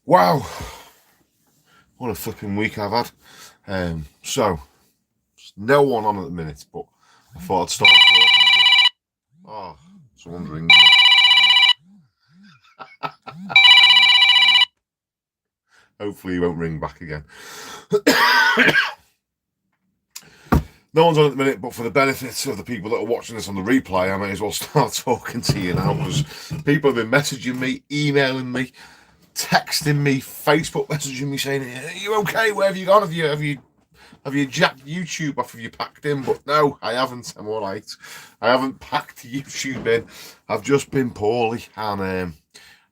Wow, what a flipping week I've had. So, there's no one on at the minute, but I thought I'd start talking to you. Oh, someone's ringing me. Hopefully, he won't ring back again. No one's on at the minute, but for the benefit of the people that are watching this on the replay, I may as well start talking to you now because people have been messaging me, emailing me, texting me, Facebook messaging me saying, "Are you okay? Where have you gone? Have you jacked YouTube off? Have you packed in?" But no, I haven't. I'm all right. I haven't packed YouTube in. I've just been poorly, and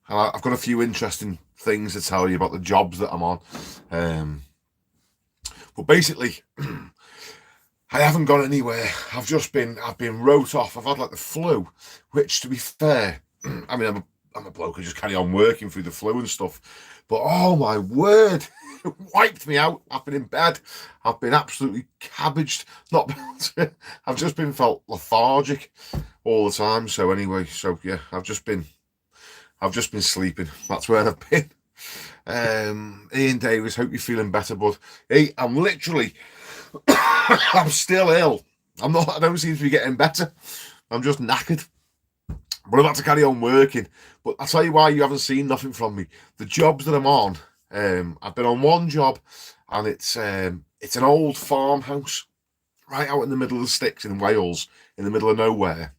I've got a few interesting things to tell you about the jobs that I'm on. But basically, I haven't gone anywhere. I've been wrote off. I've had like the flu, which, to be fair, I mean, I'm a bloke who just carry on working through the flu and stuff. But oh my word, it wiped me out. I've been in bed. I've been absolutely cabbaged. Not, I've just been felt lethargic all the time. So anyway, yeah, I've just been sleeping. That's where I've been. Ian Davis, hope you're feeling better, bud. Hey, I'm literally, I'm still ill. I don't seem to be getting better. I'm just knackered. But I'm about to carry on working. But I'll tell you why you haven't seen nothing from me. The jobs that I'm on, I've been on one job, and it's an old farmhouse right out in the middle of the sticks in Wales, in the middle of nowhere.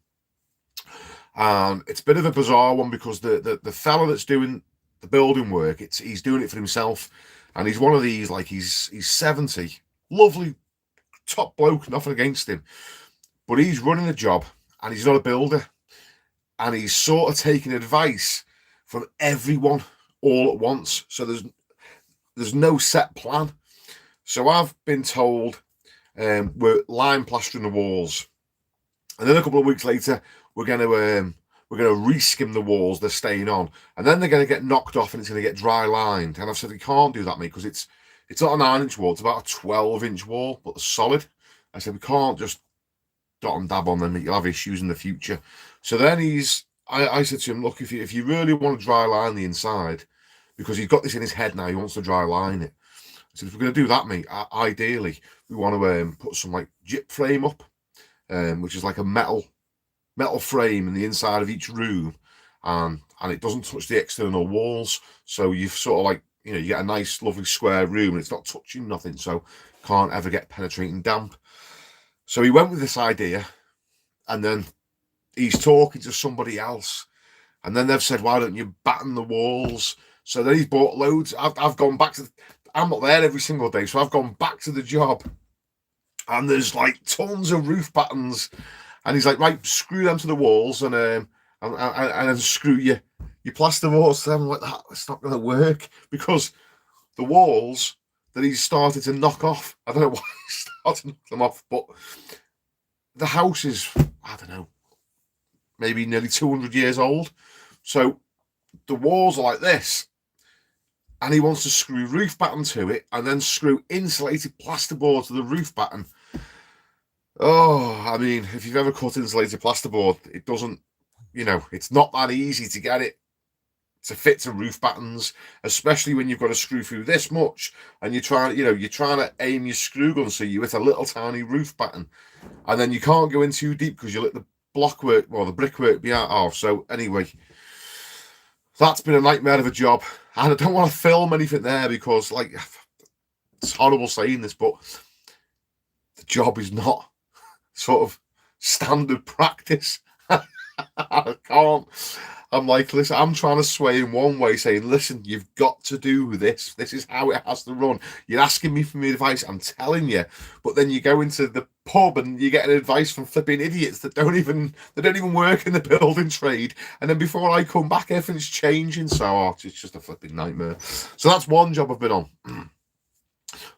And it's a bit of a bizarre one because the fella that's doing the building work, he's doing it for himself, and he's one of these, like, he's 70, lovely top bloke, nothing against him, but he's running a job and he's not a builder, and he's sort of taking advice from everyone all at once. So there's no set plan. So I've been told we're lime plastering the walls, and then a couple of weeks later we're going to reskim the walls they're staying on, and then they're going to get knocked off and it's going to get dry lined. And I've said, you can't do that, mate, because it's not a 9-inch wall, it's about a 12-inch wall, but it's solid. I said, we can't just dot and dab on them, you'll have issues in the future. So then I said to him, look, if you really want to dry line the inside, because he's got this in his head now, he wants to dry line it. I said, if we're going to do that, mate, ideally we want to put some like gyp frame up, which is like a metal frame in the inside of each room, and it doesn't touch the external walls. So you've sort of like, you get a nice, lovely square room, and it's not touching nothing, so can't ever get penetrating damp. So he went with this idea, and then he's talking to somebody else, and then they've said, why don't you batten the walls? So then he's bought loads. I've gone back to, I'm not there every single day, so I've gone back to the job, and there's like tons of roof battens, and he's like, right, screw them to the walls, and then screw your plaster walls to them. I'm like, that, it's not going to work, because the walls that he's started to knock off, I don't know why he started to knock them off, but the house is, I don't know, maybe nearly 200 years old. So the walls are like this, and he wants to screw roof batten to it, and then screw insulated plasterboard to the roof batten. Oh, I mean, if you've ever cut insulated plasterboard, it doesn't, it's not that easy to get it to fit to roof battens, especially when you've got to screw through this much, and you're trying to aim your screw gun so you hit a little tiny roof batten, and then you can't go in too deep because you let the blockwork or the brickwork be out of. So anyway, that's been a nightmare of a job, and I don't want to film anything there because, like, it's horrible saying this, but the job is not sort of standard practice. I can't. I'm like, listen, I'm trying to sway in one way, saying, listen, you've got to do this. This is how it has to run. You're asking me for my advice. I'm telling you. But then you go into the pub and you get advice from flipping idiots that don't even work in the building trade. And then before I come back, everything's changing. So it's just a flipping nightmare. So that's one job I've been on.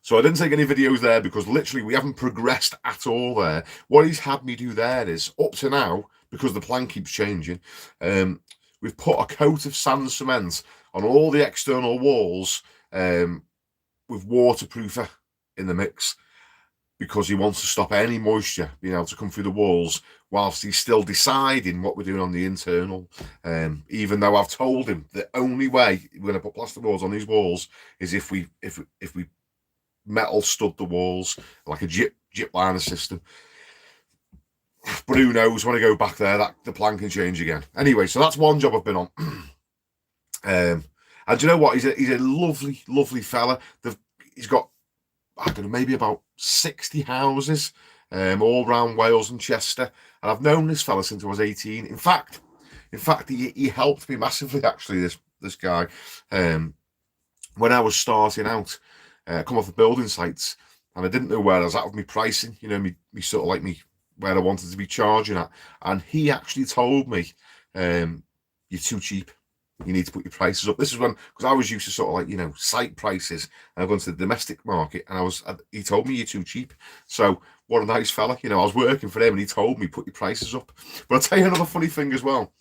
So I didn't take any videos there because literally we haven't progressed at all there. What he's had me do there is, up to now, because the plan keeps changing, we've put a coat of sand cement on all the external walls with waterproofer in the mix. because he wants to stop any moisture being able to come through the walls whilst he's still deciding what we're doing on the internal. Even though I've told him the only way we're going to put plasterboards on these walls is if we metal stud the walls like a gyp liner system. But who knows, when I go back there, that the plan can change again. Anyway, so that's one job I've been on. And do you know what? He's a lovely fella. He's got, I don't know, maybe about 60 houses all around Wales and Chester. And I've known this fella since I was 18. In fact, he helped me massively, actually, this guy. When I was starting out, come off the building sites, and I didn't know where I was at with my pricing, you know, me sort of like me, where I wanted to be charging at. And he actually told me, you're too cheap. You need to put your prices up. This is when, because I was used to sort of like, you know, site prices, and I've gone to the domestic market, and he told me you're too cheap. So what a nice fella, you know. I was working for him, and he told me put your prices up. But I'll tell you another funny thing as well.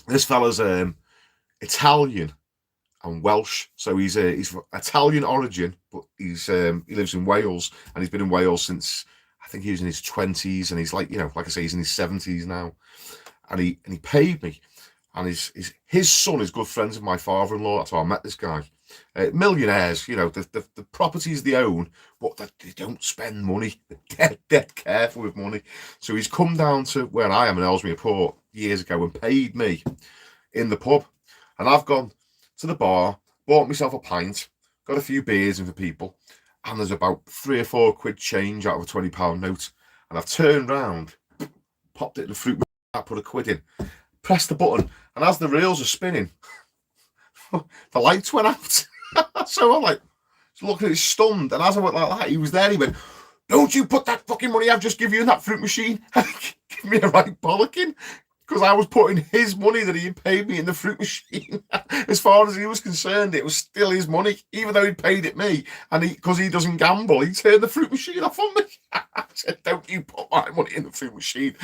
This fella's Italian and Welsh, so he's Italian origin, but he lives in Wales, and he's been in Wales since, I think he was in his 20s, and he's like, you know, like I say, he's in his 70s now, and he paid me. And his son is good friends with my father-in-law. That's how I met this guy. Millionaires, you know, the properties they own, but they don't spend money. They're dead careful with money. So he's come down to where I am in Ellesmere Port years ago and paid me in the pub. And I've gone to the bar, bought myself a pint, got a few beers in for people, and there's about 3 or 4 quid change out of a £20 note. And I've turned round, popped it in the fruit, I put a quid in, pressed the button, and as the reels are spinning, the lights went out. So I'm like, looking at it stunned, and as I went like that, he was there. He went, "Don't you put that fucking money I've just given you in that fruit machine." Give me a right bollocking, because I was putting his money that he had paid me in the fruit machine. As far as he was concerned, it was still his money, even though he'd paid it me. And because he doesn't gamble, he turned the fruit machine off on me. I said, "Don't you put my money in the fruit machine."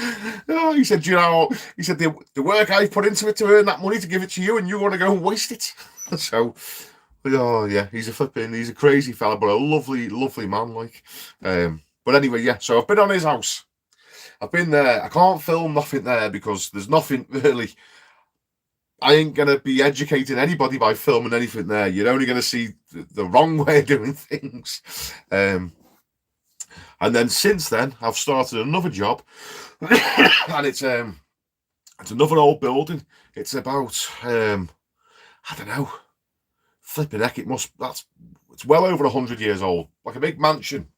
Oh, he said, "You know," he said, the work I've put into it to earn that money to give it to you, and you want to go and waste it." So, oh yeah, he's a crazy fella, but a lovely man, like. But anyway, yeah, so I've been on his house. I've been there. I can't film nothing there because there's nothing really. I ain't going to be educating anybody by filming anything there. You're only going to see the wrong way of doing things. And then since then, I've started another job. And it's another old building. It's about, I don't know, flipping heck, it's well over 100 years old. Like a big mansion.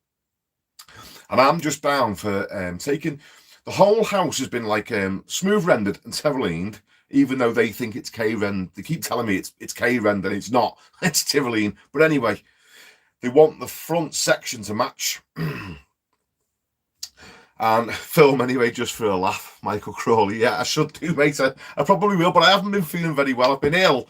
And I'm just down for taking, the whole house has been like smooth rendered and Tyroleaned, even though they think it's K-rend. They keep telling me it's K-rend, and it's not. It's Tyrolean. But anyway, they want the front section to match. And film anyway, just for a laugh, Michael Crawley. Yeah, I should do, mate. I probably will, but I haven't been feeling very well. I've been ill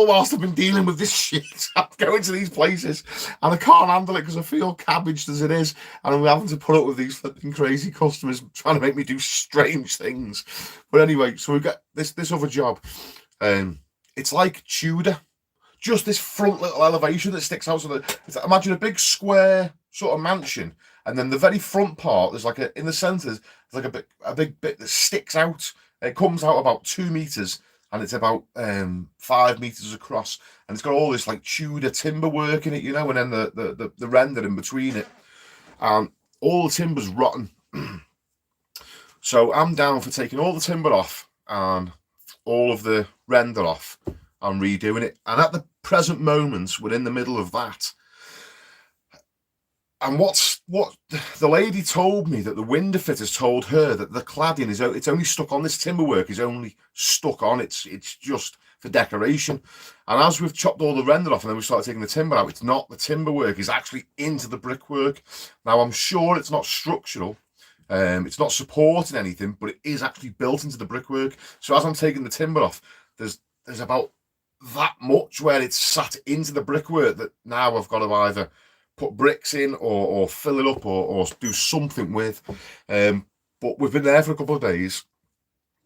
whilst I've been dealing with this shit. I'm going to these places, and I can't handle it because I feel cabbaged as it is, and I'm having to put up with these flipping crazy customers trying to make me do strange things. But anyway, so we've got this other job. It's like Tudor, just this front little elevation that sticks out. So imagine a big square sort of mansion. And then the very front part, there's like in the centre, there's like a big bit that sticks out. It comes out about 2 meters, and it's about 5 meters across. And it's got all this like Tudor timber work in it, you know, and then the render in between it. And all the timber's rotten. So I'm down for taking all the timber off and all of the render off and redoing it. And at the present moment, we're in the middle of that. And what the lady told me, that the window fitters told her that the cladding it's only stuck on, this timber work is only stuck on, it's just for decoration. And as we've chopped all the render off and then we started taking the timber out, it's not, the timber work is actually into the brickwork. Now I'm sure it's not structural, it's not supporting anything, but it is actually built into the brickwork. So as I'm taking the timber off, there's about that much where it's sat into the brickwork that now I've got to either put bricks in or fill it up or do something with. But we've been there for a couple of days,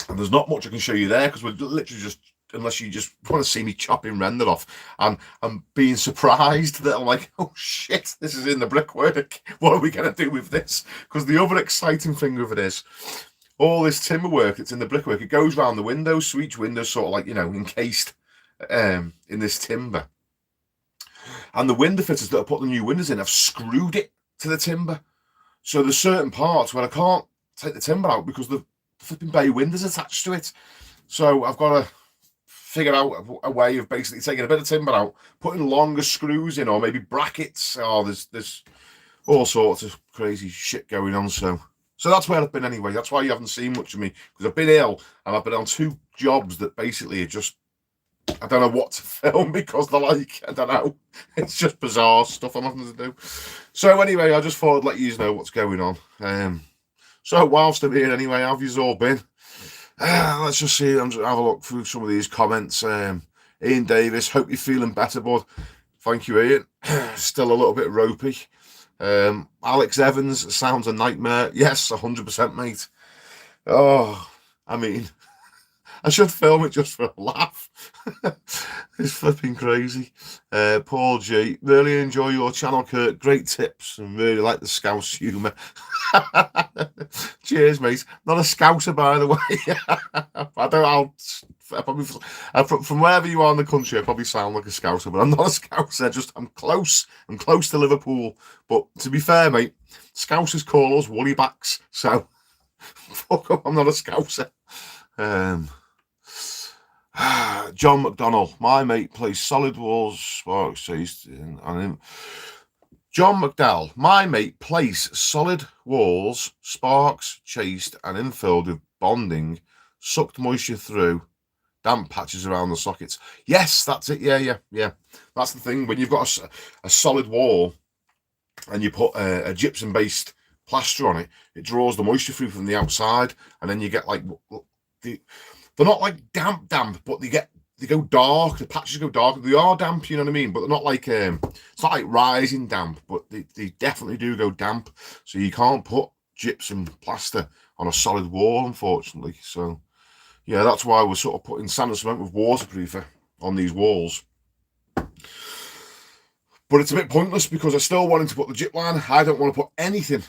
and there's not much I can show you there because we're literally just unless you just want to see me chopping render off. And I'm being surprised that I'm like, oh shit, this is in the brickwork. What are we going to do with this? Because the other exciting thing with it is all this timber work that's in the brickwork, it goes around the windows, so each window's sort of like, encased in this timber. And the window fitters that have put the new windows in have screwed it to the timber. So there's certain parts where I can't take the timber out because the flipping bay windows attached to it. So I've got to figure out a way of basically taking a bit of timber out, putting longer screws in, or maybe brackets. Oh, there's all sorts of crazy shit going on. So that's where I've been anyway. That's why you haven't seen much of me, because I've been ill and I've been on 2 jobs that basically are just, I don't know what to film because they're like, I don't know. It's just bizarre stuff I'm having to do. So anyway, I just thought I'd let you know what's going on. So whilst I'm here anyway, how have you all been? Let's just see. I'm just have a look through some of these comments. Ian Davis, hope you're feeling better, bud. Thank you, Ian. Still a little bit ropey. Alex Evans, sounds a nightmare. Yes, 100%, mate. Oh, I mean, I should film it just for a laugh. It's flipping crazy. Paul G, really enjoy your channel, Kurt. Great tips and really like the Scouse humour. Cheers, mate. Not a Scouser, by the way. I probably, from wherever you are in the country, I probably sound like a Scouser, but I'm not a Scouser. I'm close. I'm close to Liverpool. But to be fair, mate, Scousers call us woolly-backs. So, fuck up, I'm not a Scouser. John McDonnell, my mate plays solid walls, sparks chased, and John McDowell, my mate plays solid walls, sparks chased and infilled with bonding, sucked moisture through, damp patches around the sockets. Yes, that's it. Yeah. That's the thing. When you've got a solid wall and you put a gypsum-based plaster on it, it draws the moisture through from the outside, and then you get like they're not like damp, but they go dark. The patches go dark. They are damp, you know what I mean? But they're not like it's not like rising damp, but they definitely do go damp. So you can't put gypsum plaster on a solid wall, unfortunately. So yeah, that's why we're sort of putting sand and cement with waterproofer on these walls. But it's a bit pointless because I still wanted to put the gyp line. I don't want to put anything.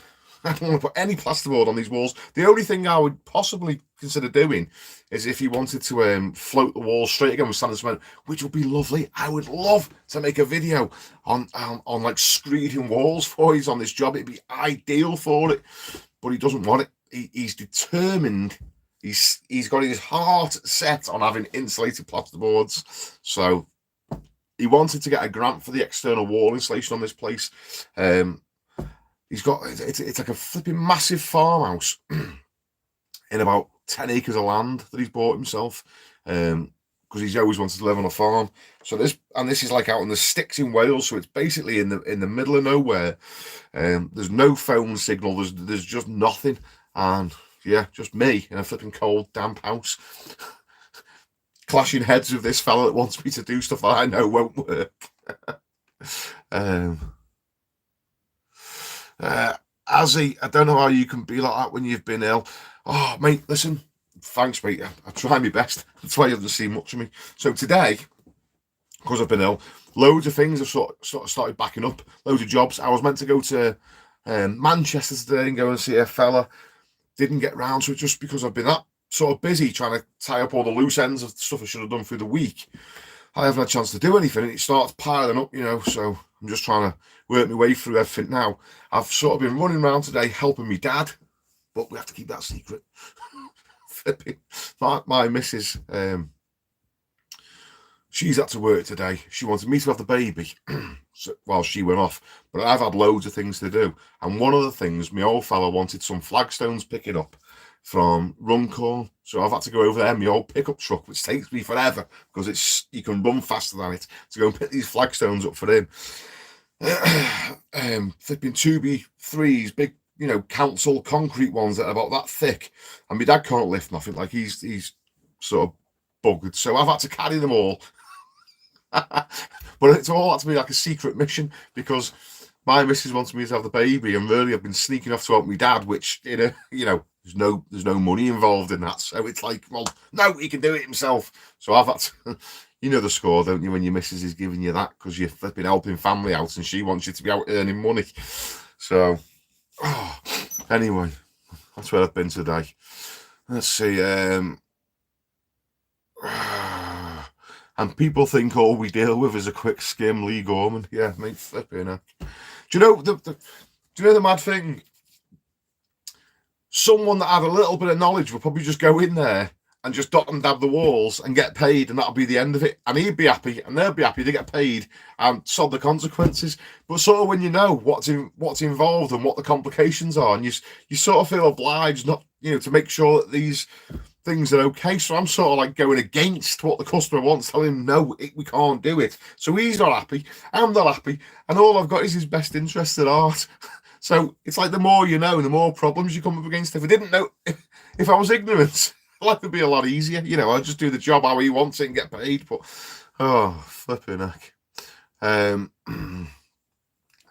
I don't want to put any plasterboard on these walls. The only thing I would possibly consider doing is if you wanted to float the walls straight again with sand and cement, which would be lovely. I would love to make a video on like screeding walls for you on this job. It'd be ideal for it, but he doesn't want it. He's determined. He's got his heart set on having insulated plasterboards. So he wanted to get a grant for the external wall insulation on this place. He's got it's like a flipping massive farmhouse in about 10 acres of land that he's bought himself, because he's always wanted to live on a farm. So this is like out in the sticks in Wales, so it's basically in the middle of nowhere. There's no phone signal. There's just nothing, and yeah, just me in a flipping cold, damp house, clashing heads with this fella that wants me to do stuff that I know won't work. Azzy, I don't know how you can be like that when you've been ill. Oh, mate, listen, thanks, mate. I try my best. That's why you haven't seen much of me. So today, because I've been ill, loads of things have sort of started backing up. Loads of jobs. I was meant to go to Manchester today and go and see a fella. Didn't get round to it just because I've been that sort of busy trying to tie up all the loose ends of stuff I should have done through the week. I haven't had a chance to do anything, and it starts piling up, so I'm just trying to work my way through everything now. I've sort of been running around today helping me dad, but we have to keep that secret. my missus, she's had to work today. She wanted me to have the baby while she went off, but I've had loads of things to do. And one of the things, my old fella wanted some flagstones picking up from Runcorn, so I've had to go over there in my old pickup truck, which takes me forever because you can run faster than it, to go and pick these flagstones up for him. Flipping 2B3s, big, council concrete ones that are about that thick, and my dad can't lift nothing. Like he's sort of buggered, so I've had to carry them all. But it's all had to be like a secret mission because my missus wanted me to have the baby, and really I've been sneaking off to help my dad, which There's no money involved in that. So it's like, well, no, he can do it himself. So I've had to, you know the score, don't you, when your missus is giving you that because you're flipping helping family out and she wants you to be out earning money. So, anyway, that's where I've been today. Let's see. And people think all we deal with is a quick skim, Lee Gorman. Yeah, mate, flipping. Do you know the mad thing? Someone that had a little bit of knowledge would probably just go in there and just dot and dab the walls and get paid, and that'll be the end of it. And he'd be happy, and they'll be happy to get paid and solve the consequences. But sort of when you know what's involved and what the complications are, and you sort of feel obliged not, to make sure that these things are okay. So I'm sort of like going against what the customer wants, telling him no, we can't do it. So he's not happy, I'm not happy, and all I've got is his best interest at heart. So it's like the more you know, the more problems you come up against. If I didn't know, if I was ignorant, life would be a lot easier. I'd just do the job how he wants it and get paid. But, flipping heck.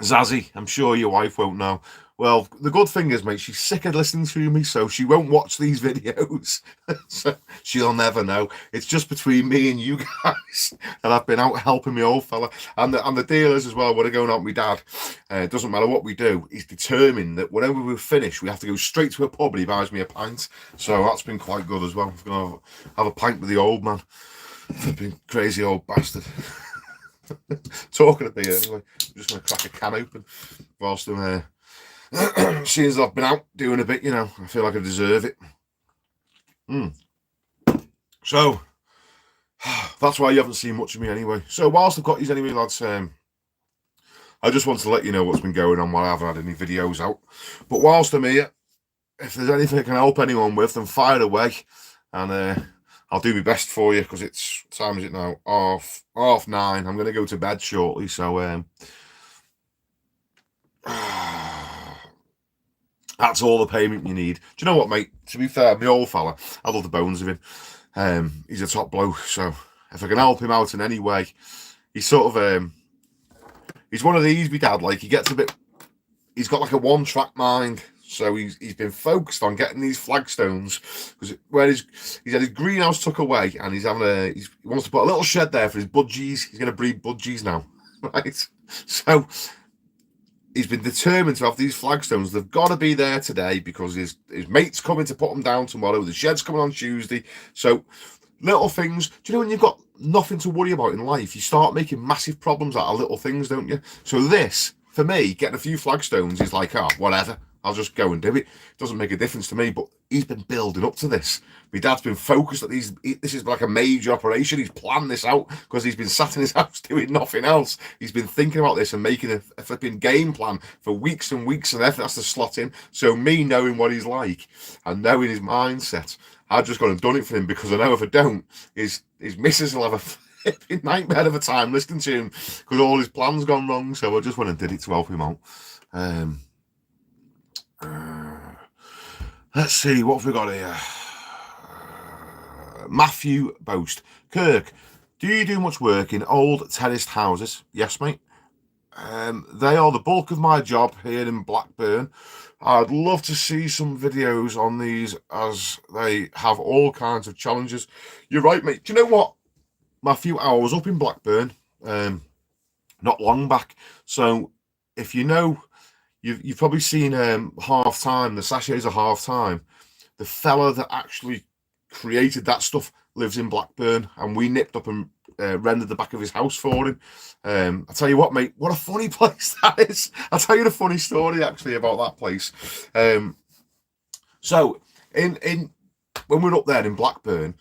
Zazzy, I'm sure your wife won't know. Well, the good thing is, mate, she's sick of listening to me, so she won't watch these videos. So she'll never know. It's just between me and you guys. And I've been out helping my old fella. And the deal is as well, when I go out with my dad, it doesn't matter what we do, he's determined that whenever we finish, we have to go straight to a pub and he buys me a pint. So that's been quite good as well. I'm going to have a pint with the old man. Flipping crazy old bastard. Talking of beer, anyway. I'm just going to crack a can open whilst I'm there. Seeing as I've been out doing a bit, I feel like I deserve it. So, that's why you haven't seen much of me anyway. So, whilst I've got you anyway, lads, I just want to let you know what's been going on while I haven't had any videos out. But whilst I'm here, if there's anything I can help anyone with, then fire away. And I'll do my best for you, because it's, what time is it now? Half 9. I'm going to go to bed shortly, so... that's all the payment you need. Do you know what, mate? To be fair, my old fella, I love the bones of him. He's a top bloke, so if I can help him out in any way, he's sort of he's one of these, my dad. Like, he's got like a one-track mind. So he's been focused on getting these flagstones, because where he's had his greenhouse took away, and he wants to put a little shed there for his budgies. He's going to breed budgies now, right? So he's been determined to have these flagstones. They've got to be there today because his mate's coming to put them down tomorrow. The shed's coming on Tuesday. So little things. Do you know when you've got nothing to worry about in life, you start making massive problems out of little things, don't you? So this, for me, getting a few flagstones is like, whatever. I'll just go and do it. It doesn't make a difference to me, but he's been building up to this. My dad's been focused that this is like a major operation. He's planned this out because he's been sat in his house doing nothing else. He's been thinking about this and making a flipping game plan for weeks and weeks and effort has to slot in. So me knowing what he's like and knowing his mindset, I've just gone and done it for him, because I know if I don't, his missus will have a flipping nightmare of a time listening to him because all his plans gone wrong. So I just went and did it to help him out. Let's see, what have we got here? Matthew Boast. Kirk, do you do much work in old terraced houses? Yes, mate. They are the bulk of my job here in Blackburn. I'd love to see some videos on these, as they have all kinds of challenges. You're right, mate. Do you know what, Matthew? I was up in Blackburn not long back. So if you know... You've probably seen Half Time, the sachets of Half Time. The fella that actually created that stuff lives in Blackburn, and we nipped up and rendered the back of his house for him. I tell you what, mate, what a funny place that is. I'll tell you the funny story actually about that place. So in when we're up there in Blackburn,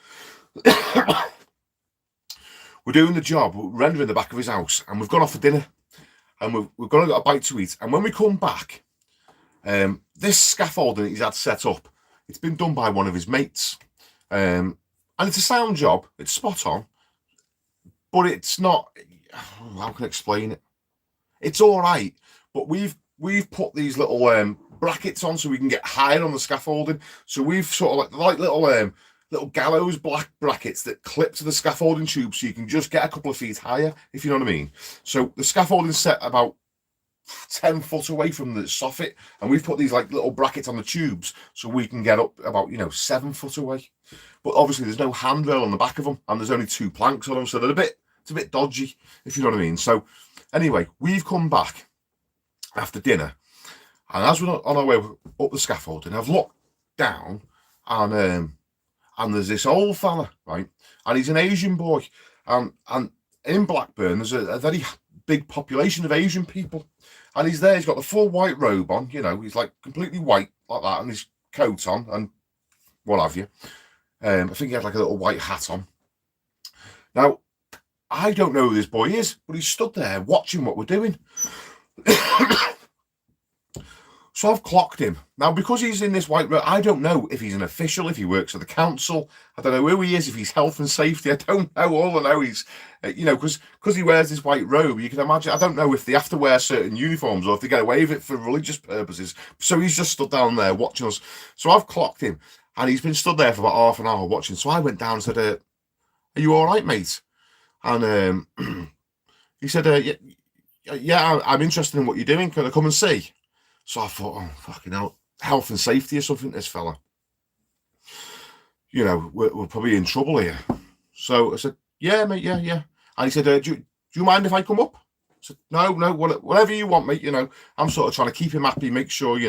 we're doing the job, we're rendering the back of his house, and we've gone off for dinner. And we've got a bite to eat. And when we come back, this scaffolding he's had set up, it's been done by one of his mates. And it's a sound job. It's spot on. But it's not... How can I explain it? It's all right. But we've put these little brackets on so we can get higher on the scaffolding. So we've sort of like little gallows black brackets that clip to the scaffolding tube so you can just get a couple of feet higher, if you know what I mean. So the scaffolding's set about 10 foot away from the soffit, and we've put these like little brackets on the tubes so we can get up about 7 foot away. But obviously there's no handrail on the back of them, and there's only 2 planks on them, so it's a bit dodgy, if you know what I mean. So anyway, we've come back after dinner, and as we're on our way up the scaffolding, I've looked down, and there's this old fella, right, and he's an Asian boy, and in Blackburn there's a very big population of Asian people, and he's there. He's got the full white robe on, he's like completely white like that, and his coat on, and what have you. I think he had like a little white hat on. Now, I don't know who this boy is, but he stood there watching what we're doing. So I've clocked him. Now, because he's in this white robe, I don't know if he's an official, if he works for the council. I don't know who he is, if he's health and safety. I don't know. All I know is, because he wears this white robe, you can imagine. I don't know if they have to wear certain uniforms or if they get away with it for religious purposes. So he's just stood down there watching us. So I've clocked him, and he's been stood there for about half an hour watching. So I went down and said, are you all right, mate? And he said, yeah, I'm interested in what you're doing. Can I come and see? So I thought, oh, fucking hell, health and safety or something, this fella. We're probably in trouble here. So I said, yeah, mate, yeah. And he said, do you mind if I come up? I said, no, whatever you want, mate. I'm sort of trying to keep him happy, make sure,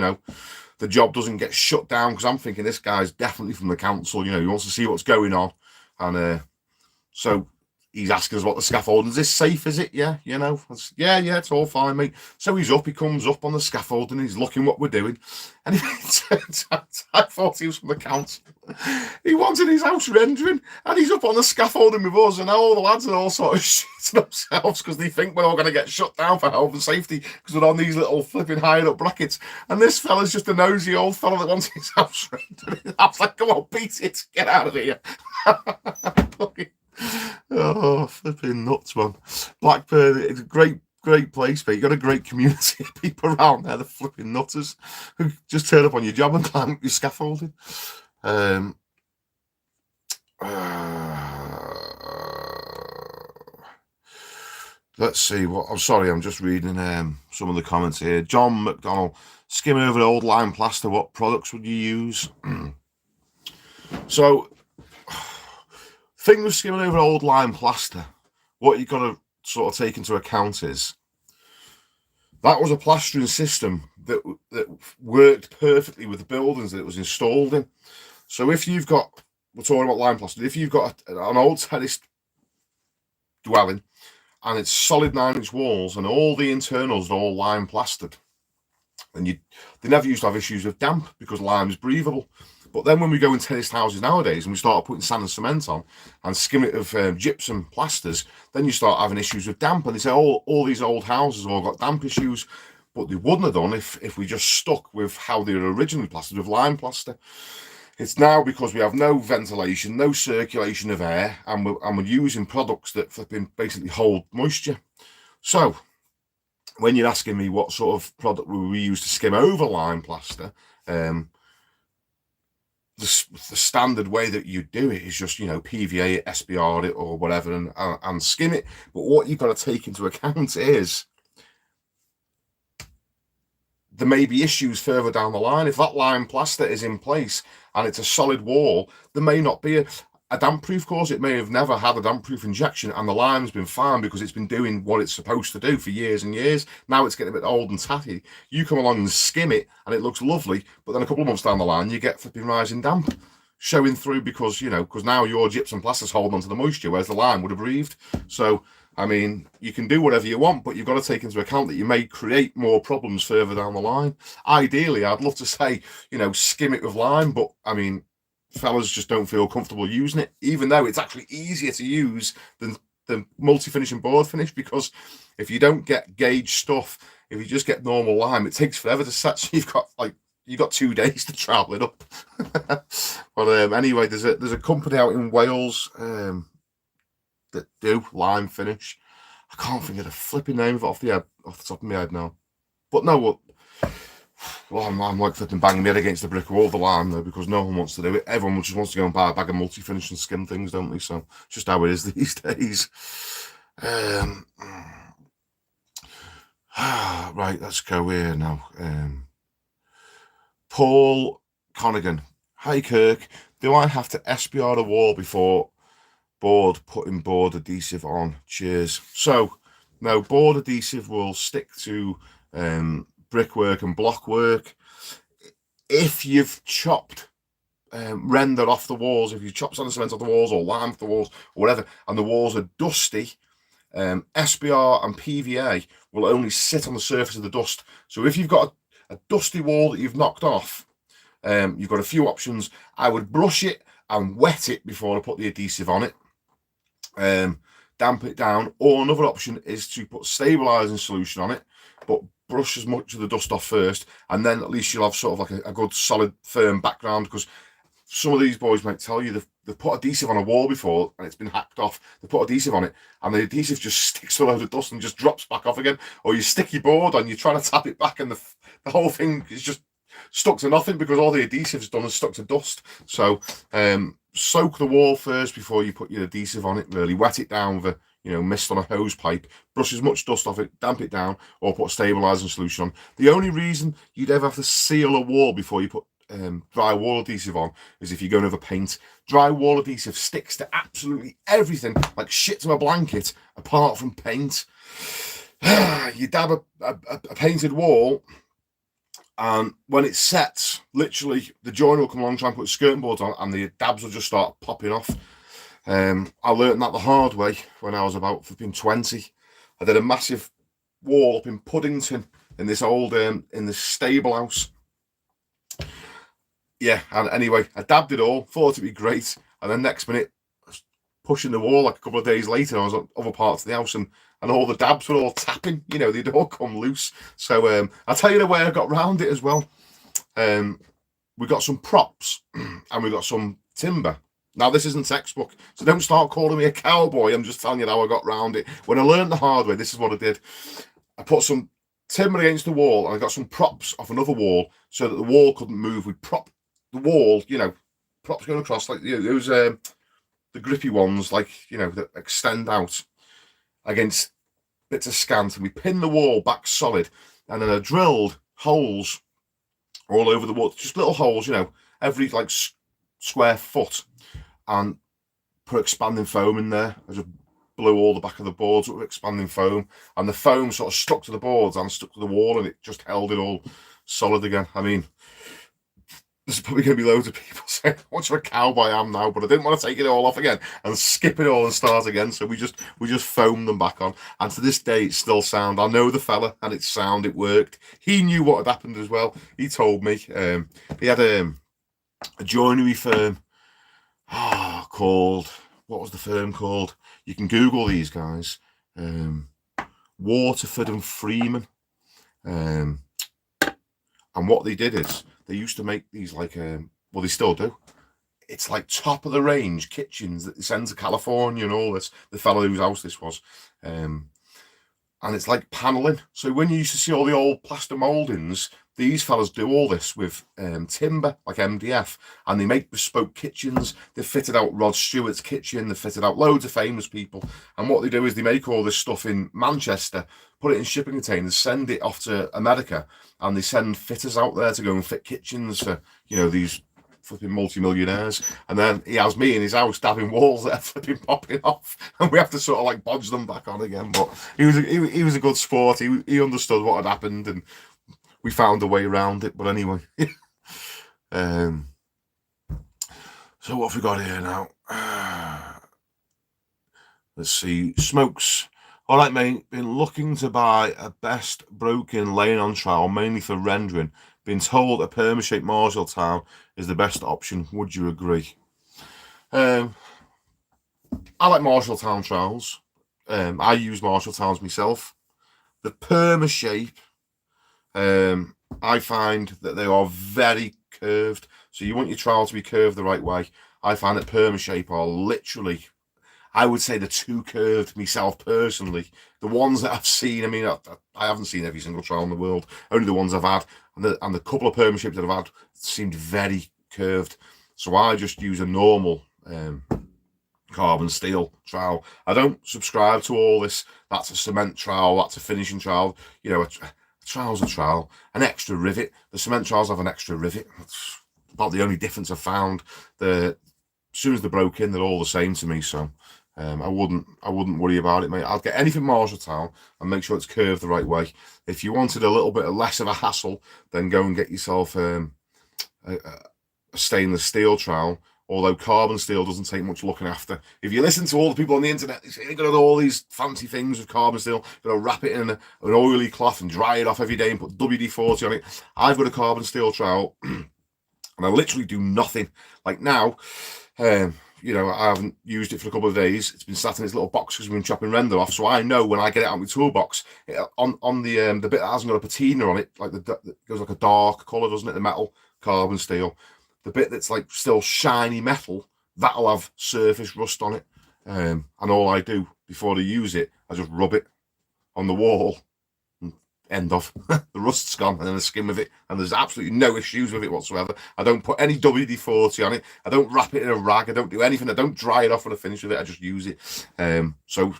the job doesn't get shut down, because I'm thinking this guy's definitely from the council, he wants to see what's going on. And so he's asking us what the scaffolding is. This safe, is it? Yeah, yeah, it's all fine, mate. So he comes up on the scaffolding, he's looking what we're doing. And he turns out, I thought he was from the council. He wanted his house rendering, and he's up on the scaffolding with us, and now all the lads are all sort of shitting themselves because they think we're all going to get shut down for health and safety because we're on these little flipping higher up brackets. And this fella's just a nosy old fella that wants his house rendered. I was like, come on, beat it, get out of here. Oh, flipping nuts, man. Blackburn, it's a great place, but you got a great community of people around there, the flipping nutters who just turn up on your job and climb up your scaffolding. Let's see what I'm sorry, I'm just reading some of the comments here. John McDonald, skimming over the old lime plaster, what products would you use? So thing with skimming over old lime plaster, what you've got to sort of take into account is that was a plastering system that worked perfectly with the buildings that it was installed in. So if you've got, we're talking about lime plaster, if you've got an old terraced dwelling and it's solid 9-inch walls and all the internals are all lime plastered, and they never used to have issues with damp because lime is breathable. But then when we go in terraced houses nowadays and we start putting sand and cement on and skim it of gypsum plasters, then you start having issues with damp. And they say, all these old houses have all got damp issues. But they wouldn't have done if we just stuck with how they were originally plastered, with lime plaster. It's now because we have no ventilation, no circulation of air, and we're using products that basically hold moisture. So when you're asking me what sort of product we use to skim over lime plaster, the standard way that you do it is just, PVA it, SBR it or whatever and skim it. But what you've got to take into account is there may be issues further down the line. If that lime plaster is in place and it's a solid wall, there may not be a damp-proof course. It may have never had a damp-proof injection and the lime's been fine because it's been doing what it's supposed to do for years and years. Now it's getting a bit old and tatty. You come along and skim it and it looks lovely, but then a couple of months down the line, you get flipping rising damp showing through because now your gypsum plaster's holding onto the moisture, whereas the lime would have breathed. So, I mean, you can do whatever you want, but you've got to take into account that you may create more problems further down the line. Ideally, I'd love to say, skim it with lime, but I mean, fellas just don't feel comfortable using it, even though it's actually easier to use than the multi-finish and board finish, because if you don't get gauge stuff, if you just get normal lime, it takes forever to set. So you've got 2 days to travel it up. But anyway, there's a company out in Wales that do lime finish. I can't think of the flipping name of it off the top of my head now. But no, well, I'm like flipping banging my head against the brick wall, the lime though, because no one wants to do it. Everyone just wants to go and buy a bag of multi-finish and skim things, don't they? So it's just how it is these days. Right, let's go here now. Paul Connigan. Hi, Kirk. Do I have to SBR the wall before putting board adhesive on? Cheers. So, no, board adhesive will stick to brickwork and blockwork. If you've chopped render off the walls, if you chop sand and cement off the walls or lime off the walls or whatever, and the walls are dusty, SBR and PVA will only sit on the surface of the dust. So if you've got a dusty wall that you've knocked off, you've got a few options. I would brush it and wet it before I put the adhesive on it. Damp it down, or another option is to put stabilizing solution on it, but brush as much of the dust off first, and then at least you'll have sort of like a good solid firm background, because some of these boys might tell you they've put adhesive on a wall before and it's been hacked off. They put adhesive on it and the adhesive just sticks to a load of dust and just drops back off again. Or you stick your board on, you're trying to tap it back and the whole thing is just stuck to nothing because all the adhesive's done is stuck to dust. So soak the wall first before you put your adhesive on it. Really wet it down with mist on a hose pipe, brush as much dust off it, damp it down, or put a stabilizing solution on. The only reason you'd ever have to seal a wall before you put dry wall adhesive on is if you're going over paint. Dry wall adhesive sticks to absolutely everything like shit to a blanket apart from paint. You dab a painted wall, and when it sets, literally the joiner will come along, try and put skirting boards on, and the dabs will just start popping off. I learned that the hard way when I was about 20. I did a massive wall up in Puddington in this old in this stable house. Yeah, and anyway, I dabbed it all, thought it'd be great, and then next minute, I was pushing the wall like a couple of days later, I was on other parts of the house, and all the dabs were all tapping, they'd all come loose. So I'll tell you the way I got round it as well. We got some props, and we got some timber. Now, this isn't textbook, so don't start calling me a cowboy. I'm just telling you how I got round it. When I learned the hard way, this is what I did. I put some timber against the wall, and I got some props off another wall so that the wall couldn't move. We propped the wall, props going across, like those the grippy ones, like, that extend out against bits of scant, and we pinned the wall back solid, and then I drilled holes all over the wall, just little holes, every like square foot, and put expanding foam in there. I just blew all the back of the boards with expanding foam, and the foam sort of stuck to the boards and stuck to the wall, and it just held it all solid again. I mean, there's probably going to be loads of people saying how much of a cowboy I am now, but I didn't want to take it all off again and skip it all and start again. So we just foamed them back on, and to this day it's still sound. I know the fella, and it's sound. It worked. He knew what had happened as well. He told me. He had a joinery firm called, what was the firm called? You can Google these guys. Waterford and Freeman. And what they did is they used to make these like, well, they still do. It's like top of the range kitchens that they send to California and all this. The fellow whose house this was. And it's like paneling. So when you used to see all the old plaster moldings, these fellas do all this with timber, like MDF, and they make bespoke kitchens. They fitted out Rod Stewart's kitchen. They fitted out loads of famous people. And what they do is they make all this stuff in Manchester, put it in shipping containers, send it off to America, and they send fitters out there to go and fit kitchens for, these flipping multi-millionaires. And then he has me in his house dabbing walls that are flipping popping off, and we have to sort of like bodge them back on again. But he was a good sport. He understood what had happened, and we found a way around it. But anyway, so what have we got here now? Let's see. Smokes. All right, mate. Been looking to buy a best broken laying on trowel, mainly for rendering. Been told a perma-shaped Marshalltown is the best option. Would you agree? I like Marshalltown trowels. I use Marshalltowns myself. The perma-shape, I find that they are very curved. So you want your trowel to be curved the right way. I find that perma-shape are literally, I would say, they're too curved myself personally. The ones that I've seen, I mean, I haven't seen every single trowel in the world, only the ones I've had. And the couple of perma-shapes that I've had seemed very curved. So I just use a normal carbon steel trowel. I don't subscribe to all this. That's a cement trowel, that's a finishing trowel. You know, a trowel's a trowel. An extra rivet. The cement trowels have an extra rivet. That's about the only difference I've found. As soon as they're broken, they're all the same to me. So I wouldn't worry about it, mate. I'll get anything Marshalltown and make sure it's curved the right way. If you wanted a little bit less of a hassle, then go and get yourself a stainless steel trowel. Although carbon steel doesn't take much looking after. If you listen to all the people on the internet, they say they're going to do all these fancy things with carbon steel. They're going to wrap it in an oily cloth and dry it off every day and put WD-40 on it. I've got a carbon steel trowel and I literally do nothing. Like now, you know, I haven't used it for a couple of days. It's been sat in its little box because we've been chopping render off. So I know when I get it out of my toolbox, on the bit that hasn't got a patina on it, like it goes like a dark colour, doesn't it? The metal, carbon steel. The bit that's like still shiny metal, that'll have surface rust on it. And all I do before I use it, I just rub it on the wall. And end of. The rust's gone, and then I skim with it, and there's absolutely no issues with it whatsoever. I don't put any WD-40 on it. I don't wrap it in a rag. I don't do anything. I don't dry it off when I finish with it. I just use it. So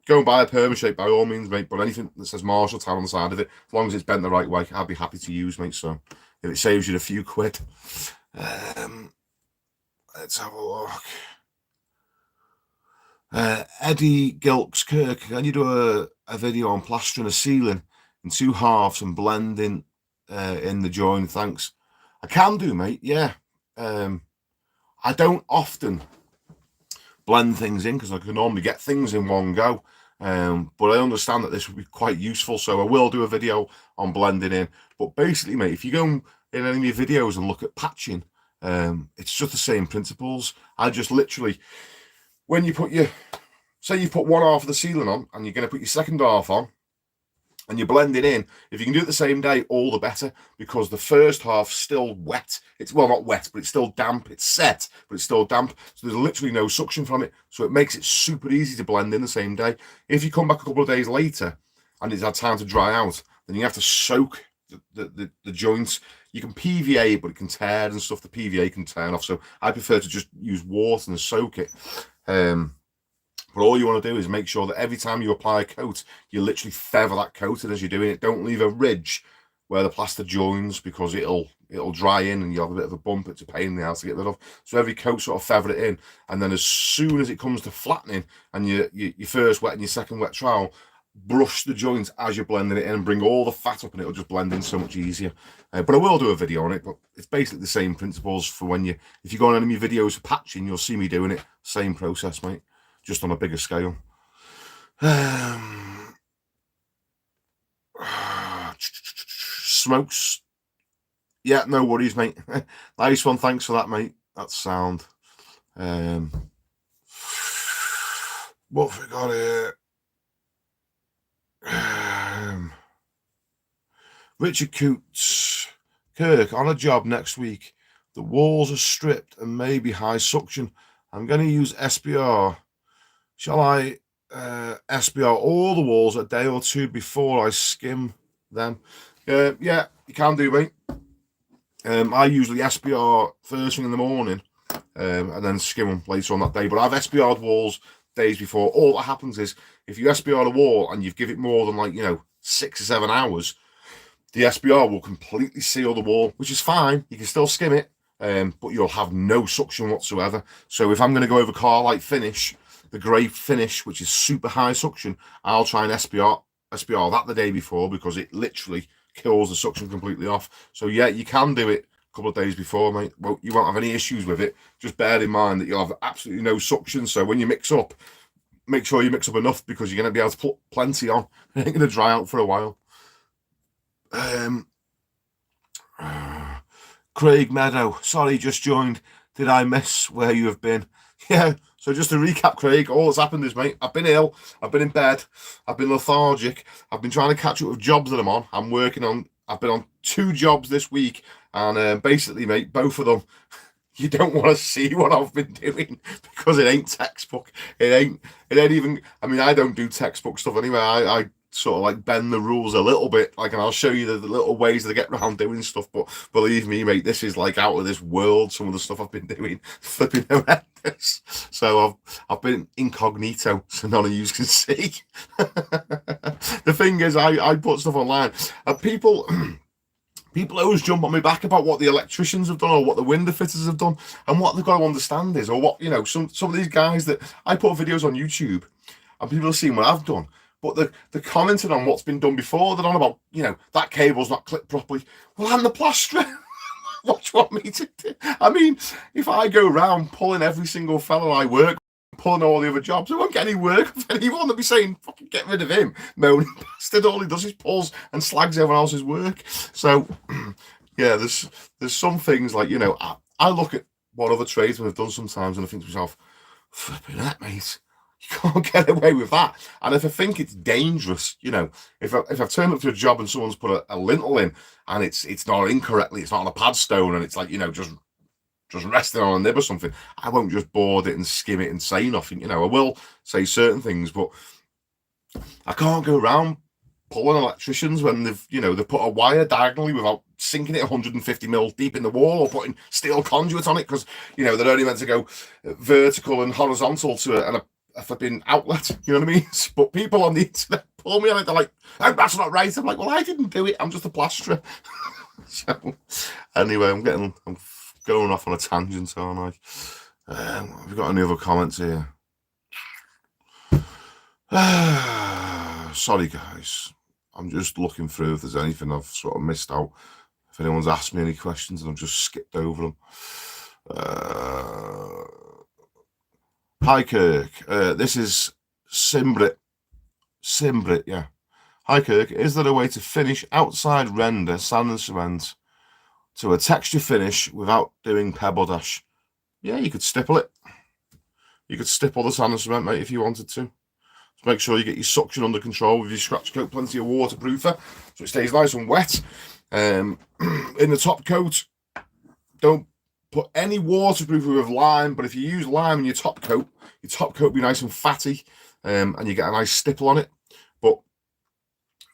go and buy a Permashape by all means, mate. But anything that says Marshalltown on the side of it, as long as it's bent the right way, I'd be happy to use, mate. So if it saves you a few quid. Let's have a look. Eddie Gilks Kirk, can you do a video on plastering a ceiling in 2 halves and blending in the join? Thanks. I can do, mate. Yeah. I don't often blend things in because I can normally get things in one go. But I understand that this would be quite useful, so I will do a video on blending in. But basically, mate, if you go in any of your videos and look at patching, it's just the same principles. I just literally, when you put say you put one half of the ceiling on and you're going to put your second half on and you blend it in, if you can do it the same day, all the better, because the first half's still wet. It's, well, not wet, but it's still damp. It's set, but it's still damp. So there's literally no suction from it. So it makes it super easy to blend in the same day. If you come back a couple of days later and it's had time to dry out, then you have to soak the joints. You can PVA it, but it can tear and stuff. The PVA can turn off. So I prefer to just use water and soak it. But all you want to do is make sure that every time you apply a coat, you literally feather that coating as you're doing it. Don't leave a ridge where the plaster joins, because it'll dry in and you'll have a bit of a bump. It's a pain in the ass to get rid of. So every coat, sort of feather it in, and then as soon as it comes to flattening and your first wet and your second wet trowel, brush the joint as you're blending it in and bring all the fat up, and it'll just blend in so much easier. But I will do a video on it, but it's basically the same principles for when if you go on any of my videos for patching, you'll see me doing it. Same process, mate, just on a bigger scale. Smokes. Yeah, no worries, mate. Nice one. Thanks for that, mate. That's sound. What have we got here? Richard Coots. Kirk, on a job next week. The walls are stripped and maybe high suction. I'm going to use SBR. Shall I SBR all the walls a day or two before I skim them? Yeah, you can do, mate. I usually SBR first thing in the morning and then skim them later on that day. But I've SBR'd walls days before. All that happens is if you SBR a wall and you've given it more than 6 or 7 hours, the SBR will completely seal the wall, which is fine. You can still skim it, but you'll have no suction whatsoever. So if I'm going to go over Carlite finish, the grey finish, which is super high suction, I'll try and SBR that the day before, because it literally kills the suction completely off. So yeah, you can do it a couple of days before, mate. Well, you won't have any issues with it. Just bear in mind that you'll have absolutely no suction. So when you mix up, make sure you mix up enough, because you're going to be able to put plenty on. It ain't going to dry out for a while. Craig Meadow, sorry, just joined. Did I miss where you have been? Yeah, so just to recap, Craig, all that's happened is, mate, I've been ill, I've been in bed, I've been lethargic, I've been trying to catch up with jobs that I'm on. I've been on 2 jobs this week, and basically, mate, both of them, you don't want to see what I've been doing, because it ain't textbook. It ain't even, I mean, I don't do textbook stuff anyway. I sort of like bend the rules a little bit, like, and I'll show you the little ways that I get around doing stuff. But believe me, mate, this is like out of this world. Some of the stuff I've been doing, flipping horrendous. So I've been incognito, so none of you can see. The thing is, I put stuff online, and people always jump on me back about what the electricians have done or what the window fitters have done, and what they've got to understand is, or what, you know, some of these guys that I put videos on YouTube, and people have seen what I've done, but they're commenting on what's been done before. They're on about, you know, that cable's not clipped properly. Well, I'm the plasterer. What do you want me to do? I mean, if I go around pulling every single fella I work, pulling all the other jobs, I won't get any work with anyone. They'll be saying, fucking get rid of him. Moaning bastard. All he does is pulls and slags everyone else's work. So, yeah, there's some things like, you know, I look at what other tradesmen have done sometimes, and I think to myself, flipping that, mate. You can't get away with that. And if I think it's dangerous, you know, if I've turned up to a job and someone's put a lintel in and it's not incorrectly, it's not on a padstone, and it's like, you know, just resting on a nib or something, I won't just board it and skim it and say nothing. You know, I will say certain things, but I can't go around pulling electricians when they've put a wire diagonally without sinking it 150 mil deep in the wall, or putting steel conduit on it, because, you know, they're only meant to go vertical and horizontal to a flipping outlet, you know what I mean? But people on the internet pull me on it. They're like, "Oh, that's not right." I'm like, well, I didn't do it. I'm just a plasterer. So anyway, I'm going off on a tangent, aren't I? Have we got any other comments here? Sorry, guys. I'm just looking through if there's anything I've sort of missed out. If anyone's asked me any questions and I've just skipped over them. Hi, Kirk. This is Simbrit, yeah. Hi, Kirk. Is there a way to finish outside render sand and cement to a texture finish without doing pebble dash? Yeah, you could stipple it. You could stipple the sand and cement, mate, if you wanted to. Just make sure you get your suction under control with your scratch coat, plenty of waterproofer, so it stays nice and wet. In the top coat, don't put any waterproofer with lime, but if you use lime in your top coat will be nice and fatty, and you get a nice stipple on it. But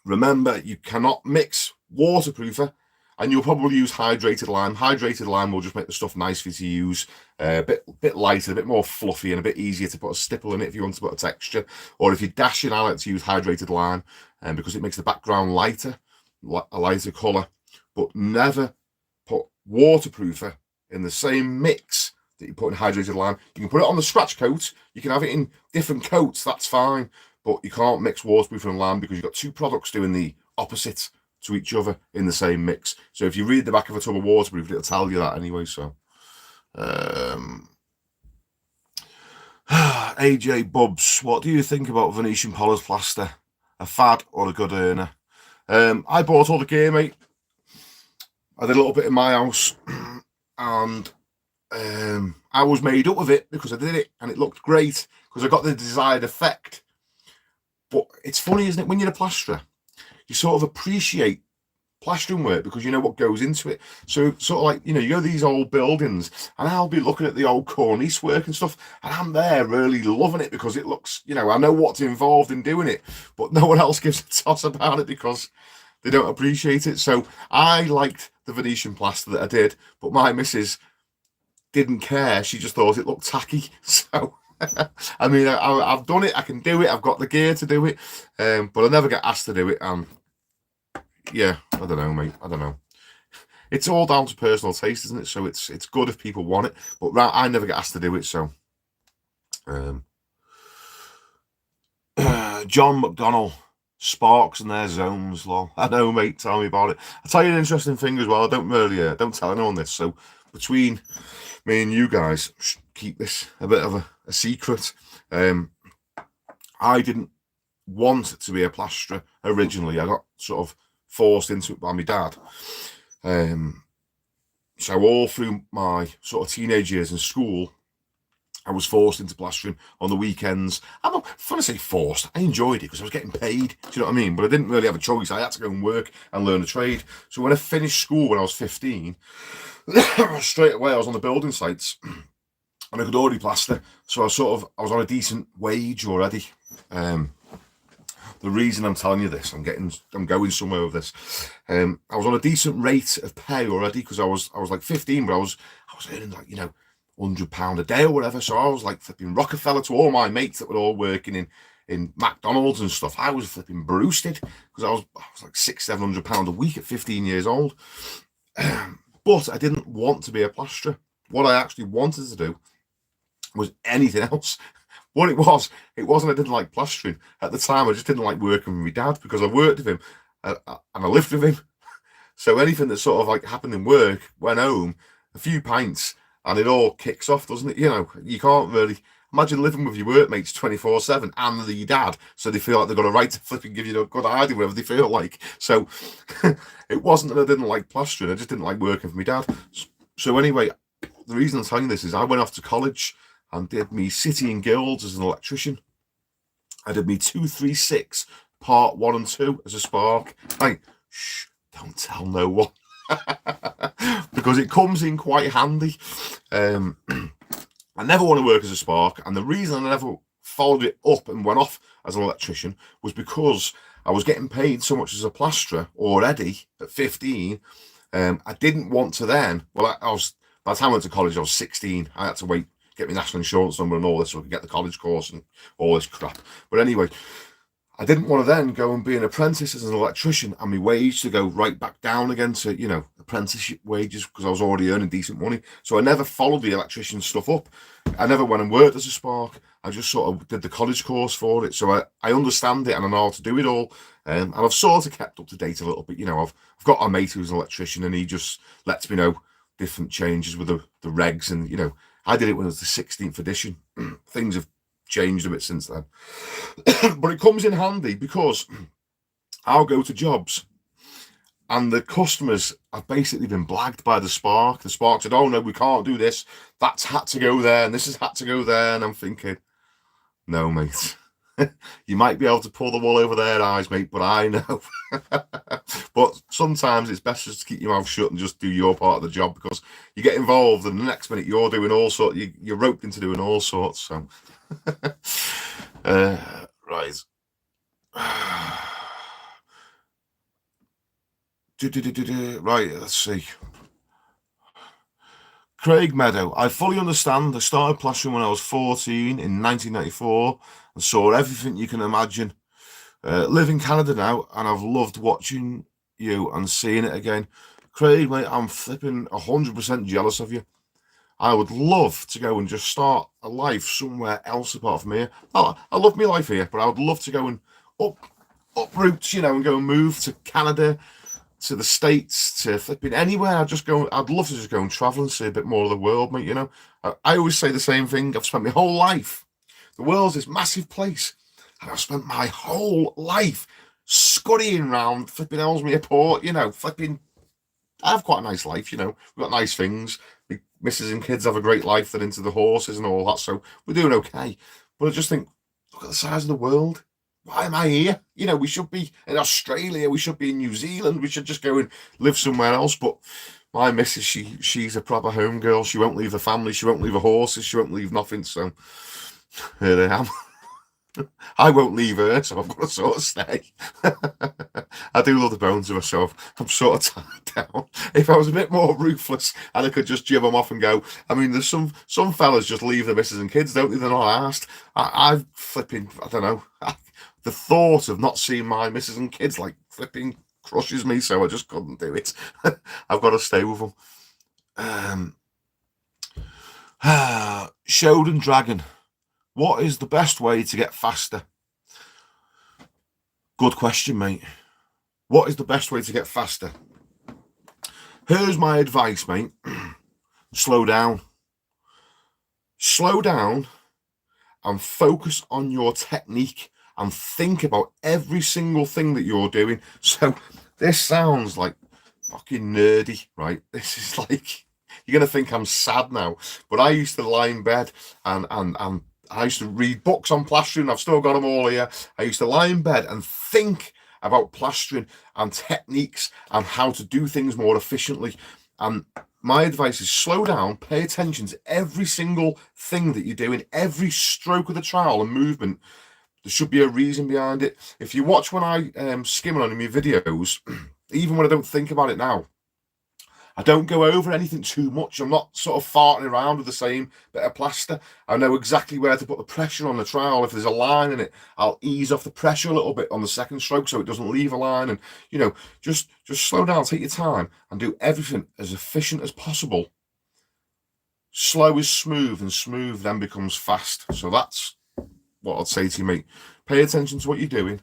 remember, you cannot mix waterproofer, and you'll probably use hydrated lime. Hydrated lime will just make the stuff nice for you to use, a bit lighter, a bit more fluffy, and a bit easier to put a stipple in it if you want to put a texture. Or if you're dashing, I like to use hydrated lime, because it makes the background lighter, a lighter colour. But never put waterproofer in the same mix that you put in hydrated lime. You can put it on the scratch coat, you can have it in different coats, that's fine, but you can't mix waterproof and lime, because you've got two products doing the opposite to each other in the same mix. So if you read the back of a tub of waterproof, it'll tell you that anyway. So AJ Bubs, what do you think about Venetian Polished Plaster? A fad or a good earner? I bought all the gear, mate. I did a little bit in my house, and I was made up with it because I did it, and it looked great because I got the desired effect. But it's funny, isn't it, when you're a plasterer, you sort of appreciate plastering work because you know what goes into it. So sort of like, you know, you go to these old buildings, and I'll be looking at the old cornice work and stuff, and I'm there really loving it because it looks, you know, I know what's involved in doing it, but no one else gives a toss about it because they don't appreciate it. So I liked the Venetian plaster that I did, but my missus didn't care. She just thought it looked tacky. So I mean, I've done it, I can do it, I've got the gear to do it, but I never get asked to do it. Yeah, I don't know, mate. I don't know. It's all down to personal taste, isn't it? So it's good if people want it, but I never get asked to do it. So John McDonnell, Sparks and their zones, lol. I know, mate. Tell me about it. I'll tell you an interesting thing as well. I don't really don't tell anyone this. So between me and you guys, keep this a bit of a secret. I didn't want to be a plasterer originally. I got sort of forced into it by my dad. So all through my sort of teenage years in school, I was forced into plastering on the weekends. I'm not fun to say forced. I enjoyed it because I was getting paid. Do you know what I mean? But I didn't really have a choice. I had to go and work and learn a trade. So when I finished school when I was 15, straight away I was on the building sites and I could already plaster. So I was on a decent wage already. the reason I'm telling you this, I'm going somewhere with this. I was on a decent rate of pay already because I was like 15, but I was earning like, £100 a day or whatever. So I was like flipping Rockefeller to all my mates that were all working in McDonald's and stuff. I was flipping broosted because I was like £600-700 a week at 15 years old. But I didn't want to be a plasterer. What I actually wanted to do was anything else. What it wasn't I didn't like plastering. At the time, I just didn't like working with my dad because I worked with him and I lived with him. So anything that sort of like happened in work, went home, a few pints, and it all kicks off, doesn't it? You can't really imagine living with your workmates 24/7 and your dad, so they feel like they've got a right to flipping give you a good idea whatever they feel like. So it wasn't that I didn't like plastering, I just didn't like working for my dad. So anyway, the reason I'm telling you this is I went off to college and did me City and Guilds as an electrician. I did me 236 part 1 and 2 as a spark. Shh, don't tell no one. Because it comes in quite handy. I never want to work as a spark, and the reason I never followed it up and went off as an electrician was because I was getting paid so much as a plasterer already at 15. I didn't want to then. Well, I was, by the time I went to college, I was 16. I had to wait, get my national insurance number and all this so I could get the college course and all this crap. But anyway, I didn't want to then go and be an apprentice as an electrician and my wage to go right back down again to, apprenticeship wages because I was already earning decent money. So I never followed the electrician stuff up. I never went and worked as a spark. I just sort of did the college course for it. So I understand it and I know how to do it all. And I've sort of kept up to date a little bit. I've got a mate who's an electrician and he just lets me know different changes with the regs. And, I did it when it was the 16th edition. Things have changed a bit since then. But it comes in handy because I'll go to jobs and the customers have basically been blagged by the spark. The spark said, oh no, we can't do this. That's had to go there and this has had to go there. And I'm thinking, no, mate. You might be able to pull the wool over their eyes, mate, but I know. But sometimes it's best just to keep your mouth shut and just do your part of the job because you get involved and the next minute you're doing all sorts, you're roped into doing all sorts. So, right. Right, let's see. Craig Meadow, I fully understand. I started plastering when I was 14 in 1994 and saw everything you can imagine. Live in Canada now, and I've loved watching you and seeing it again. Craig, mate, I'm flipping 100% jealous of you. I would love to go and just start a life somewhere else apart from here. I love my life here, but I would love to go and uproot, and go and move to Canada, to the States, to flipping anywhere. I'd love to just go and travel and see a bit more of the world, mate. I always say the same thing. I've spent my whole life. The world's this massive place. And I've spent my whole life scurrying around flipping Ellesmere Port, flipping. I have quite a nice life, we've got nice things. The missus and kids have a great life. They're into the horses and all that, so we're doing okay. But I just think, look at the size of the world. Why am I here? We should be in Australia. We should be in New Zealand. We should just go and live somewhere else. But my missus, she's a proper home girl. She won't leave the family. She won't leave the horses. She won't leave nothing. So here I am. I won't leave her, so I've got to sort of stay. I do love the bones of her, so I'm sort of tied down. If I was a bit more ruthless and I could just jib them off and go, I mean, there's some fellas just leave their missus and kids, don't they? They're not asked. I don't know. The thought of not seeing my missus and kids flipping crushes me, so I just couldn't do it. I've got to stay with them. Shodan Dragon. What is the best way to get faster? Good question, mate. What is the best way to get faster? Here's my advice, mate. Slow down. Slow down and focus on your technique and think about every single thing that you're doing. So this sounds like fucking nerdy, right? This is like, you're going to think I'm sad now, but I used to lie in bed and I used to read books on plastering. I've still got them all here. I used to lie in bed and think about plastering and techniques and how to do things more efficiently. And my advice is slow down, pay attention to every single thing that you're doing, every stroke of the trowel and movement. There should be a reason behind it. If you watch when I skim on my videos, even when I don't think about it now, I don't go over anything too much. I'm not sort of farting around with the same bit of plaster. I know exactly where to put the pressure on the trowel. If there's a line in it, I'll ease off the pressure a little bit on the second stroke so it doesn't leave a line. And, you know, just slow down, take your time, and do everything as efficient as possible. Slow is smooth, and smooth then becomes fast. So that's what I'd say to you, mate. Pay attention to what you're doing.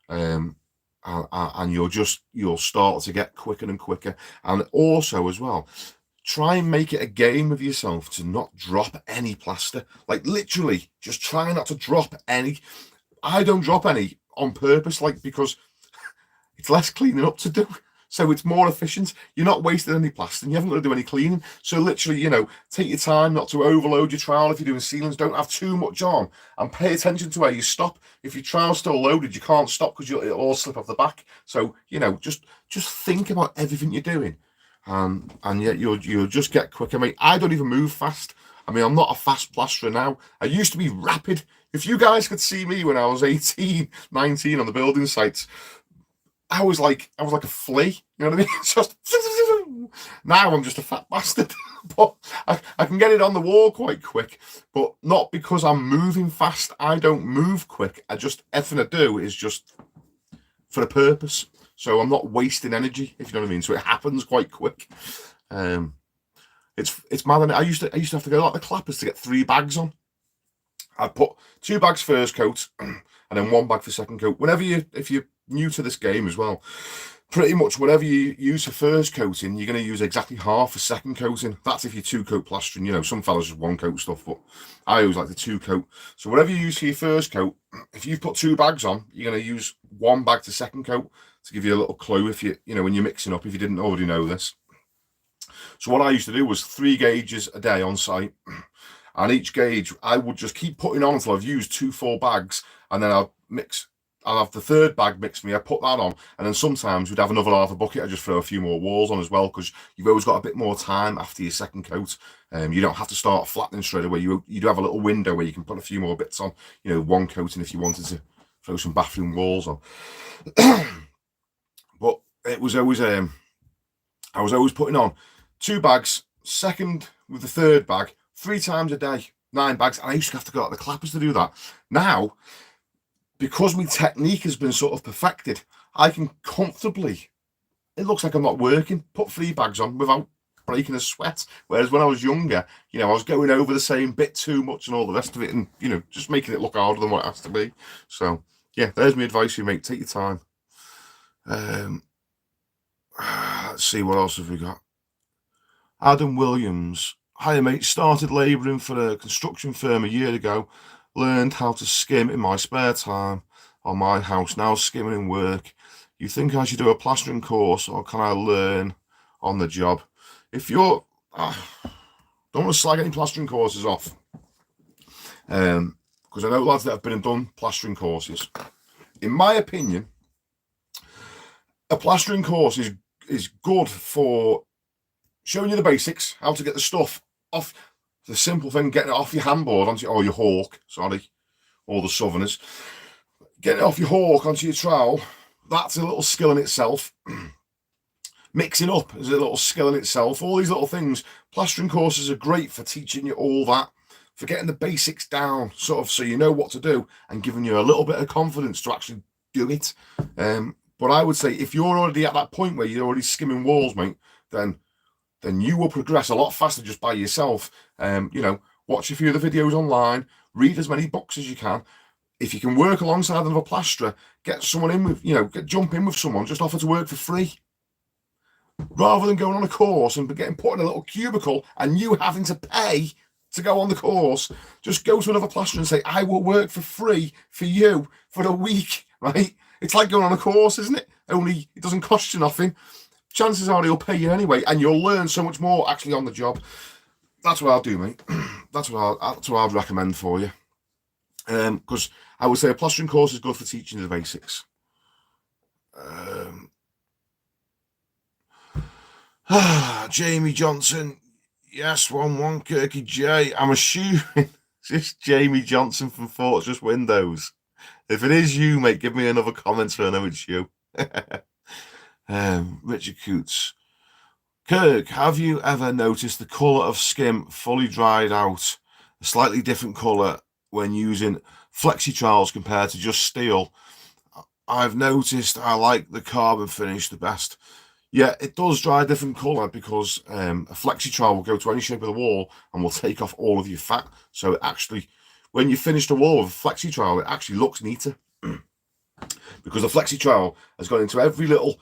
And you'll start to get quicker and quicker. And also as well, try and make it a game of yourself to not drop any plaster. Like literally, just try not to drop any. I don't drop any on purpose, like, because it's less cleaning up to do. So it's more efficient. You're not wasting any plaster and you haven't got to do any cleaning. So literally, you know, take your time not to overload your trowel. If you're doing ceilings, don't have too much on, and pay attention to where you stop. If your trowel's still loaded, you can't stop because it'll all slip off the back. So, you know, just think about everything you're doing. And yet you'll just get quicker, mate. I don't even move fast. I mean, I'm not a fast plasterer now. I used to be rapid. If you guys could see me when I was 18, 19 on the building sites, I was like a flea, you know what I mean? It's just now I'm just a fat bastard. But I can get it on the wall quite quick, but not because I'm moving fast. I don't move quick. Everything I do is just for a purpose. So I'm not wasting energy, if you know what I mean. So it happens quite quick. It's mad. I used to have to go like the clappers to get 3 bags on. I'd put 2 bags first coat and then 1 bag for second coat. If you're new to this game as well, pretty much whatever you use for first coating, you're going to use exactly half for second coating. That's if you're 2-coat plastering. You know, some fellas just 1-coat stuff, but I always like the 2-coat. So whatever you use for your first coat, if you put 2 bags on, you're going to use 1 bag to second coat, to give you a little clue if you know when you're mixing up, if you didn't already know this. So what I used to do was 3 gauges a day on site, and each gauge I would just keep putting on until I've used 2 full bags, and then I'll have the 3rd bag mixed me. I put that on, and then sometimes we'd have another half a bucket. I just throw a few more walls on as well, because you've always got a bit more time after your second coat. You don't have to start flattening straight away. You do have a little window where you can put a few more bits on. You know, 1 coating if you wanted to throw some bathroom walls on. But it was always I was always putting on 2 bags, second with the 3rd bag, 3 times a day, 9 bags, and I used to have to go out the clappers to do that. Now, because my technique has been sort of perfected, I can comfortably, it looks like I'm not working, put 3 bags on without breaking a sweat. Whereas when I was younger, you know, I was going over the same bit too much and all the rest of it, and, you know, just making it look harder than what it has to be. So, yeah, there's my advice for you, mate. Take your time. Let's see, what else have we got? Adam Williams. Hi, mate. Started labouring for a construction firm a year ago. Learned how to skim in my spare time on my house. Now skimming in work. You think I should do a plastering course, or can I learn on the job? If you're... don't want to slag any plastering courses off. Because I know lads that have been and done plastering courses. In my opinion, a plastering course is good for showing you the basics, how to get the stuff off, the simple thing, getting it off your handboard onto your hawk, or the Southerners. Getting it off your hawk onto your trowel, that's a little skill in itself. Mixing up is a little skill in itself. All these little things, plastering courses are great for teaching you all that, for getting the basics down, sort of, so you know what to do, and giving you a little bit of confidence to actually do it. But I would say if you're already at that point where you're already skimming walls, mate, then you will progress a lot faster just by yourself. You know, watch a few of the videos online, read as many books as you can. If you can work alongside another plasterer, get someone in with, you know, jump in with someone, just offer to work for free. Rather than going on a course and getting put in a little cubicle and you having to pay to go on the course, just go to another plasterer and say, I will work for free for you for a week, right? It's like going on a course, isn't it? Only it doesn't cost you nothing. Chances are he'll pay you anyway, and you'll learn so much more actually on the job. That's what I'll do, mate. That's what I'd recommend for you. Because I would say a plastering course is good for teaching you the basics. Jamie Johnson. Yes, 1-1 Kirky J. I'm assuming it's Jamie Johnson from Fortress Windows. If it is you, mate, give me another comment so I know it's you. Richard Coots. Kirk, have you ever noticed the colour of skim fully dried out, a slightly different colour when using flexi trowels compared to just steel? I've noticed I like the carbon finish the best. Yeah, it does dry a different colour because a flexi trowel will go to any shape of the wall and will take off all of your fat. So it actually, when you finish the wall with a flexi trowel, it actually looks neater because the flexi trowel has gone into every little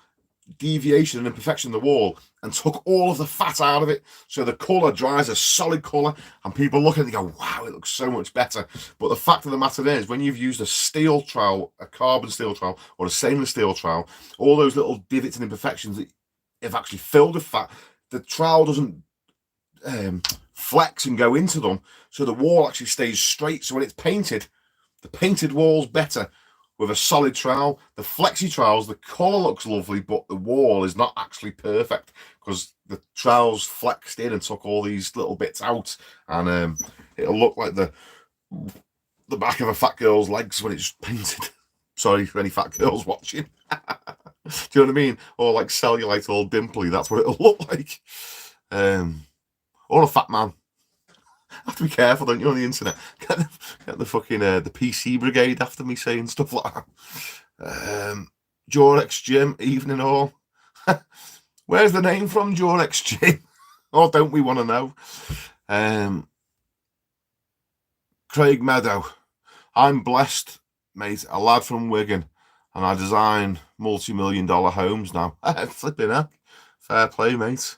deviation and imperfection in the wall and took all of the fat out of it, so the colour dries a solid colour, and people look at it and go, wow, it looks so much better. But the fact of the matter is, when you've used a steel trowel, a carbon steel trowel or a stainless steel trowel, all those little divots and imperfections that have actually filled with fat, the trowel doesn't flex and go into them, so the wall actually stays straight. So when it's painted, the painted wall's better with a solid trowel. The flexi trowels, the colour looks lovely, but the wall is not actually perfect because the trowels flexed in and took all these little bits out, and it'll look like the back of a fat girl's legs when it's painted. Sorry for any fat girls watching. Do you know what I mean? Or like cellulite all dimply, that's what it'll look like. Or a fat man. Have to be careful, don't you, on the internet? Get the fucking the PC brigade after me saying stuff like that. Jorex Gym, evening all. Where's the name from, Jorex Gym? Or don't we want to know? Craig Meadow. I'm blessed, mate, a lad from Wigan, and I design multi-million-dollar homes now. Flipping heck. Fair play, mate.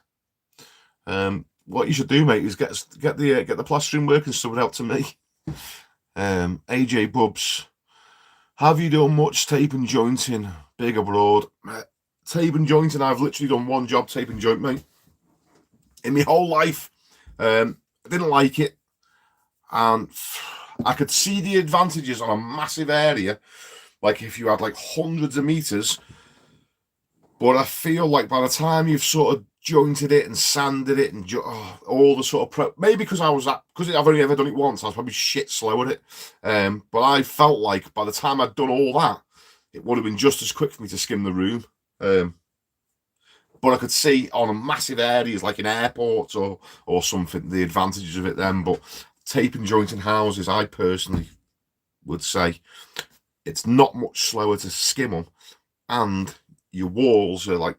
What you should do, mate, is get the plastering work and sub it out to me. AJ Bubs, have you done much tape and jointing, big abroad? Tape and jointing, I've literally done one job tape and joint, mate, in my whole life. I didn't like it, and I could see the advantages on a massive area, like if you had like hundreds of meters. But I feel like by the time you've sort of jointed it and sanded it and all the sort of maybe because I've only ever done it once, I was probably shit slow at it. But I felt like by the time I'd done all that, it would have been just as quick for me to skim the room. But I could see on massive areas like in airports or something the advantages of it then. But tape and jointing houses, I personally would say it's not much slower to skim them, and your walls are like,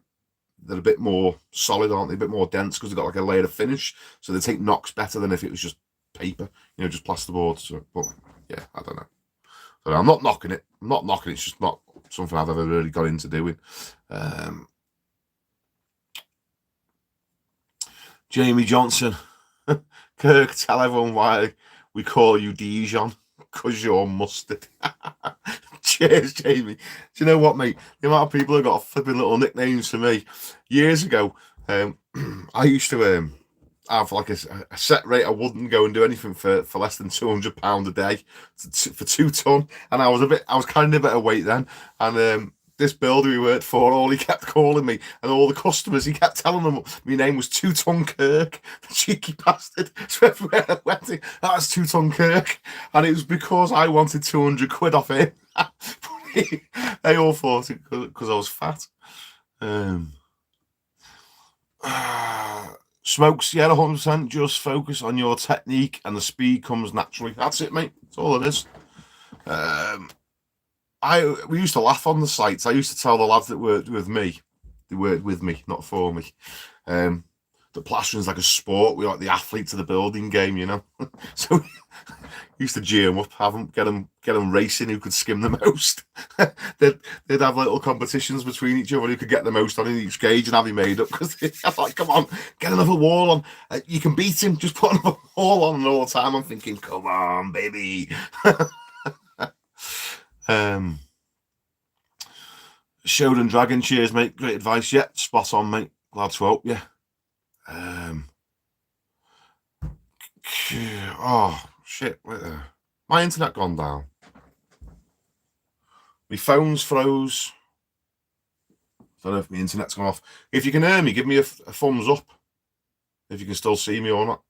they're a bit more solid, aren't they? A bit more dense because they've got like a layer of finish, so they take knocks better than if it was just paper, just plasterboard. So, but yeah, I don't know. So I'm not knocking it. I'm not knocking it. It's just not something I've ever really got into doing. Jamie Johnson, Kirk, tell everyone why we call you Dijon, because you're mustard. Cheers, Jamie. Do you know what, mate? The amount of people who got flipping little nicknames for me. Years ago, I used to have like a set rate. I wouldn't go and do anything for less than £200 a day for 2 ton, and I was kind of a bit of weight then, and this builder he worked for, all he kept calling me, and all the customers, he kept telling them my name was 2 Ton Kirk, the cheeky bastard. So everywhere I went, that's 2 Ton Kirk, and it was because I wanted 200 quid off him. They all thought it because I was fat. Smokes, yeah, 100%. Just focus on your technique, and the speed comes naturally. That's it, mate. That's all it is. We used to laugh on the sites. I used to tell the lads that worked with me, they worked with me, not for me, that plastering's like a sport. We like the athletes of the building game, So used to G them up, get them racing who could skim the most. they'd have little competitions between each other who could get the most on in each gauge and have him made up, because I'm like, come on, get another wall on. You can beat him, just put another wall on. And all the time I'm thinking, come on, baby. Shodan Dragon, cheers, mate. Great advice. Yeah, spot on, mate. Glad to help you. Oh shit! Wait there. My internet gone down. My phone's froze. Don't know if my internet's gone off. If you can hear me, give me a thumbs up. If you can still see me or not.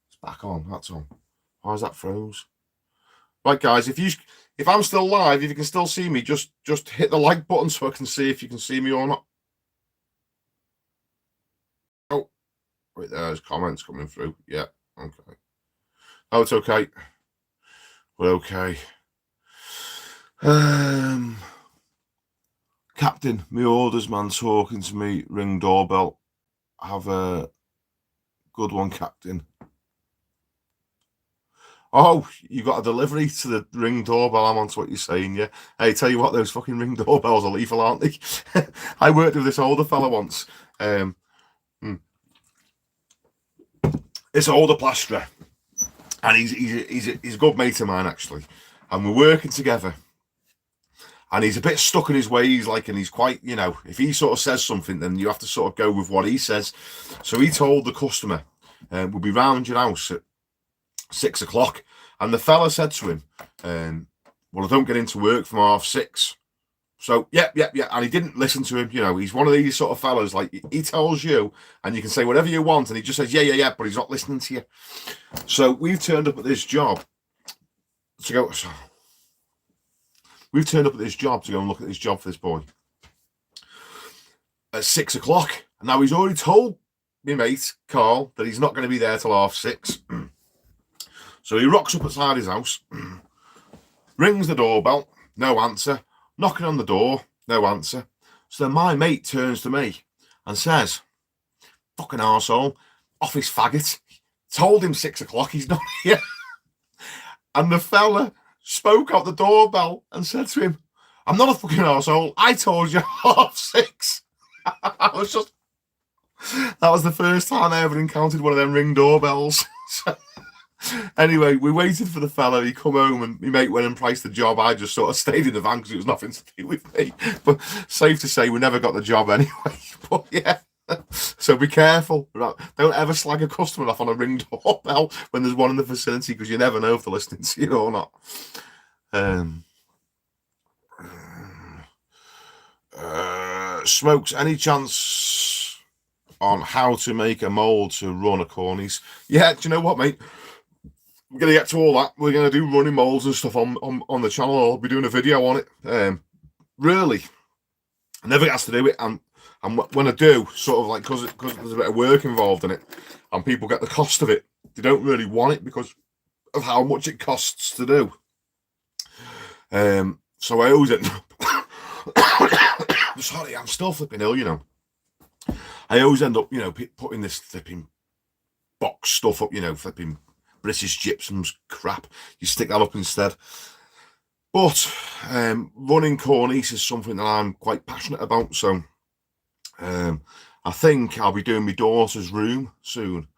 It's back on. That's on. Why is that froze? Right, guys, if I'm still live, if you can still see me, just hit the like button so I can see if you can see me or not. Oh, wait, there's comments coming through. Yeah, okay. Oh, it's okay. We're okay. Captain, my orders man talking to me. Ring doorbell. Have a good one, Captain. Oh, you got a delivery to the Ring doorbell. I'm on to what you're saying, yeah. Hey, tell you what, those fucking Ring doorbells are lethal, aren't they? I worked with this older fella once. It's an older plasterer, and he's a good mate of mine, actually. And we're working together. And he's a bit stuck in his ways, like, and he's quite, if he sort of says something, then you have to sort of go with what he says. So he told the customer, we'll be round your house at 6 o'clock. And the fella said to him, well, I don't get into work from 6:30. So, yep. And he didn't listen to him. He's one of these sort of fellas, like, he tells you, and you can say whatever you want, and he just says, yeah, but he's not listening to you. So we've turned up at this job to go... We've turned up at this job to go and look at this job for this boy at 6 o'clock. And now he's already told me mate, Carl, that he's not going to be there till 6:30. So he rocks up outside his house, rings the doorbell, no answer. Knocking on the door, no answer. So then my mate turns to me and says, fucking arsehole, office faggot. Told him 6 o'clock, he's not here. And the fella spoke out the doorbell and said to him, I'm not a fucking arsehole. I told you 6:30. That was the first time I ever encountered one of them Ring doorbells. Anyway, we waited for the fella. He come home and my mate went and priced the job. I just sort of stayed in the van because it was nothing to do with me. But safe to say, we never got the job anyway. But yeah, so be careful. Don't ever slag a customer off on a Ring doorbell when there's one in the vicinity, because you never know if they're listening to you or not. Smokes, any chance on how to make a mould to run a cornice? Yeah, do you know what, mate? We're going to get to all that. We're going to do running moulds and stuff on the channel. I'll be doing a video on it. Really, I never get asked to do it. And when I do, sort of like, because there's a bit of work involved in it, and people get the cost of it, they don't really want it because of how much it costs to do. So I always end up... Sorry, I'm still flipping ill, I always end up, putting this flipping box stuff up, flipping British gypsum's crap. You stick that up instead. But running cornice is something that I'm quite passionate about. So I think I'll be doing my daughter's room soon.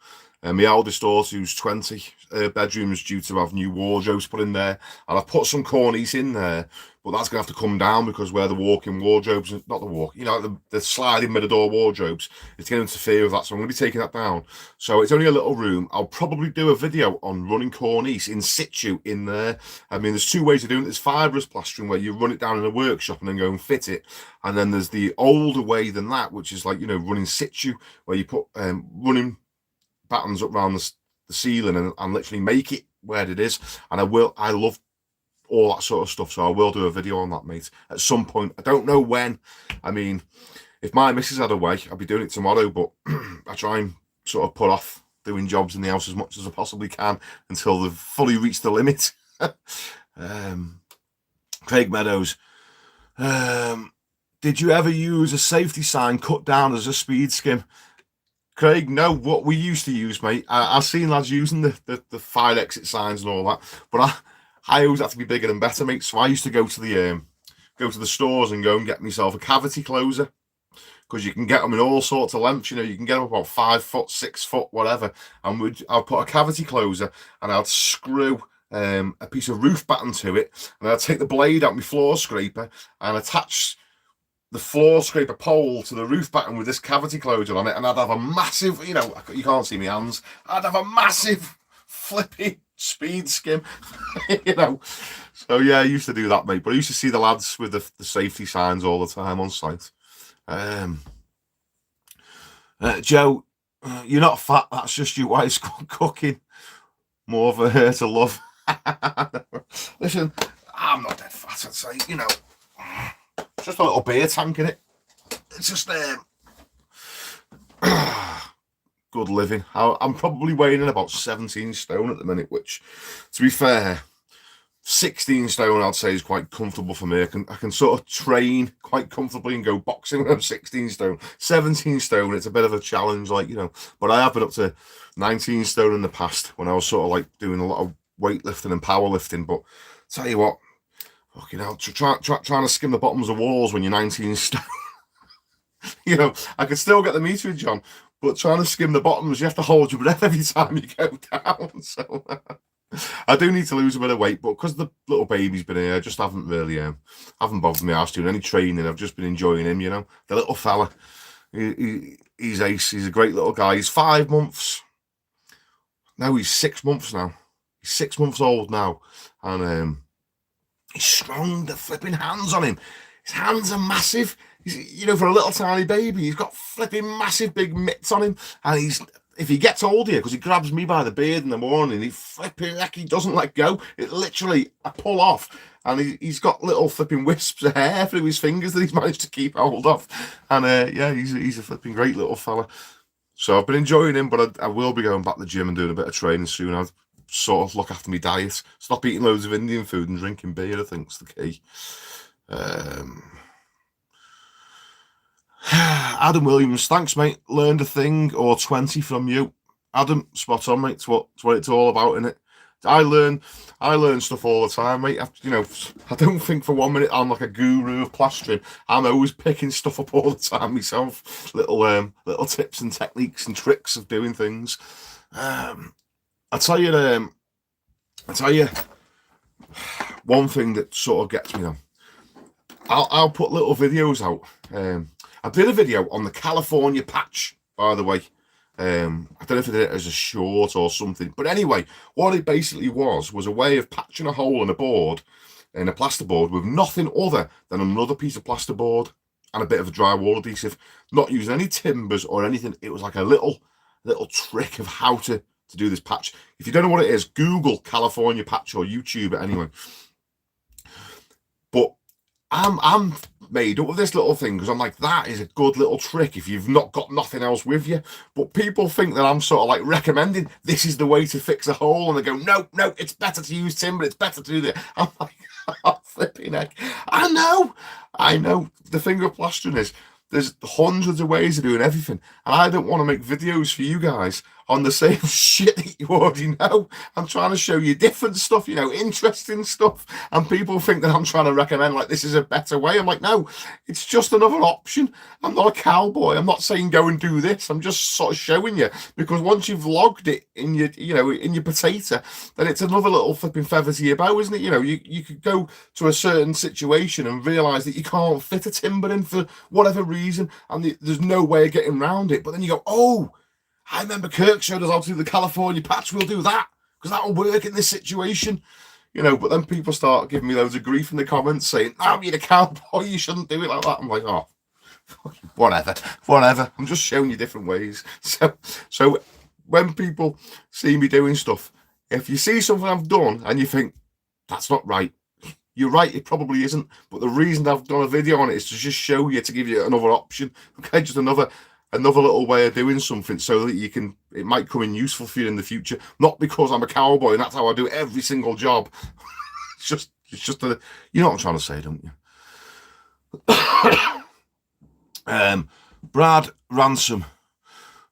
My eldest daughter, who's 20, her bedroom's due to have new wardrobes put in there. And I've put some cornice in there, but that's going to have to come down because where the walk-in wardrobes, not the walk, the sliding middle-door wardrobes, it's going to interfere with that. So I'm going to be taking that down. So it's only a little room. I'll probably do a video on running cornice in situ in there. I mean, there's two ways of doing it. There's fibrous plastering, where you run it down in a workshop and then go and fit it. And then there's the older way than that, which is like, running situ, where you put running patterns up around the ceiling and literally make it where it is. And I love all that sort of stuff, so I will do a video on that, mate, at some point. I don't know when. I mean, if my missus had a way, I'd be doing it tomorrow, but I try and sort of put off doing jobs in the house as much as I possibly can until they've fully reached the limit. Craig Meadows, did you ever use a safety sign cut down as a speed skim? Craig, no. What we used to use, mate, I've seen lads using the fire exit signs and all that, but I always had to be bigger and better, mate. So I used to go to the stores and go and get myself a cavity closer, because you can get them in all sorts of lengths. You can get them about 5 foot, 6 foot, whatever. And I'll put a cavity closer and I'd screw a piece of roof batten to it, and I'd take the blade out my floor scraper and attach the floor scraper pole to the roof batten with this cavity closure on it, and I'd have a massive, you can't see my hands, I'd have a massive flippy speed skim, So yeah, I used to do that, mate. But I used to see the lads with the safety signs all the time on site. Joe, you're not fat, that's just your wife's cooking. More of a her to love. Listen, I'm not dead fat, I'd say, you know. Just a little beer tank in it. It's just good living. I'm probably weighing in about 17 stone at the minute, which, to be fair, 16 stone I'd say is quite comfortable for me. I can sort of train quite comfortably and go boxing when I'm 16 stone. 17 stone, it's a bit of a challenge, like, you know. But I have been up to 19 stone in the past when I was sort of like doing a lot of weightlifting and powerlifting. But tell you what, fucking hell, trying to skim the bottoms of walls when you're 19 stone. You know, I could still get the meterage on, but trying to skim the bottoms, you have to hold your breath every time you go down. So I do need to lose a bit of weight, but because the little baby's been here, I just haven't really haven't bothered me ass doing any training. I've just been enjoying him, you know. The little fella, he's ace. He's a great little guy. He's 5 months. No, he's 6 months now. He's 6 months old now, and he's strong. The flipping hands on him. His hands are massive. You know, for a little tiny baby, he's got flipping massive big mitts on him, and if he gets hold of you, because he grabs me by the beard in the morning, he flipping like he doesn't let go. It literally, I pull off, and he's got little flipping wisps of hair through his fingers that he's managed to keep hold of, and yeah, he's a flipping great little fella. So I've been enjoying him, but I will be going back to the gym and doing a bit of training soon. I'll sort of look after my diet, stop eating loads of Indian food and drinking beer, I think is the key. Adam Williams, thanks, mate. Learned a thing or 20 from you. Adam, spot on, mate. It's what it's all about, innit? I learn stuff all the time, mate. You know, I don't think for 1 minute I'm like a guru of plastering. I'm always picking stuff up all the time myself. Little tips and techniques and tricks of doing things. I tell you, one thing that sort of gets me now. I'll put little videos out. I did a video on the California patch, by the way. I don't know if I did it as a short or something. But anyway, what it basically was a way of patching a hole in a board, in a plasterboard, with nothing other than another piece of plasterboard and a bit of a drywall adhesive. Not using any timbers or anything. It was like a little trick of how to do this patch. If you don't know what it is, Google California patch or YouTube it anyway. But I'm made up of this little thing because I'm like, that is a good little trick if you've not got nothing else with you. But people think that I'm sort of like recommending this is the way to fix a hole, and they go, no, it's better to use timber, it's better to do that. I'm like, oh, flipping heck. I know. The thing with plastering is there's hundreds of ways of doing everything, and I don't want to make videos for you guys on the same shit that you already know. I'm trying to show you different stuff, you know, interesting stuff, and people think that I'm trying to recommend like this is a better way. I'm like, no, it's just another option. I'm not a cowboy. I'm not saying go and do this. I'm just sort of showing you, because once you've logged it in your, you know, in your potato, then it's another little flipping feather to your bow, isn't it? You know, you could go to a certain situation and realize that you can't fit a timber in for whatever reason, and there's no way of getting around it. But then you go, oh, I remember Kirk showed us how to do the California patch. We'll do that because that'll work in this situation, you know. But then people start giving me loads of grief in the comments saying, "Oh, you're a cowboy. You shouldn't do it like that." I'm like, oh, whatever. I'm just showing you different ways. So when people see me doing stuff, if you see something I've done and you think that's not right, you're right. It probably isn't. But the reason I've done a video on it is to just show you, to give you another option. Okay, just another little way of doing something so that it might come in useful for you in the future. Not because I'm a cowboy and that's how I do every single job. It's just you know what I'm trying to say, don't you? Brad Ransom.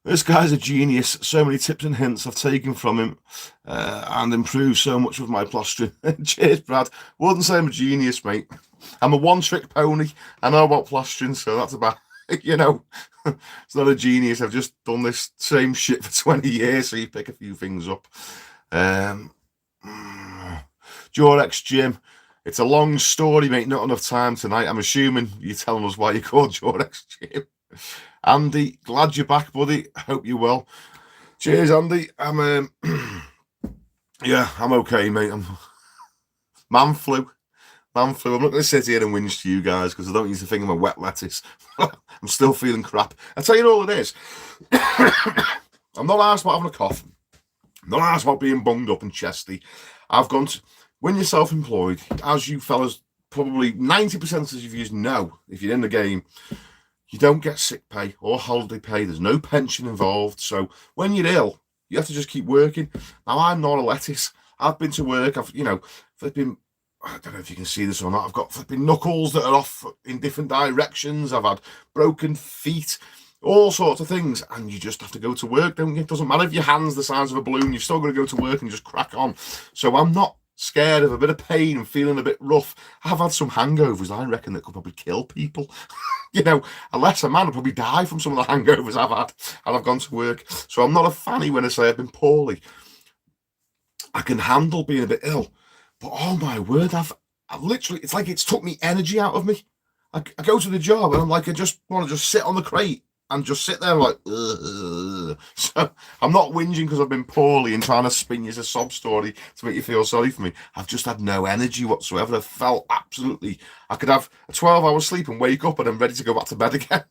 This guy's a genius. So many tips and hints I've taken from him and improved so much with my plastering. Cheers, Brad. Wouldn't say I'm a genius, mate. I'm a one-trick pony. I know about plastering, so that's about, you know, it's not a genius. I've just done this same shit for 20 years, so you pick a few things up. Jorex Gym. It's a long story, mate. Not enough time tonight. I'm assuming you're telling us why you called Jorex Gym. Andy, glad you're back, buddy. Hope you're well. Cheers, Andy. I'm okay, mate. I'm man flu. I'm not going to sit here and whinge to you guys because I don't use the thing of my wet lettuce. I'm still feeling crap. I tell you all it is. I'm not asked about having a cough. Not asked about being bunged up and chesty. I've gone to, when you're self-employed, as you fellas probably 90% of you know, if you're in the game, you don't get sick pay or holiday pay. There's no pension involved. So when you're ill, you have to just keep working. Now, I'm not a lettuce. I've been to work. Flipping, I don't know if you can see this or not. I've got flipping knuckles that are off in different directions. I've had broken feet, all sorts of things. And you just have to go to work, don't you? It doesn't matter if your hand's the size of a balloon. You've still got to go to work and just crack on. So I'm not scared of a bit of pain and feeling a bit rough. I've had some hangovers, I reckon, that could probably kill people. A lesser man would probably die from some of the hangovers I've had, and I've gone to work. So I'm not a fanny when I say I've been poorly. I can handle being a bit ill, but oh my word, I've literally, it's like it's took me energy out of me. I go to the job and I'm like, I just want to just sit on the crate and just sit there like, ugh. So I'm not whinging because I've been poorly and trying to spin you a sob story to make you feel sorry for me. I've just had no energy whatsoever. I felt absolutely, I could have a 12-hour sleep and wake up and I'm ready to go back to bed again.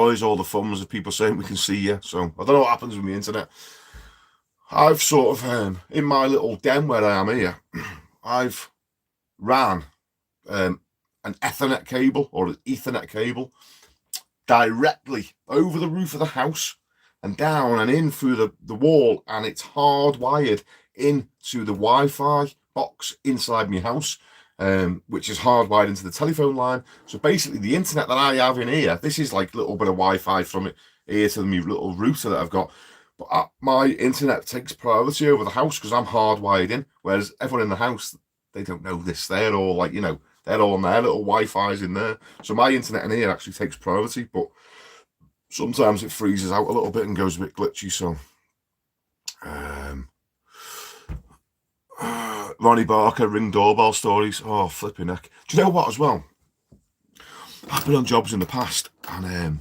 There's all the thumbs of people saying we can see you. So I don't know what happens with my internet. I've sort of, in my little den where I am here, I've ran an Ethernet cable or an Ethernet cable directly over the roof of the house and down and in through the wall, and it's hardwired into the Wi-Fi box inside my house, which is hardwired into the telephone line. So basically the internet that I have in here, this is like a little bit of Wi-Fi from it here to my little router that I've got. But my internet takes priority over the house because I'm hardwired in, whereas everyone in the house, they don't know this. They're all like, they're all on their little Wi-Fi's in there. So my internet in here actually takes priority, but sometimes it freezes out a little bit and goes a bit glitchy. So, Ronnie Barker, Ring doorbell stories. Oh, flipping heck. Do you know what as well? I've been on jobs in the past and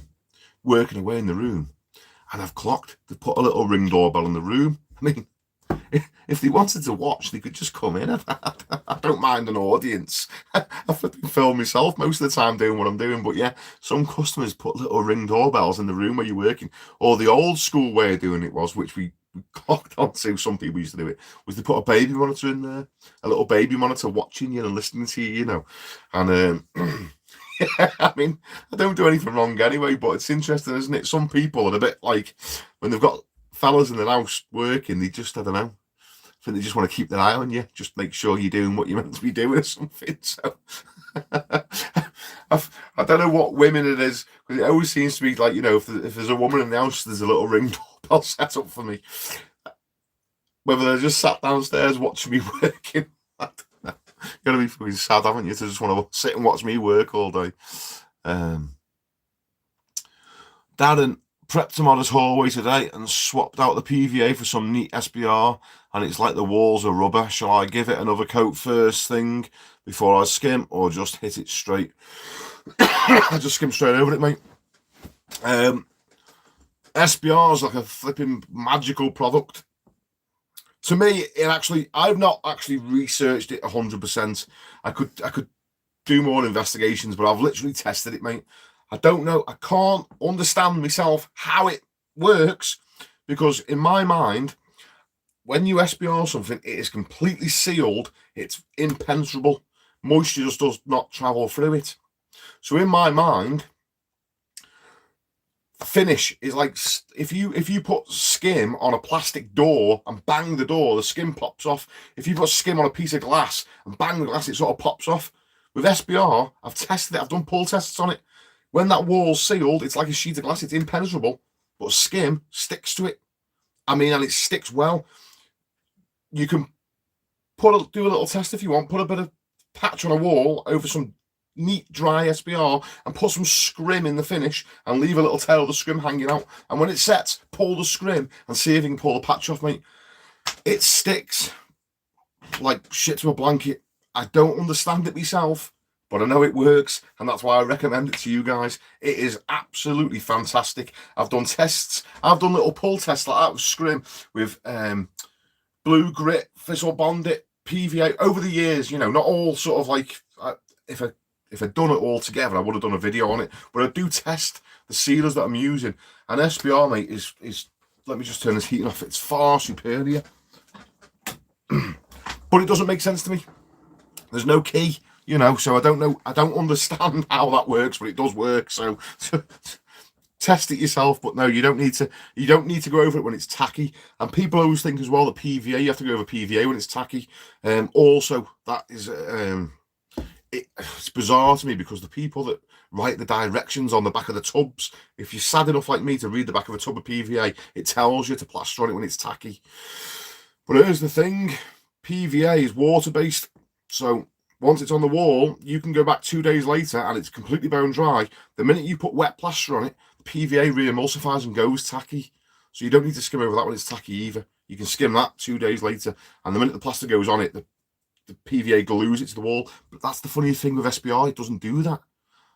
working away in the room, and I've clocked to put a little Ring doorbell in the room. I mean, if they wanted to watch, they could just come in. I don't mind an audience. I flipping film myself most of the time doing what I'm doing. But yeah, some customers put little Ring doorbells in the room where you're working. Or the old school way of doing it was, which we clocked onto, some people used to do it, was they put a baby monitor in there. A little baby monitor watching you and listening to you, And yeah, I mean, I don't do anything wrong anyway, but it's interesting, isn't it? Some people are a bit like, when they've got fellas in the house working, they just, I don't know, I think they just want to keep their eye on you, just make sure you're doing what you're meant to be doing or something. So I don't know what women it is, because it always seems to be like, if there's a woman in the house, there's a little Ring doorbell set up for me. Whether they're just sat downstairs watching me working, I don't know. You've got to be fucking sad, haven't you, to just want to sit and watch me work all day. Darren prepped him on his hallway today and swapped out the PVA for some neat SBR, and it's like the walls are rubber. Shall I give it another coat first thing before I skim, or just hit it straight? I just skim straight over it, mate. SBR is like a flipping magical product. To me, I've not actually researched it 100%. I could do more investigations, but I've literally tested it, mate. I don't know. I can't understand myself how it works, because in my mind, when you SBR something, it is completely sealed. It's impenetrable. Moisture just does not travel through it. So in my mind, finish is like, if you put skim on a plastic door and bang the door, the skim pops off. If you put skim on a piece of glass and bang the glass, it sort of pops off. With SBR, I've tested it. I've done pull tests on it. When that wall's sealed, it's like a sheet of glass. It's impenetrable, but skim sticks to it. I mean, and it sticks well. You can do a little test if you want. Put a bit of patch on a wall over some neat dry SBR and put some scrim in the finish and leave a little tail of the scrim hanging out. And when it sets, pull the scrim and see if you can pull the patch off, mate. It sticks like shit to a blanket. I don't understand it myself, but I know it works, and that's why I recommend it to you guys. It is absolutely fantastic. I've done tests. I've done little pull tests like that with scrim, with Blue Grit, Thistle Bond It, PVA over the years. Not all sort of like if if I'd done it all together, I would have done a video on it. But I do test the sealers that I'm using, and SBR, mate, is let me just turn this heating off. It's far superior, but it doesn't make sense to me. There's no key, you know, so I don't know. I don't understand how that works, but it does work. So test it yourself. But no, you don't need to. You don't need to go over it when it's tacky. And people always think as well that PVA, you have to go over PVA when it's tacky. Also, that is it's bizarre to me, because the people that write the directions on the back of the tubs, if you're sad enough like me to read the back of a tub of PVA, it tells you to plaster on it when it's tacky. But here's the thing, PVA is water-based, so once it's on the wall, you can go back 2 days later and it's completely bone dry. The minute you put wet plaster on it, the PVA re-emulsifies and goes tacky. So you don't need to skim over that when it's tacky either. You can skim that 2 days later, and the minute the plaster goes on it, the PVA glues it to the wall. But that's the funny thing with SBR, it doesn't do that.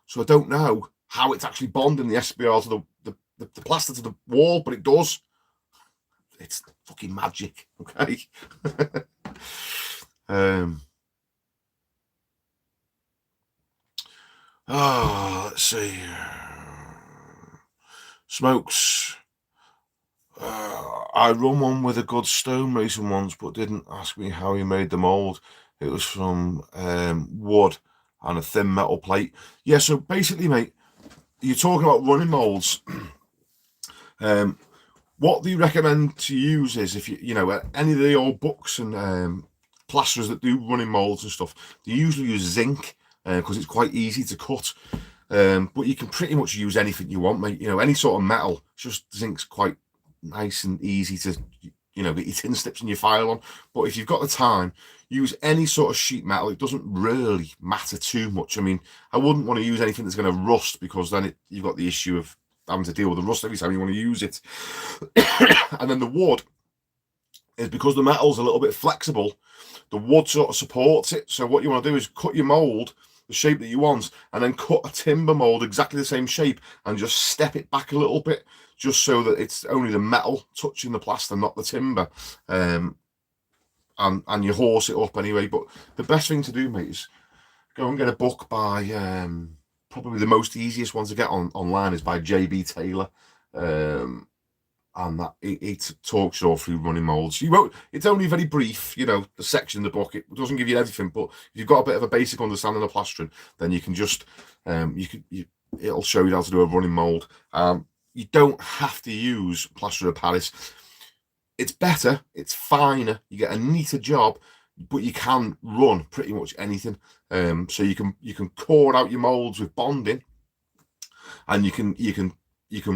So I don't know how it's actually bonding the SBR to the plaster to the wall, but it does. It's fucking magic, okay? Let's see. Smokes. I run one with a good stonemason once, but didn't ask me how he made the mould. It was from wood and a thin metal plate. Yeah, so basically, mate, you're talking about running moulds. What they recommend to use is, if you know any of the old books and plasterers that do running moulds and stuff, they usually use zinc because it's quite easy to cut. But you can pretty much use anything you want, mate. You know, any sort of metal. Just zinc's quite nice and easy to, you know, get your tin snips and your file on. But if you've got the time, use any sort of sheet metal. It doesn't really matter too much. I mean, I wouldn't want to use anything that's going to rust, because then you've got the issue of having to deal with the rust every time you want to use it. And then the wood is, because the metal's a little bit flexible, the wood sort of supports it. So what you want to do is cut your mould the shape that you want, and then cut a timber mould exactly the same shape and just step it back a little bit, just so that it's only the metal touching the plaster, not the timber. And you horse it up anyway. But the best thing to do, mate, is go and get a book by probably the most easiest one to get online is by J.B. Taylor. And that he talks you all through running moulds. You won't. It's only very brief, you know, the section in the book. It doesn't give you everything, but if you've got a bit of a basic understanding of plastering, then you can just it'll show you how to do a running mould. You don't have to use plaster of Paris. It's better. It's finer. You get a neater job, but you can run pretty much anything. So you can core out your moulds with bonding, and you can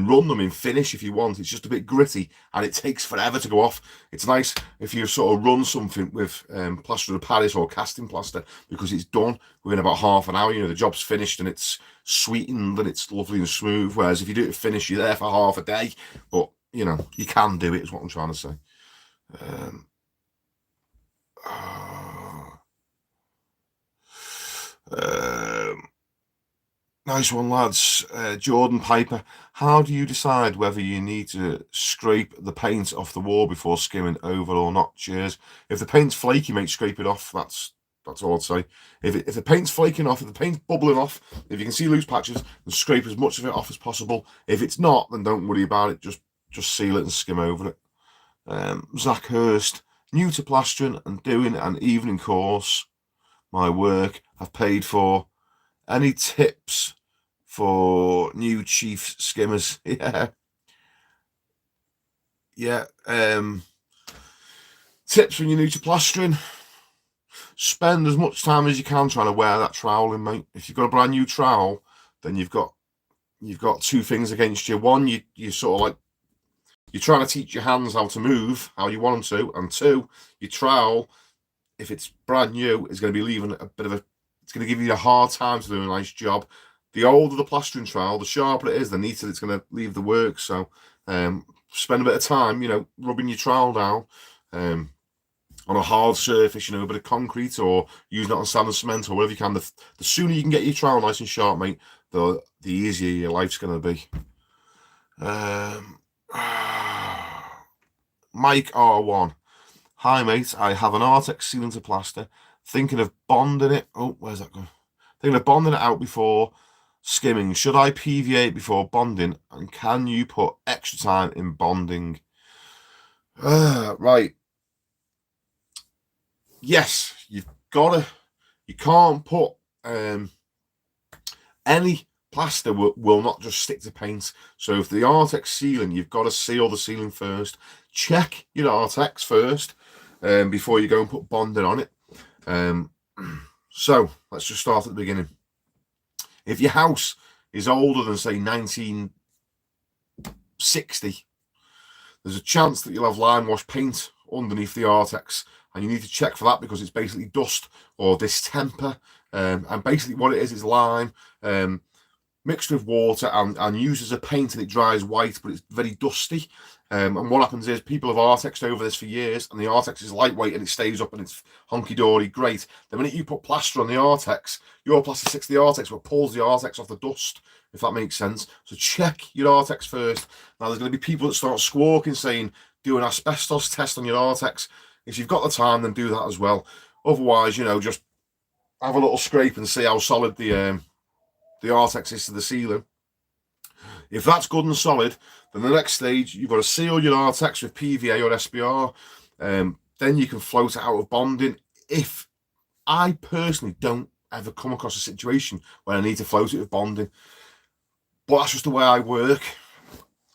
run them in finish if you want. It's just a bit gritty and it takes forever to go off. It's nice if you sort of run something with plaster of Paris or casting plaster, because it's done within about half an hour. You know, the job's finished and it's sweetened and it's lovely and smooth. Whereas if you do it finish, you're there for half a day. But, you know, you can do it, is what I'm trying to say. Nice one, lads. Jordan Piper. How do you decide whether you need to scrape the paint off the wall before skimming over or not? Cheers. If the paint's flaky, mate, scrape it off. That's all I'd say. If the paint's flaking off, if the paint's bubbling off, if you can see loose patches, then scrape as much of it off as possible. If it's not, then don't worry about it. Just seal it and skim over it. Zach Hurst. New to plastering and doing an evening course. My work I've paid for. Any tips for new chief skimmers? Yeah. Tips when you're new to plastering: spend as much time as you can trying to wear that trowel in, mate. If you've got a brand new trowel, then you've got two things against you. One, you sort of like, you're trying to teach your hands how to move how you want them to, and two, your trowel, if it's brand new, is going to be leaving a bit of a, it's going to give you a hard time to do a nice job. The older the plastering trowel, the sharper it is, the neater it's going to leave the work. So spend a bit of time, you know, rubbing your trowel down on a hard surface, you know, a bit of concrete, or using it on sand and cement or whatever you can. The sooner you can get your trowel nice and sharp, mate, the easier your life's going to be. Mike R1. Hi, mate. I have an Artex sealant to plaster. Thinking of bonding it. Oh, where's that going? Thinking of bonding it out before skimming. Should I PVA it before bonding? And can you put extra time in bonding? Right. Yes, you can't put any plaster will not just stick to paint. So if the Artex sealing, you've got to seal the sealing first. Check your Artex first before you go and put bonding on it. So let's just start at the beginning. If your house is older than, say, 1960, there's a chance that you'll have lime wash paint underneath the Artex, and you need to check for that because it's basically dust or distemper. And basically what it is lime mixed with water and used as a paint, and it dries white, but it's very dusty. And what happens is people have Artexed over this for years, and the Artex is lightweight and it stays up and it's hunky-dory, great. The minute you put plaster on the Artex, your plaster sticks to the Artex, but pulls the Artex off the dust, if that makes sense. So check your Artex first. Now, there's going to be people that start squawking saying, do an asbestos test on your Artex. If you've got the time, then do that as well. Otherwise, just have a little scrape and see how solid the Artex is to the ceiling. If that's good and solid, then the next stage, you've got to seal your Artex with PVA or SBR. Then you can float it out of bonding. If I personally don't ever come across a situation where I need to float it with bonding, but that's just the way I work.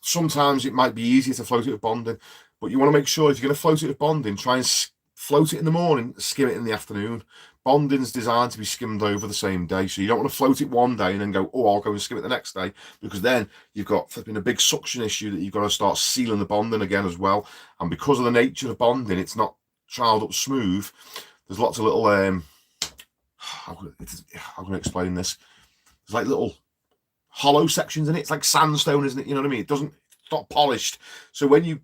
Sometimes it might be easier to float it with bonding, but you want to make sure if you're going to float it with bonding, try and float it in the morning, skim it in the afternoon. Bonding's designed to be skimmed over the same day, so you don't want to float it one day and then go, oh, I'll go and skim it the next day, because then you've got flipping a big suction issue that you've got to start sealing the bonding again as well. And because of the nature of bonding, it's not trialed up smooth. There's lots of little how can I explain this? There's like little hollow sections in it. It's like sandstone, isn't it? You know what I mean? It's not polished. So when you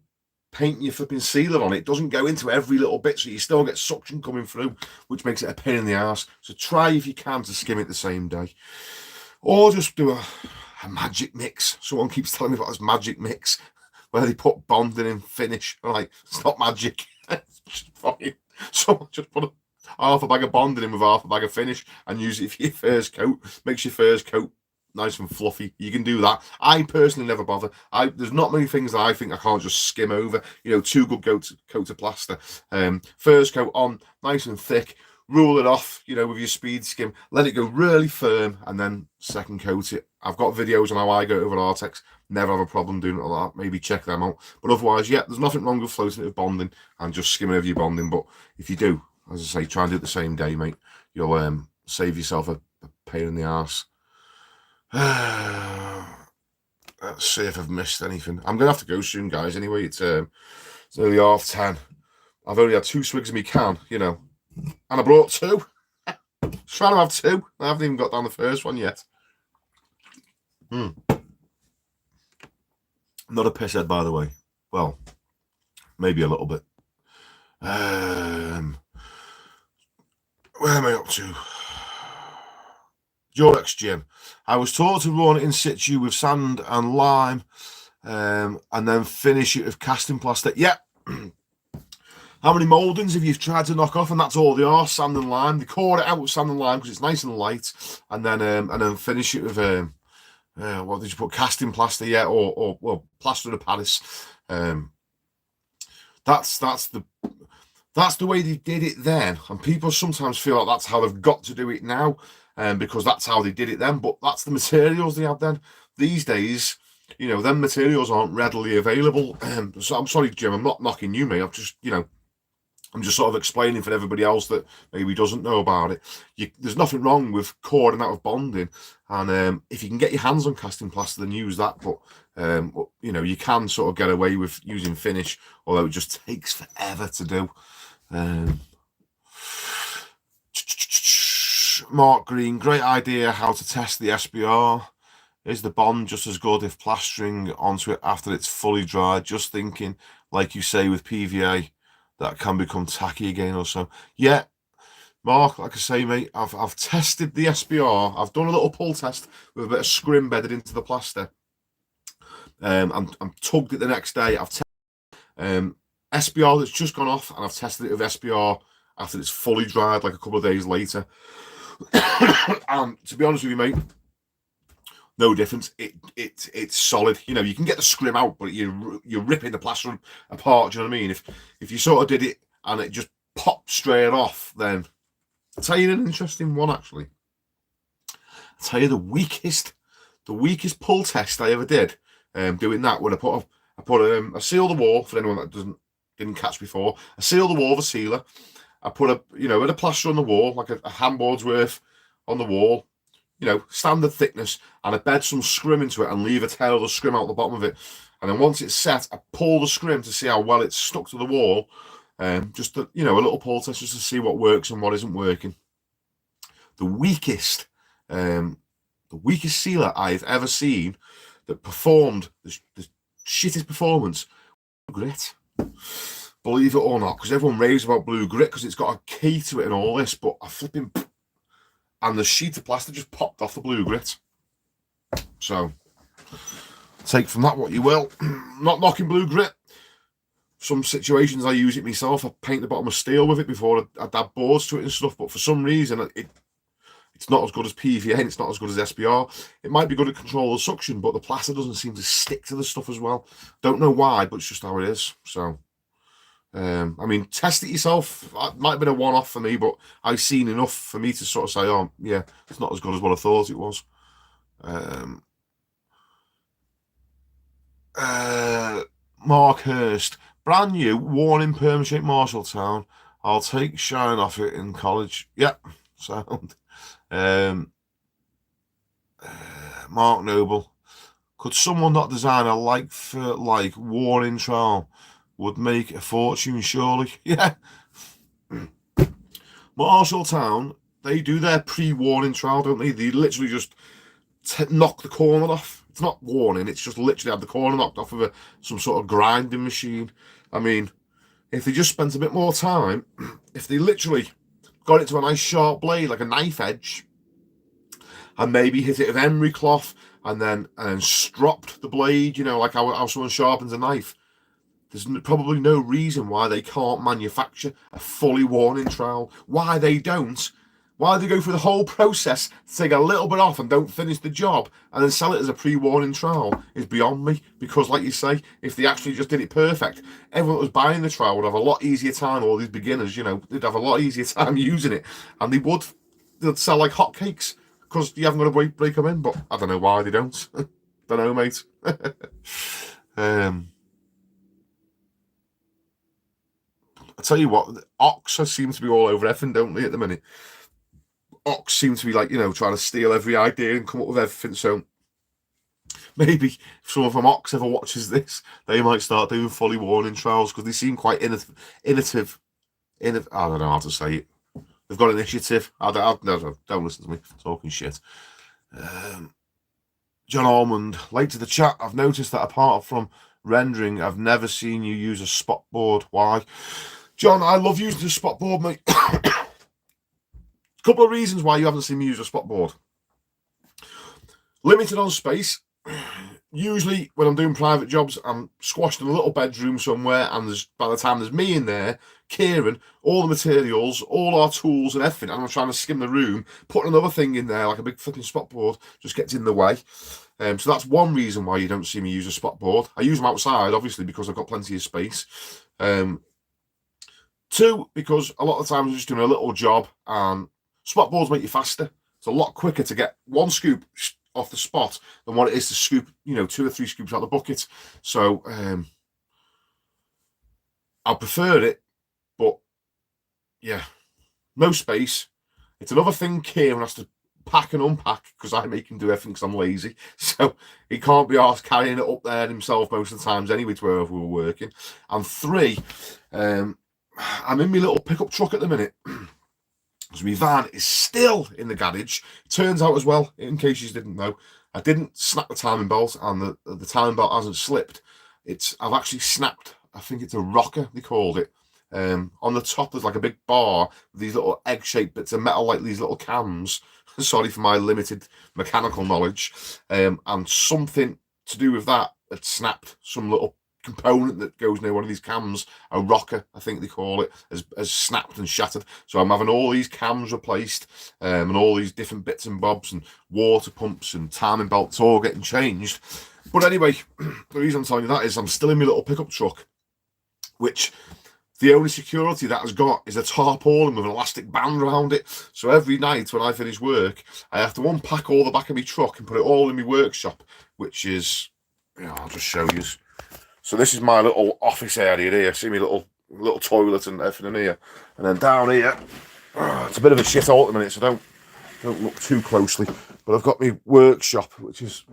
paint your flipping sealer on it, doesn't go into every little bit, so you still get suction coming through, which makes it a pain in the ass. So try, if you can, to skim it the same day, or just do a magic mix. Someone keeps telling me about this magic mix where they put bonding in finish. I'm like, it's not magic. Someone just put half a bag of bonding in with half a bag of finish and use it for your first coat. Makes your first coat nice and fluffy. You can do that. I personally never bother. There's not many things that I think I can't just skim over. 2 good coats of plaster. First coat on, nice and thick. Rule it off, with your speed skim. Let it go really firm, and then second coat it. I've got videos on how I go over Artex. Never have a problem doing it like that. Maybe check them out. But otherwise, yeah, there's nothing wrong with floating it with bonding and just skimming over your bonding. But if you do, as I say, try and do it the same day, mate. You'll save yourself a pain in the arse. Let's see if I've missed anything. I'm gonna have to go soon, guys. Anyway, it's nearly 10:30. I've only had 2 swigs of me can, and I brought 2. Trying to have 2. I haven't even got down the first one yet. Not a pisshead, by the way. Well, maybe a little bit. Where am I up to? Durex Gym. I was taught to run in situ with sand and lime, and then finish it with casting plaster. Yep. How many mouldings have you tried to knock off? And that's all they are, sand and lime. They core it out with sand and lime because it's nice and light, and then finish it with what did you put? Casting plaster, yeah, or well, plaster of Paris. That's the way they did it then, and people sometimes feel like that's how they've got to do it now. Because that's how they did it then, but that's the materials they have then. These days, them materials aren't readily available. So I'm sorry, Jim, I'm not knocking you, mate. I'm just sort of explaining for everybody else that maybe doesn't know about it. There's nothing wrong with cording out of bonding, and if you can get your hands on casting plaster, then use that. But you can sort of get away with using finish, although it just takes forever to do. Mark Green, great idea how to test the SBR. Is the bond just as good if plastering onto it after it's fully dried? Just thinking, like you say with PVA, that can become tacky again or so. Yeah, Mark, like I say, mate, I've tested the SBR. I've done a little pull test with a bit of scrim bedded into the plaster. I'm tugged it the next day. I've tested SBR that's just gone off, and I've tested it with SBR after it's fully dried, like a couple of days later. And to be honest with you, mate, no difference. It's solid. You know, you can get the scrim out, but you're ripping the plaster apart. Do you know what I mean? If you sort of did it and it just popped straight off, then I'll tell you an interesting one actually. I'll tell you the weakest pull test I ever did. Doing that when I seal the wall for anyone that didn't catch before. I seal the wall with a sealer. I put a plaster on the wall, like a handboard's worth on the wall, standard thickness, and I bed some scrim into it and leave a tail of the scrim out the bottom of it. And then once it's set, I pull the scrim to see how well it's stuck to the wall. Just a little pull test just to see what works and what isn't working. The weakest sealer I've ever seen that performed the shittest performance, grit. Believe it or not, because everyone raves about blue grit because it's got a key to it and all this, but I flipping and the sheet of plaster just popped off the blue grit. So take from that what you will. Not knocking blue grit. Some situations I use it myself. I paint the bottom of steel with it before I dab boards to it and stuff, but for some reason it's not as good as PVA and it's not as good as SBR. It might be good at control of suction, but the plaster doesn't seem to stick to the stuff as well. Don't know why, but it's just how it is. So test it yourself. It might have been a one-off for me, but I've seen enough for me to sort of say, oh, yeah, it's not as good as what I thought it was. Mark Hurst, brand new, worn in perma-shaped Marshalltown. I'll take shine off it in college. Yep, sound. Mark Noble, could someone not design a like worn-in trowel? Would make a fortune, surely. Yeah. Marshalltown, they do their pre-warning trowel, don't they? They literally just knock the corner off. It's not warning, it's just literally had the corner knocked off of some sort of grinding machine. I mean, if they just spent a bit more time, if they literally got it to a nice sharp blade, like a knife edge, and maybe hit it with emery cloth, and then stropped the blade, like how someone sharpens a knife, there's probably no reason why they can't manufacture a fully worn-in trowel. Why they go through the whole process to take a little bit off and don't finish the job and then sell it as a pre-worn-in trowel is beyond me. Because, like you say, if they actually just did it perfect, everyone that was buying the trowel would have a lot easier time. All these beginners, they'd have a lot easier time using it, and they'd sell like hotcakes because you haven't got to break them in. But I don't know why they don't. Don't know, mate. I tell you what, Ox seem to be all over everything, don't they, at the minute? Ox seem to be like, trying to steal every idea and come up with everything. So maybe if someone from Ox ever watches this, they might start doing fully worn-in trowels because they seem quite innovative. I don't know how to say it. They've got initiative. Don't listen to me talking shit. John Almond, late to the chat. I've noticed that apart from rendering, I've never seen you use a spot board. Why? John, I love using the spot board, mate. A couple of reasons why you haven't seen me use a spot board. Limited on space. Usually, when I'm doing private jobs, I'm squashed in a little bedroom somewhere, and by the time there's me in there, Kieran, all the materials, all our tools and everything, and I'm trying to skim the room, putting another thing in there, like a big flipping spot board, just gets in the way. So that's one reason why you don't see me use a spot board. I use them outside, obviously, because I've got plenty of space. Two, because a lot of the times I'm just doing a little job, and spot boards make you faster. It's a lot quicker to get one scoop off the spot than what it is to scoop, 2 or 3 scoops out the bucket. So I prefer it, but yeah, no space. It's another thing Kieran has to pack and unpack because I make him do everything because I'm lazy. So he can't be asked carrying it up there himself most of the times anyway to wherever we were working. And 3, I'm in my little pickup truck at the minute. So my van is still in the garage. Turns out as well, in case you didn't know, I didn't snap the timing belt, and the timing belt hasn't slipped. I've actually snapped, I think it's a rocker, they called it. On the top, there's like a big bar with these little egg-shaped bits of metal, like these little cams. Sorry for my limited mechanical knowledge. And something to do with that had snapped some little component that goes near one of these cams, a rocker, I think they call it, has snapped and shattered. So I'm having all these cams replaced, and all these different bits and bobs and water pumps and timing belts all getting changed. But anyway, the reason I'm telling you that is I'm still in my little pickup truck, which the only security that has got is a tarpaulin with an elastic band around it. So every night when I finish work, I have to unpack all the back of my truck and put it all in my workshop, which is, I'll just show you. So this is my little office area here. See me little toilet and everything in here. And then down here, it's a bit of a shit hole at the minute, so don't look too closely. But I've got my workshop, which is,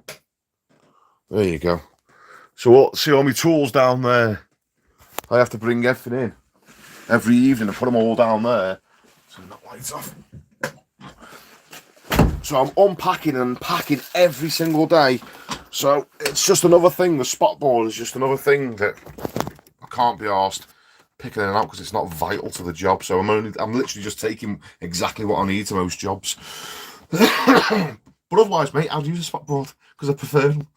there you go. So see all my tools down there. I have to bring everything in every evening and put them all down there. So that lights off. So I'm unpacking and packing every single day. So it's just another thing. The spot board is just another thing that I can't be arsed picking it out because it's not vital to the job. So I'm literally just taking exactly what I need to most jobs. But otherwise, mate, I'd use a spot board because I prefer them.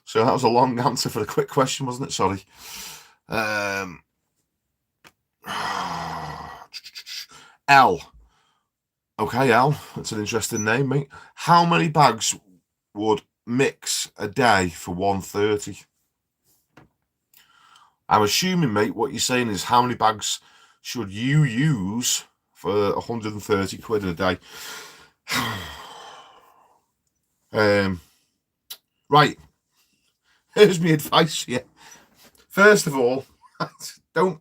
So that was a long answer for a quick question, wasn't it? Sorry. L. Okay, L. That's an interesting name, mate. How many bags would mix a day for 130? I'm assuming, mate, what you're saying is how many bags should you use for 130 quid in a day? Right. Here's my advice here. First of all, don't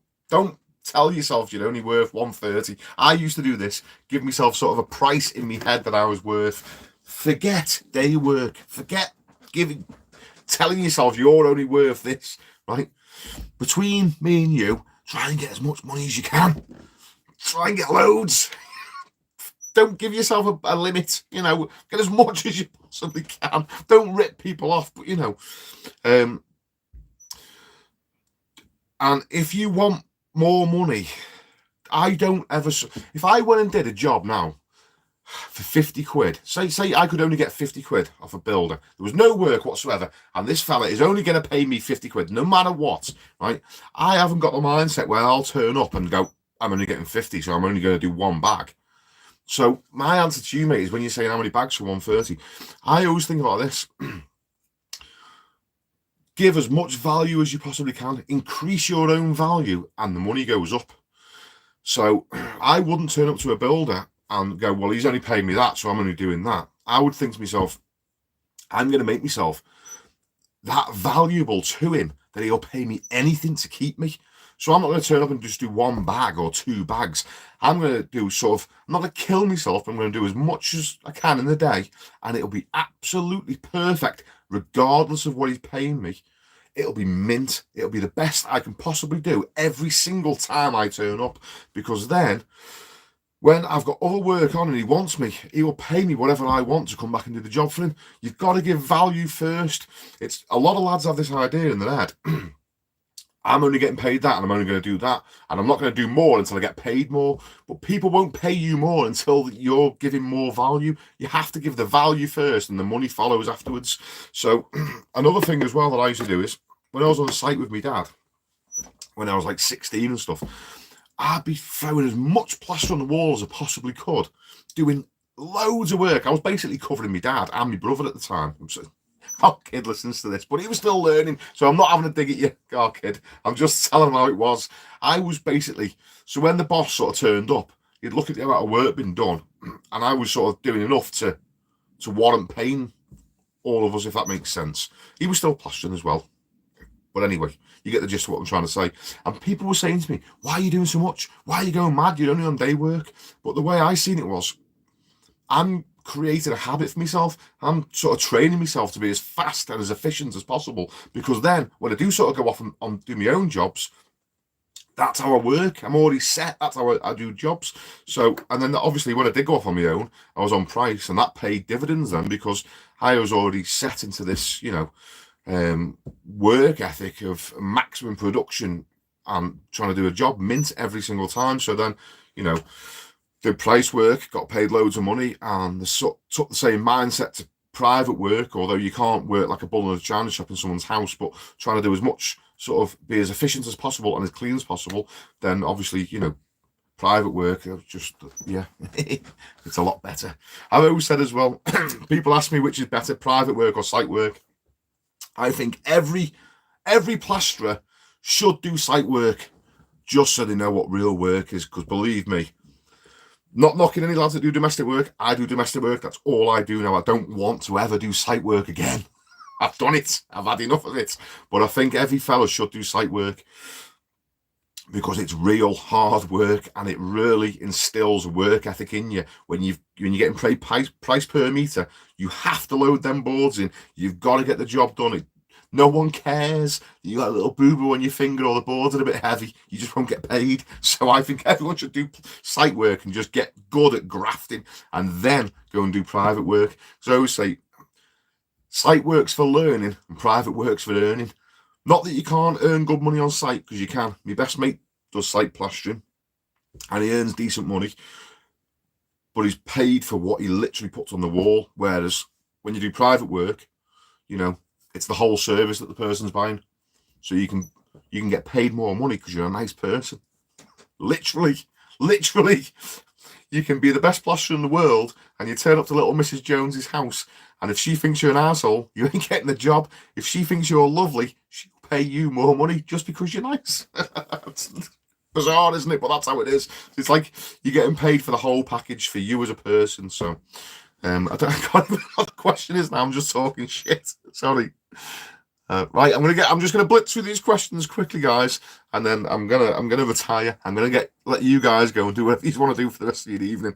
tell yourself you're only worth 130. I used to do this, give myself sort of a price in my head that I was worth. Forget day work. Forget telling yourself you're only worth this, right? Between me and you, try and get as much money as you can. Try and get loads. Don't give yourself a limit, get as much as you possibly can. Don't rip people off, but and if you want more money, if I went and did a job now for 50 quid, say I could only get 50 quid off a builder, there was no work whatsoever, and this fella is only going to pay me 50 quid, no matter what, right? I haven't got the mindset where I'll turn up and go, I'm only getting 50, so I'm only going to do one bag. So my answer to you, mate, is when you're saying how many bags for 130, I always think about this. Give as much value as you possibly can. Increase your own value and the money goes up. So I wouldn't turn up to a builder and go, well, he's only paying me that, so I'm only doing that. I would think to myself, I'm going to make myself that valuable to him that he'll pay me anything to keep me. So I'm not going to turn up and just do one bag or two bags. I'm going to do I'm not going to kill myself, but I'm going to do as much as I can in the day, and it'll be absolutely perfect, regardless of what he's paying me. It'll be mint. It'll be the best I can possibly do every single time I turn up, because then when I've got other work on and he wants me, he will pay me whatever I want to come back and do the job for him. You've got to give value first. It's a lot of lads have this idea in their head. I'm only getting paid that and I'm only going to do that, and I'm not going to do more until I get paid more. But people won't pay you more until you're giving more value. You have to give the value first and the money follows afterwards. So another thing as well that I used to do is when I was on site with my dad, when I was like 16 and stuff, I'd be throwing as much plaster on the wall as I possibly could, doing loads of work. I was basically covering my dad and my brother at the time. Our kid listens to this, but he was still learning, so I'm not having a dig at you, our kid. I'm just telling him how it was. I was basically, so when the boss sort of turned up, he'd look at the amount of work being done, and I was sort of doing enough to warrant paying all of us, if that makes sense. He was still plastering as well. But anyway, you get the gist of what I'm trying to say. And people were saying to me, why are you doing so much? Why are you going mad? You're only on day work. But the way I seen it was, I'm creating a habit for myself. I'm sort of training myself to be as fast and as efficient as possible, because then when I do sort of go off and do my own jobs, that's how I work. I'm already set. That's how I do jobs. So, and then obviously when I did go off on my own, I was on price, and that paid dividends then, because I was already set into this, work ethic of maximum production and trying to do a job mint every single time. So then, did price work, got paid loads of money, and took the same mindset to private work, although you can't work like a bull in a china shop in someone's house, but trying to do as much sort of be as efficient as possible and as clean as possible, then obviously, private work, just, yeah, it's a lot better. I've always said as well, people ask me which is better, private work or site work. I think every plasterer should do site work just so they know what real work is, because believe me, not knocking any lads that do domestic work, I do domestic work, that's all I do now. I don't want to ever do site work again. I've done it, I've had enough of it. But I think every fella should do site work, because it's real hard work and it really instills work ethic in you. When you're getting paid price per meter, you have to load them boards in. You've got to get the job done. No one cares. You got a little boo-boo on your finger or the boards are a bit heavy. You just won't get paid. So I think everyone should do site work and just get good at grafting and then go and do private work. So I always say, site work's for learning and private work's for earning. Not that you can't earn good money on site, because you can. My best mate does site plastering and he earns decent money, but he's paid for what he literally puts on the wall. Whereas when you do private work, it's the whole service that the person's buying. So you can get paid more money because you're a nice person. Literally, you can be the best plasterer in the world and you turn up to little Mrs. Jones's house, and if she thinks you're an asshole, you ain't getting the job. If she thinks you're lovely, she'll pay you more money just because you're nice. It's bizarre, isn't it? But that's how it is. It's like you're getting paid for the whole package for you as a person. So I can't even know what the question is now. I'm just talking shit. Sorry. Right, I'm just gonna blitz through these questions quickly, guys, and then I'm gonna retire. I'm gonna let you guys go and do whatever you want to do for the rest of the evening.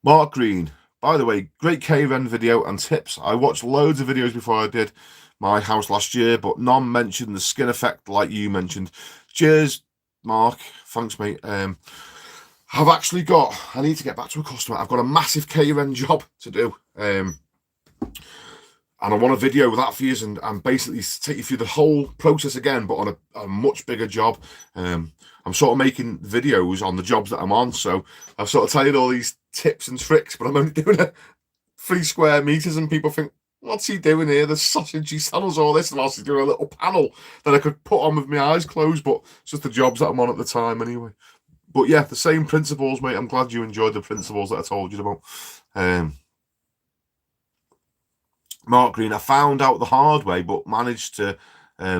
Mark Green, by the way, great K-Ren video and tips. I watched loads of videos before I did my house last year, but none mentioned the skin effect like you mentioned. Cheers, Mark. Thanks, mate. I need to get back to a customer. I've got a massive K-Ren job to do. And I want a video with that for you and basically take you through the whole process again, but on a much bigger job. I'm sort of making videos on the jobs that I'm on, so I've sort of telling all these tips and tricks, but I'm only doing 3 square meters, and people think, what's he doing here? The sausage, he sells all this, and I'll do a little panel that I could put on with my eyes closed, but it's just the jobs that I'm on at the time anyway. But yeah, the same principles, mate. I'm glad you enjoyed the principles that I told you about. Mark Green, I found out the hard way, but managed to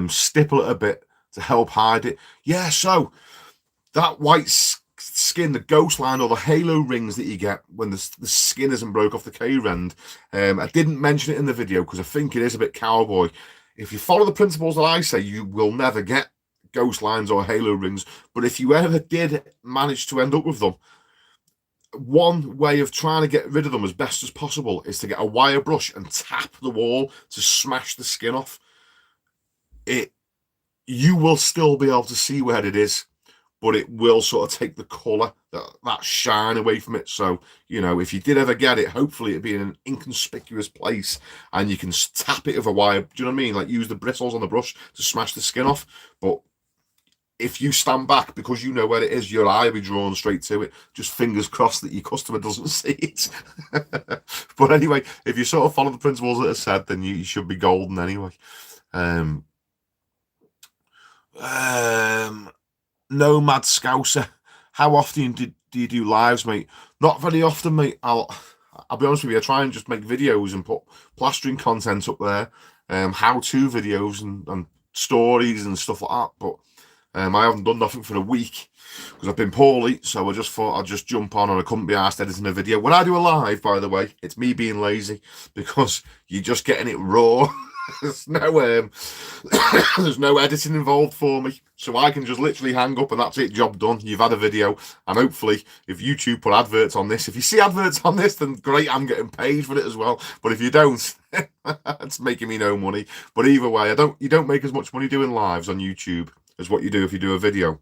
stipple it a bit to help hide it. Yeah, so that white skin, the ghost line or the halo rings that you get when the skin isn't broke off the K-Rend, I didn't mention it in the video because I think it is a bit cowboy. If you follow the principles that I say, you will never get ghost lines or halo rings. But if you ever did manage to end up with them, one way of trying to get rid of them as best as possible is to get a wire brush and tap the wall to smash the skin off. You will still be able to see where it is, but it will sort of take the colour, that shine away from it. So, if you did ever get it, hopefully it'd be in an inconspicuous place and you can tap it with a wire. Do you know what I mean? Like use the bristles on the brush to smash the skin off. But if you stand back because you know where it is, your eye will be drawn straight to it. Just fingers crossed that your customer doesn't see it. But anyway, if you sort of follow the principles that are said, then you should be golden anyway. Nomad Scouser, how often do you do lives, mate? Not very often, mate. I'll be honest with you, I try and just make videos and put plastering content up there, how-to videos and stories and stuff like that, but I haven't done nothing for a week because I've been poorly, so I just thought I'd just jump on and I couldn't be asked editing a video. When I do a live, by the way, it's me being lazy because you're just getting it raw. There's no there's no editing involved for me, so I can just literally hang up and that's it, job done. You've had a video, and hopefully if YouTube put adverts on this, if you see adverts on this, then great, I'm getting paid for it as well. But if you don't, it's making me no money. But either way, you don't make as much money doing lives on YouTube as what you do if you do a video.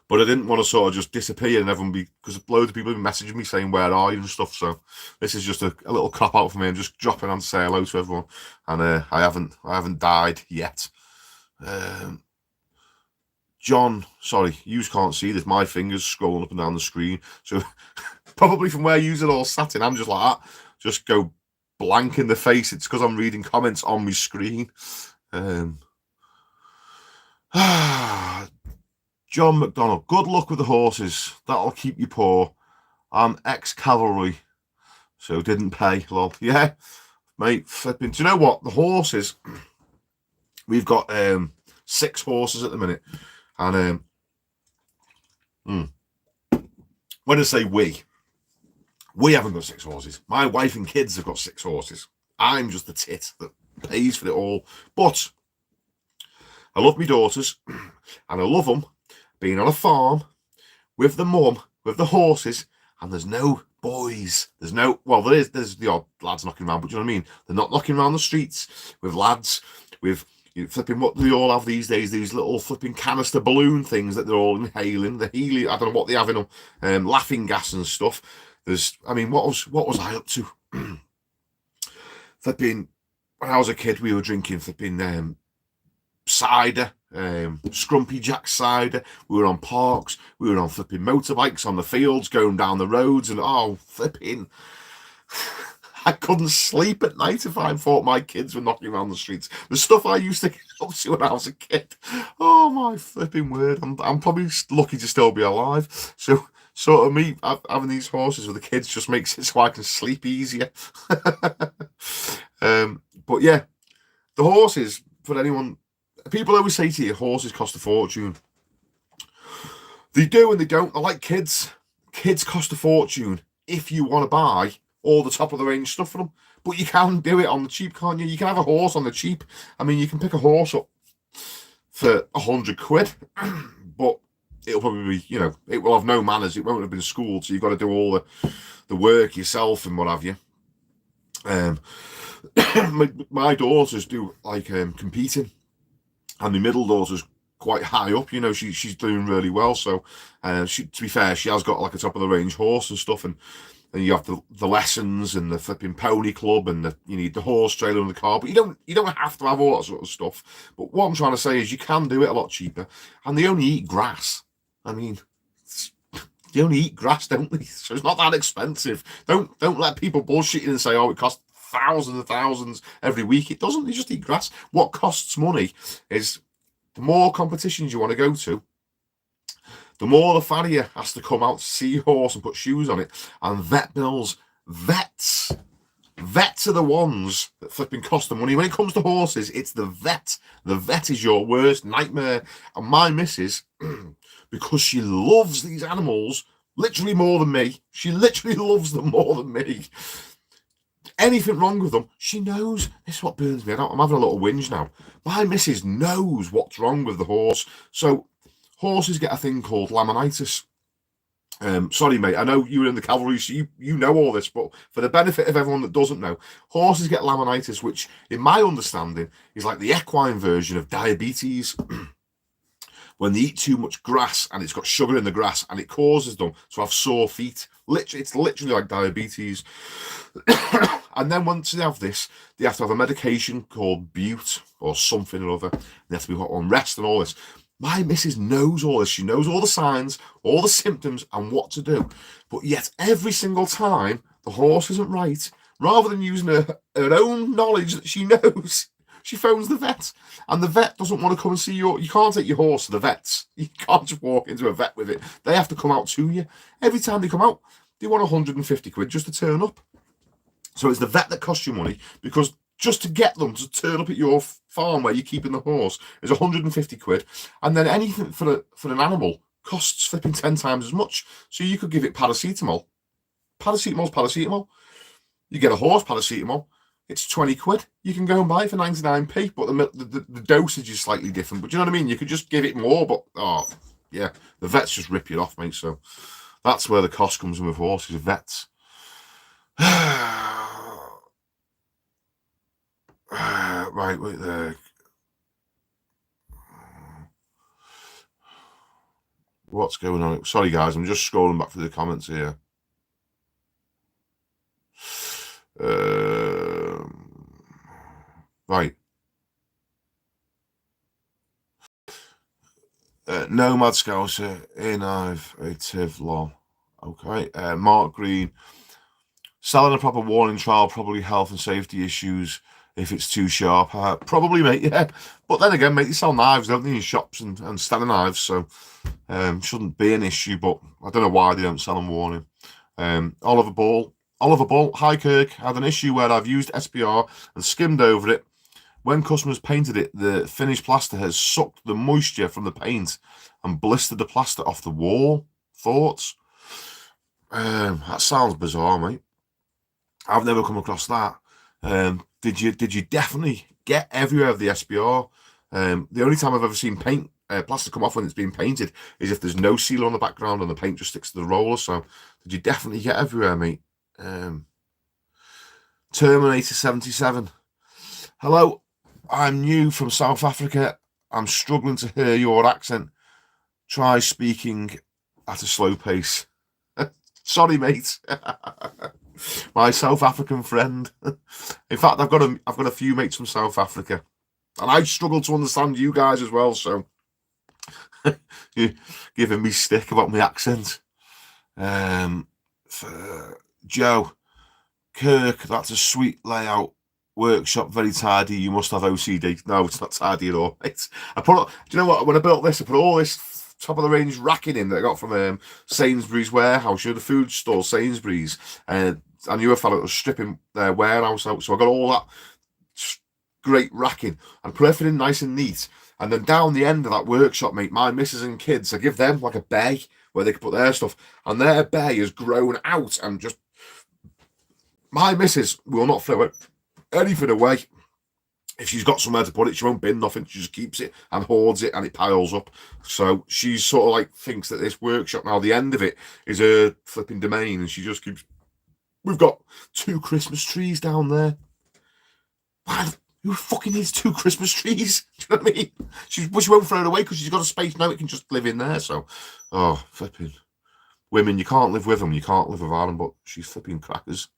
But I didn't want to sort of just disappear and everyone because loads of people have been messaging me saying, where are you and stuff. So this is just a little cop out for me. I'm just dropping on to say hello to everyone. And I haven't died yet. John, sorry, you can't see this. My fingers scrolling up and down the screen. So probably from where you're all sat in, I'm just like that. Just go blank in the face. It's because I'm reading comments on my screen. John McDonald, good luck with the horses. That'll keep you poor. I'm ex-cavalry, so didn't pay. Lol. Yeah, mate, flipping. Do you know what? The horses, we've got 6 horses at the minute. And when I say we haven't got 6 horses. My wife and kids have got 6 horses. I'm just the tit that pays for it all. But I love my daughters, and I love them being on a farm with the mum, with the horses, and there's no boys. There's the odd lads knocking around, but do you know what I mean? They're not knocking around the streets with lads, with flipping what they all have these days, these little flipping canister balloon things that they're all inhaling, the helium, I don't know what they have in them, laughing gas and stuff. What was I up to? Flipping, when I was a kid, we were drinking flipping cider, Scrumpy Jack cider. We were on parks. We were on flipping motorbikes on the fields, going down the roads, and flipping. I couldn't sleep at night if I thought my kids were knocking around the streets. The stuff I used to get up to when I was a kid. Oh my flipping word! I'm probably lucky to still be alive. So sort of me having these horses with the kids just makes it so I can sleep easier. But yeah, the horses, for anyone, people always say to you, horses cost a fortune. They do and they don't. They're like kids. Kids cost a fortune if you want to buy all the top of the range stuff for them. But you can do it on the cheap, can't you? You can have a horse on the cheap. I mean, you can pick a horse up for 100 quid, but it'll probably be, it will have no manners. It won't have been schooled, so you've got to do all the work yourself and what have you. My daughters do like competing, and my middle daughter's quite high up. She's doing really well. So, to be fair, she has got like a top of the range horse and stuff, and you have the lessons and the flipping pony club, and you need the horse trailer and the car. But you don't have to have all that sort of stuff. But what I'm trying to say is you can do it a lot cheaper, and they only eat grass. I mean, they only eat grass, don't they? So it's not that expensive. Don't let people bullshit you and say, it costs thousands and thousands every week. It doesn't. They just eat grass. What costs money is the more competitions you want to go to, the more the farrier has to come out to see your horse and put shoes on it. And vet bills, vets are the ones that flipping cost the money. When it comes to horses, it's the vet. The vet is your worst nightmare. And my missus, because she loves these animals literally more than me, she literally loves them more than me. Anything wrong with them, she knows. This is what burns me. I'm having a little whinge now. My missus knows what's wrong with the horse. So horses get a thing called laminitis. Sorry, mate, I know you were in the cavalry, so you know all this, but for the benefit of everyone that doesn't know, horses get laminitis, which, in my understanding, is like the equine version of diabetes. When they eat too much grass and it's got sugar in the grass, and it causes them to have sore feet. It's literally like diabetes. And then once they have this, they have to have a medication called Bute or something or other. They have to be on rest and all this. My missus knows all this. She knows all the signs, all the symptoms, and what to do. But yet, every single time the horse isn't right, rather than using her own knowledge that she knows, she phones the vet. And the vet doesn't want to come and see you can't take your horse to the vets. You can't just walk into a vet with it. They have to come out to you. Every time they come out, they want 150 quid just to turn up. So it's the vet that costs you money, because just to get them to turn up at your farm where you're keeping the horse is 150 quid. And then anything for an animal costs flipping 10 times as much. So you could give it paracetamol. Paracetamol's paracetamol. You get a horse paracetamol, it's 20 quid. You can go and buy it for 99p, but the dosage is slightly different. But do you know what I mean? You could just give it more, but yeah, the vets just rip you off, mate. So that's where the cost comes in with horses, vets. Right, wait there. What's going on? Sorry, guys, I'm just scrolling back through the comments here. Right. Nomad Scouser, innovative law. Okay. Mark Green, selling a proper warning trial, probably health and safety issues. if it's too sharp. Probably, mate, yeah. But then again, mate, they sell knives, don't they, in shops and Stanley knives, so shouldn't be an issue, but I don't know why they don't sell them warning. Oliver Ball, hi Kirk, had an issue where I've used SPR and skimmed over it. When customers painted it, the finished plaster has sucked the moisture from the paint and blistered the plaster off the wall. Thoughts? That sounds bizarre, mate. I've never come across that. Did you definitely get everywhere of the SPR? The only time I've ever seen paint plaster come off when it's being painted is if there's no seal on the background and the paint just sticks to the roller. So did you definitely get everywhere, mate? Terminator 77. Hello, I'm new from South Africa. I'm struggling to hear your accent. Try speaking at a slow pace. Sorry, mate. My South African friend. In fact, I've got a few mates from South Africa, and I struggle to understand you guys as well. So you're giving me stick about my accent. Joe Kirk, that's a sweet layout. Workshop, very tidy. You must have OCD. No, it's not tidy at all. Do you know what? When I built this, I put all this top of the range racking in that I got from Sainsbury's warehouse. You know, the food store, Sainsbury's. I knew a fellow that was stripping their warehouse out, so I got all that great racking and put everything nice and neat. And then down the end of that workshop, mate, my missus and kids, I give them like a bay where they can put their stuff, and their bay has grown out and just. My missus will not throw anything away. If she's got somewhere to put it, she won't bin nothing. She just keeps it and hoards it, and it piles up. So she sort of like thinks that this workshop now, the end of it, is her flipping domain, and she just keeps. We've got 2 Christmas trees down there. Why? Who fucking needs 2 Christmas trees? Do you know what I mean? She won't throw it away because she's got a space now. It can just live in there. So, flipping women, you can't live with them. You can't live without them. But she's flipping crackers.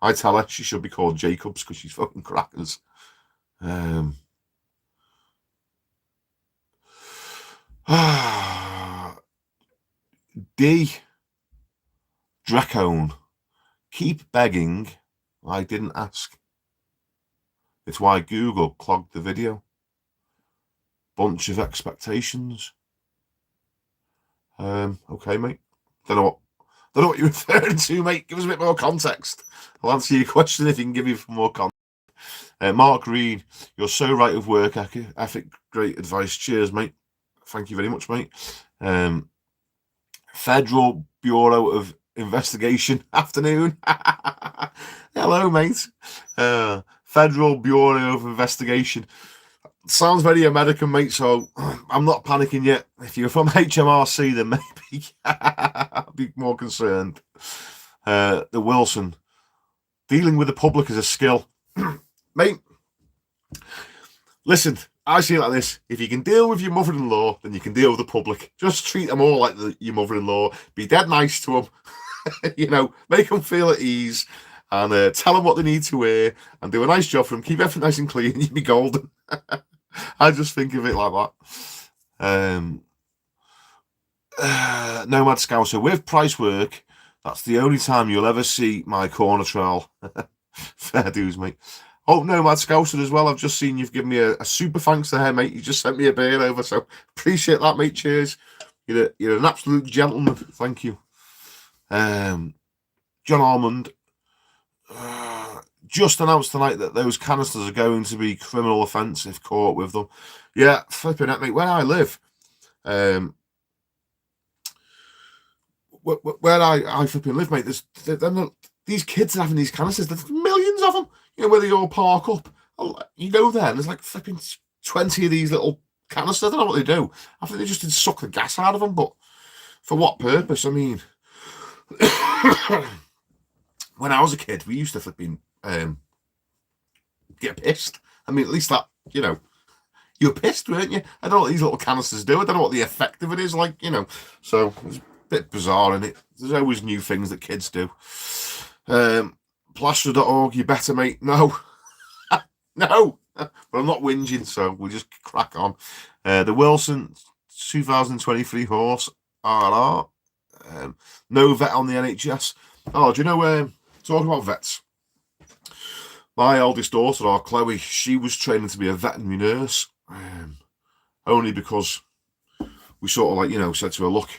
I tell her she should be called Jacobs because she's fucking crackers. D. Dracone. Keep begging. I didn't ask. It's why Google clogged the video. Bunch of expectations. Okay, mate. Don't know what you're referring to, mate. Give us a bit more context. I'll answer your question if you can give me more context. Mark Reed, you're so right with work ethic. Great advice. Cheers, mate. Thank you very much, mate. Federal Bureau of Investigation. Afternoon. Hello, mate. Federal Bureau of Investigation. Sounds very American, mate, so I'm not panicking yet. If you're from HMRC, then maybe I'd be more concerned. The Wilson. Dealing with the public is a skill. Mate, listen, I see it like this. If you can deal with your mother-in-law, then you can deal with the public. Just treat them all like your mother-in-law. Be dead nice to them. Make them feel at ease. And tell them what they need to wear. And do a nice job for them. Keep everything nice and clean. You'd be golden. I just think of it like that. Nomad Scouser. With price work, that's the only time you'll ever see my corner trowel. Fair dues, mate. Oh, Nomad Scouser as well. I've just seen you've given me a super thanks there, mate. You just sent me a beer over, so appreciate that, mate. Cheers. You're an absolute gentleman. Thank you. John Almond. Just announced tonight that those canisters are going to be criminal offence if caught with them. Yeah, flipping at me. Where I live, where I flipping live, mate, these kids are having these canisters. There's millions of them. Where they all park up. You go there and there's like flipping 20 of these little canisters. I don't know what they do. I think they just did suck the gas out of them, but for what purpose? I mean, when I was a kid, we used to flipping get pissed. I mean, at least that, you're pissed, weren't you? I don't know what these little canisters do. I don't know what the effect of it is like, So it's a bit bizarre, isn't it? There's always new things that kids do. Plaster.org, you better, mate. No. No. But I'm not whinging, so we'll just crack on. The Wilson 2023 horse, RR. No vet on the NHS. Oh, do you know, talking about vets, My eldest daughter, our Chloe, she was training to be a veterinary nurse, only because we sort of like, said to her, look,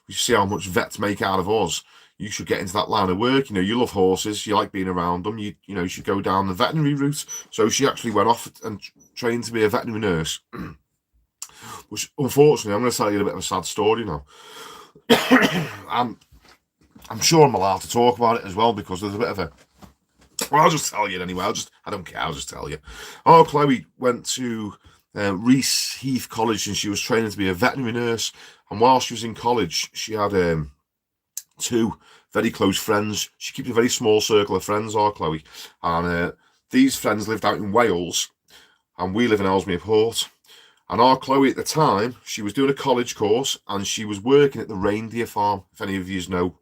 we see how much vets make out of us. You should get into that line of work. You love horses. You like being around them. You should go down the veterinary route. So she actually went off and trained to be a veterinary nurse. Which, unfortunately, I'm going to tell you a bit of a sad story now. I'm sure I'm allowed to talk about it as well because there's a bit of a. Well, I'll just tell you anyway. I don't care. I'll just tell you. Oh, Chloe went to Reese Heath College and she was training to be a veterinary nurse. And while she was in college, she had two very close friends. She keeps a very small circle of friends, our Chloe. And these friends lived out in Wales and we live in Ellesmere Port. And our Chloe at the time, she was doing a college course and she was working at the reindeer farm. If any of you know,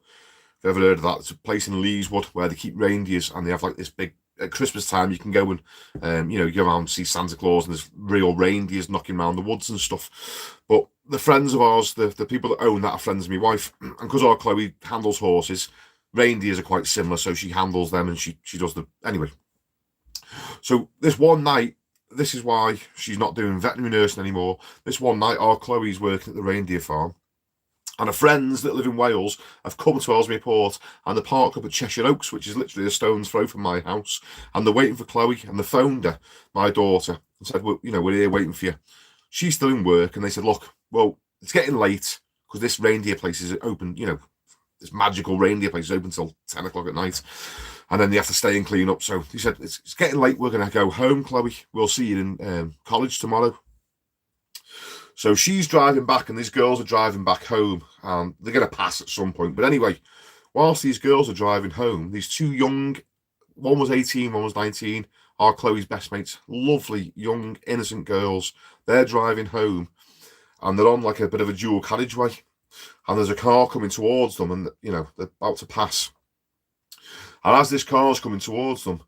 if you've ever heard of that, it's a place in Leeswood where they keep reindeers and they have like this big, at Christmas time, you can go and, you go around and see Santa Claus and there's real reindeers knocking around the woods and stuff. But the friends of ours, the people that own that are friends of my wife. And because our Chloe handles horses, reindeers are quite similar. So she handles them and she does anyway. So this one night, this is why she's not doing veterinary nursing anymore. This one night, our Chloe's working at the reindeer farm. And her friends that live in Wales have come to Ellesmere Port and they're parked up at Cheshire Oaks, which is literally a stone's throw from my house. And they're waiting for Chloe and they phoned her, my daughter, and said, well, we're here waiting for you. She's still in work. And they said, look, well, it's getting late because this reindeer place is open, this magical reindeer place is open till 10 o'clock at night. And then they have to stay and clean up. So he said, it's getting late. We're going to go home, Chloe. We'll see you in college tomorrow. So she's driving back and these girls are driving back home and they're going to pass at some point. But anyway, whilst these girls are driving home, these two young, one was 18, one was 19, are Chloe's best mates, lovely, young, innocent girls. They're driving home and they're on like a bit of a dual carriageway. And there's a car coming towards them and, they're about to pass. And as this car's coming towards them,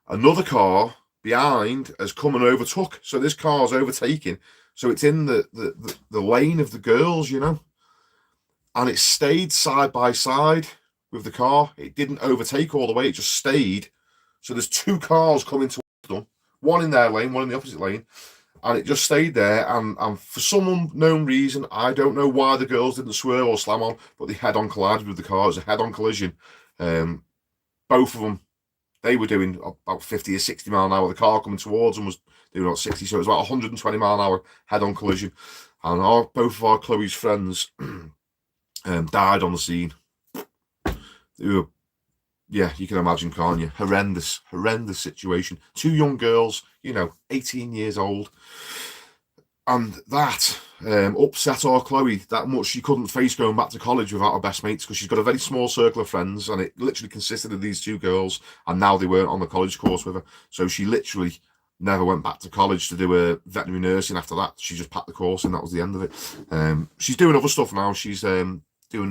another car behind has come and overtook. So this car's overtaking. So it's in the lane of the girls, and it stayed side by side with the car. It didn't overtake all the way. It just stayed. So there's two cars coming towards them, one in their lane, one in the opposite lane. And it just stayed there. And for some unknown reason, I don't know why the girls didn't swerve or slam on, but they head-on collided with the car. It was a head-on collision. Both of them, they were doing about 50 or 60 mile an hour. The car coming towards them was doing about 60, so it was about 120 mile an hour head-on collision. And both of our Chloe's friends died on the scene. They were, yeah, you can imagine, can't you? Horrendous situation. Two young girls, 18 years old. And that upset our Chloe that much. She couldn't face going back to college without her best mates because she's got a very small circle of friends and it literally consisted of these two girls and now they weren't on the college course with her. So she literally never went back to college to do a veterinary nursing after that. She just packed the course and that was the end of it. She's doing other stuff now. She's doing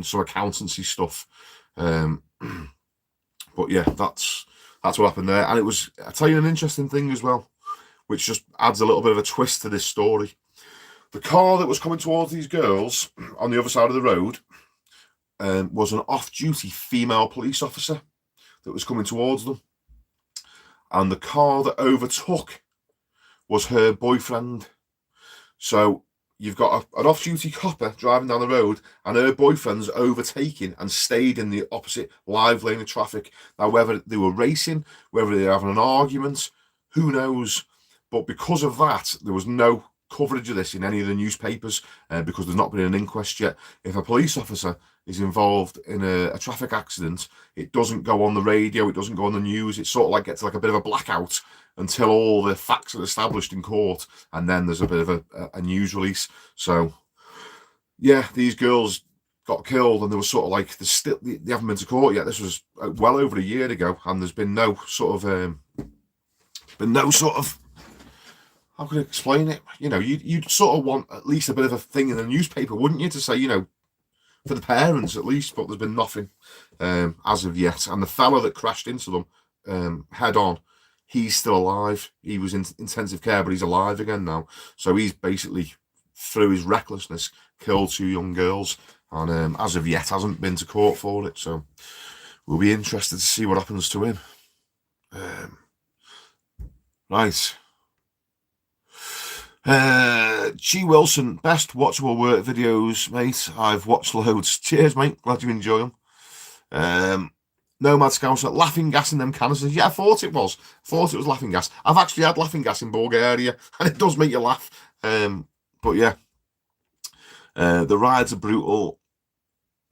some accountancy stuff. But yeah, that's what happened there. And it was, I'll tell you an interesting thing as well, which just adds a little bit of a twist to this story. The car that was coming towards these girls on the other side of the road was an off-duty female police officer that was coming towards them. And the car that overtook was her boyfriend. So you've got an off-duty copper driving down the road and her boyfriend's overtaking and stayed in the opposite live lane of traffic. Now, whether they were racing, whether they were having an argument, who knows? But because of that, there was no coverage of this in any of the newspapers because there's not been an inquest yet. If a police officer is involved in a traffic accident, it doesn't go on the radio, it doesn't go on the news. It sort of like gets like a bit of a blackout until all the facts are established in court, and then there's a bit of a news release. So yeah, these girls got killed and they were sort of like they haven't been to court yet. This was well over a year ago and there's been no sort of how can I explain it? You'd sort of want at least a bit of a thing in the newspaper, wouldn't you, to say, for the parents at least, but there's been nothing as of yet. And the fella that crashed into them head on, he's still alive. He was in intensive care, but he's alive again now. So he's basically, through his recklessness, killed two young girls. And as of yet, hasn't been to court for it. So we'll be interested to see what happens to him. Right. G. Wilson, best watchable work videos, mate. I've watched loads. Cheers, mate. Glad you enjoy them. Nomad Scouser, laughing gas in them canisters. Yeah, I thought it was. Laughing gas. I've actually had laughing gas in Bulgaria, and it does make you laugh. But yeah, the rides are brutal.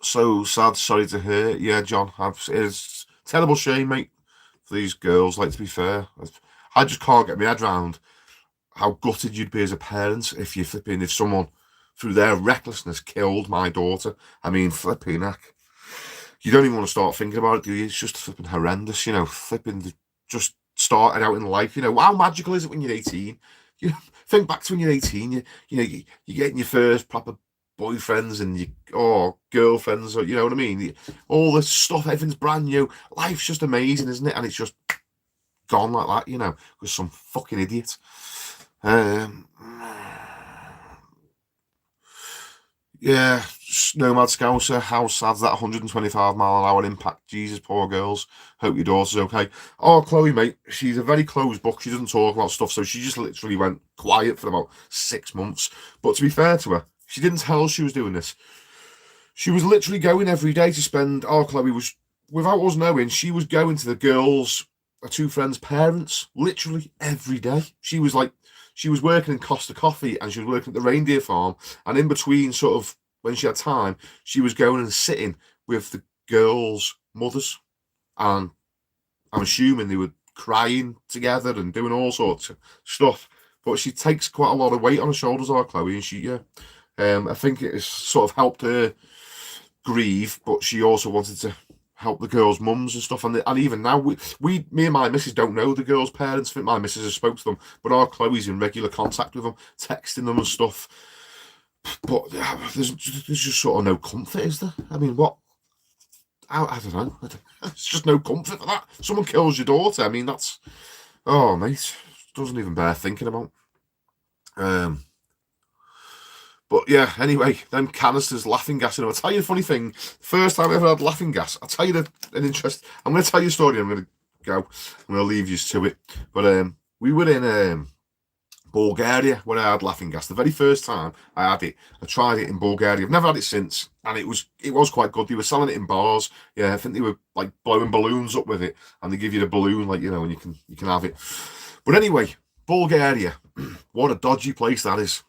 So sad. Sorry to hear. Yeah, John, it's a terrible shame, mate, for these girls. Like, to be fair, I just can't get my head around how gutted you'd be as a parent if if someone through their recklessness killed my daughter. I mean, flipping heck. You don't even want to start thinking about it, do you? It's just flipping horrendous, you know, just started out in life. You know, how magical is it when you're 18? You know, think back to when you're 18, you're getting your first proper boyfriends and girlfriends, or you know what I mean? All this stuff, everything's brand new. Life's just amazing, isn't it? And it's just gone like that, you know, with some fucking idiot. Yeah, Nomad Scouser, how sad's that 125-mile-an-hour impact? Jesus, poor girls. Hope your daughter's okay. Oh, Chloe, mate, she's a very closed book. She doesn't talk about stuff, so she just literally went quiet for about 6 months. But to be fair to her, she didn't tell us she was doing this. She was literally going every day to spend. Oh, Chloe was, without us knowing, she was going to the girls, her two friends' parents, literally every day. She was working in Costa Coffee and she was working at the reindeer farm. And in between, sort of, when she had time, she was going and sitting with the girls' mothers. And I'm assuming they were crying together and doing all sorts of stuff. But she takes quite a lot of weight on her shoulders, our Chloe, and I think it has sort of helped her grieve, but she also wanted to help the girls' mums and stuff. And even now, me and my missus don't know the girls' parents. I think my missus has spoke to them, but our Chloe's in regular contact with them, texting them and stuff. But there's just sort of no comfort, is there? I mean, what? I don't know. It's just no comfort for that. Someone kills your daughter. I mean, that's... Oh, mate. Doesn't even bear thinking about. But yeah, anyway, them canisters, laughing gas. I'll tell you a funny thing. First time I ever had laughing gas. I'll tell you an interest. I'm going to tell you a story. I'm going to go. I'm going to leave you to it. But we were in Bulgaria when I had laughing gas. The very first time I had it, I tried it in Bulgaria. I've never had it since, and it was quite good. They were selling it in bars. Yeah, I think they were like blowing balloons up with it, and they give you the balloon, like, you know, and you can have it. But anyway, Bulgaria, what a dodgy place that is.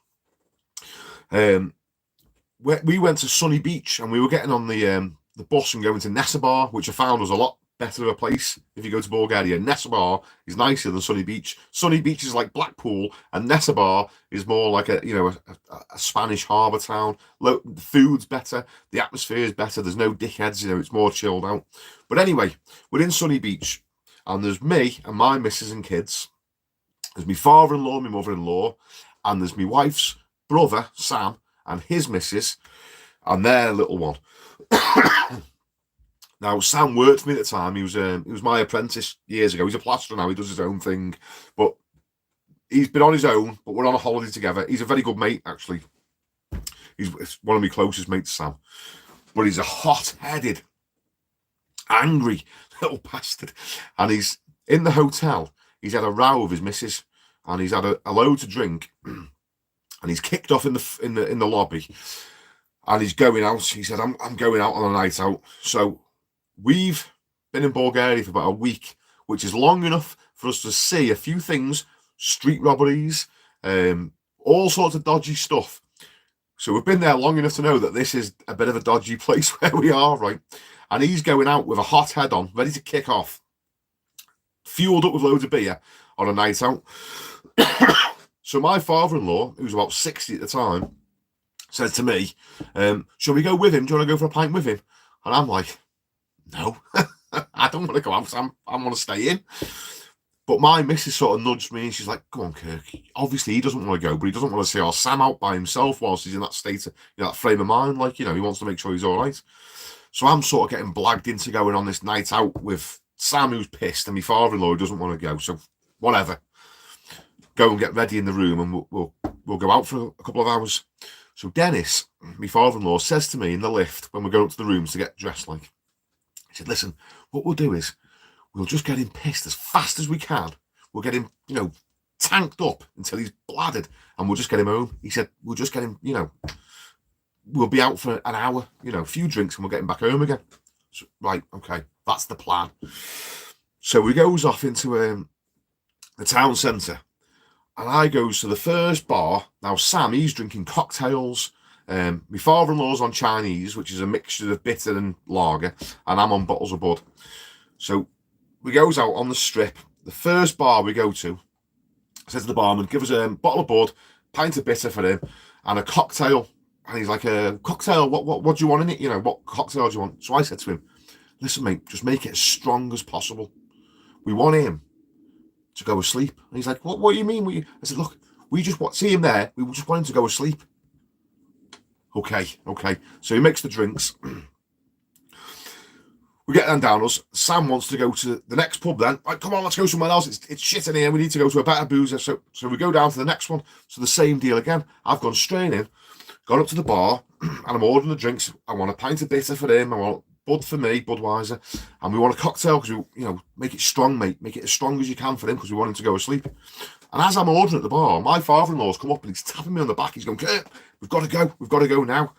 We went to Sunny Beach and we were getting on the bus and going to Nesebar, which I found was a lot better of a place if you go to Bulgaria. Nesebar is nicer than Sunny Beach. Sunny Beach is like Blackpool, and Nesebar is more like a Spanish harbour town. The food's better, the atmosphere is better. There's no dickheads, you know. It's more chilled out. But anyway, we're in Sunny Beach, and there's me and my missus and kids. There's my father-in-law, my mother-in-law, and there's my wife's brother Sam and his missus and their little one. Now, Sam worked for me at the time. He was my apprentice years ago. He's a plasterer now. He does his own thing, but he's been on his own. But we're on a holiday together. He's a very good mate, actually. He's one of my closest mates, Sam. But he's a hot-headed, angry little bastard. And he's in the hotel. He's had a row with his missus, and he's had a load to drink. And he's kicked off in the lobby, and he's going out. He said, "I'm going out on a night out." So we've been in Bulgaria for about a week, which is long enough for us to see a few things: street robberies, all sorts of dodgy stuff. So we've been there long enough to know that this is a bit of a dodgy place where we are, right? And he's going out with a hot head on, ready to kick off, fueled up with loads of beer on a night out. So my father-in-law, who was about 60 at the time, said to me, shall we go with him? Do you want to go for a pint with him? And I'm like, no, I don't want to go out. I want to stay in. But my missus sort of nudged me and she's like, come on, Kirk. Obviously, he doesn't want to go, but he doesn't want to see our Sam out by himself whilst he's in that state, that frame of mind. Like, you know, he wants to make sure he's all right. So I'm sort of getting blagged into going on this night out with Sam, who's pissed, and my father-in-law, who doesn't want to go. So whatever. Go and get ready in the room and we'll go out for a couple of hours. So Dennis, my father-in-law, says to me in the lift when we're going up to the rooms to get dressed, like, he said, listen, what we'll do is we'll just get him pissed as fast as we can. we'll get him, you know, tanked up until he's bladdered, and we'll just get him home. He said, we'll just get him, you know, we'll be out for an hour, you know, a few drinks, and we'll get him back home again. So, right, okay, that's the plan. So he goes off into the town centre, and I goes to the first bar. Now, Sam, he's drinking cocktails. My father-in-law's on Chinese, which is a mixture of bitter and lager, and I'm on bottles of Bud. So we goes out on the strip. The first bar we go to, I said to the barman, give us a bottle of Bud, pint of bitter for him, and a cocktail. And he's like, a cocktail, what do you want in it? You know, what cocktail do you want? So I said to him, listen, mate, just make it as strong as possible. We want him to go asleep. And he's like, what do you mean? I said, look, we just want, see him there, we just want him to go asleep. Okay. So he makes the drinks. We get them down us. Sam wants to go to the next pub then. Like, come on, let's go somewhere else. It's shit in here. We need to go to a better boozer. So we go down to the next one. So the same deal again. I've gone straight in, gone up to the bar, and I'm ordering the drinks. I want a pint of bitter for him. I want Bud for me, Budweiser. And we want a cocktail because, you know, make it strong, mate. Make it as strong as you can for him because we want him to go asleep. And as I'm ordering at the bar, my father-in-law's come up and he's tapping me on the back. He's going, Kurt, we've got to go now.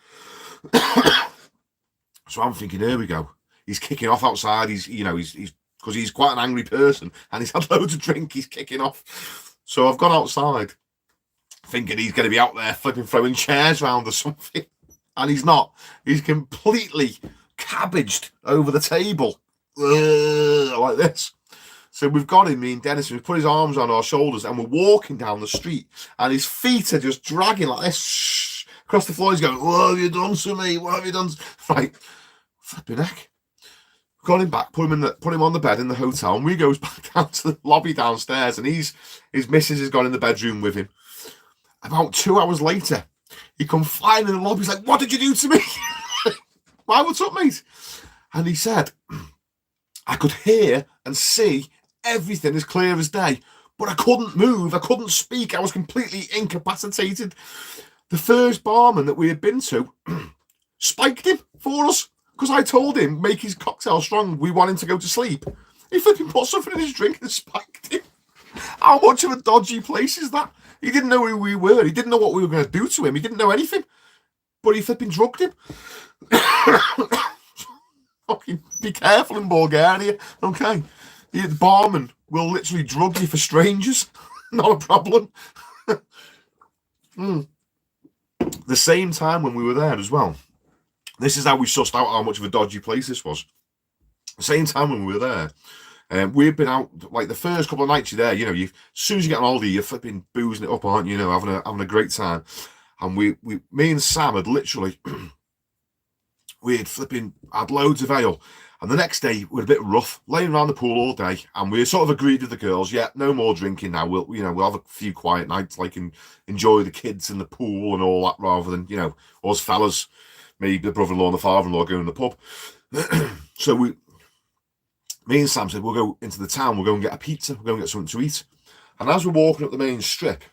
So I'm thinking, here we go. He's kicking off outside. He's because he's quite an angry person and he's had loads of drink. He's kicking off. So I've gone outside thinking he's going to be out there throwing chairs around or something. And he's not. He's completely cabbaged over the table. Like this. So we've got him, me and Dennis, we've put his arms on our shoulders and we're walking down the street and his feet are just dragging like this across the floor. He's going, what have you done to me? What have you done? Right. Flipping heck. Got him back, put him on the bed in the hotel, and we goes back down to the lobby downstairs, and his missus has gone in the bedroom with him. About 2 hours later, he come flying in the lobby. He's like, what did you do to me? Why, what's up, mate? And he said, I could hear and see everything as clear as day, but I couldn't move, I couldn't speak, I was completely incapacitated. The first barman that we had been to spiked him for us. Because I told him, make his cocktail strong, we want him to go to sleep. He flipping put something in his drink and spiked him. How much of a dodgy place is that? He didn't know who we were. He didn't know what we were going to do to him. He didn't know anything. But he flipping drugged him. Fucking be careful in Bulgaria. Okay. The barman will literally drug you for strangers. Not a problem. The same time when we were there as well. This is how we sussed out how much of a dodgy place this was. Same time when we were there, we'd been out, like the first couple of nights you're there, you know, as soon as you get older, you're flipping boozing it up, aren't you? You know, having a great time. And me and Sam had literally, we had loads of ale. And the next day, we were a bit rough, laying around the pool all day. And we sort of agreed with the girls, yeah, no more drinking now. We'll have a few quiet nights, like enjoy the kids in the pool and all that, rather than, you know, us fellas, me, the brother-in-law and the father-in-law going to the pub. So me and Sam said, we'll go into the town, we'll go and get a pizza, we'll go and get something to eat. And as we're walking up the main strip,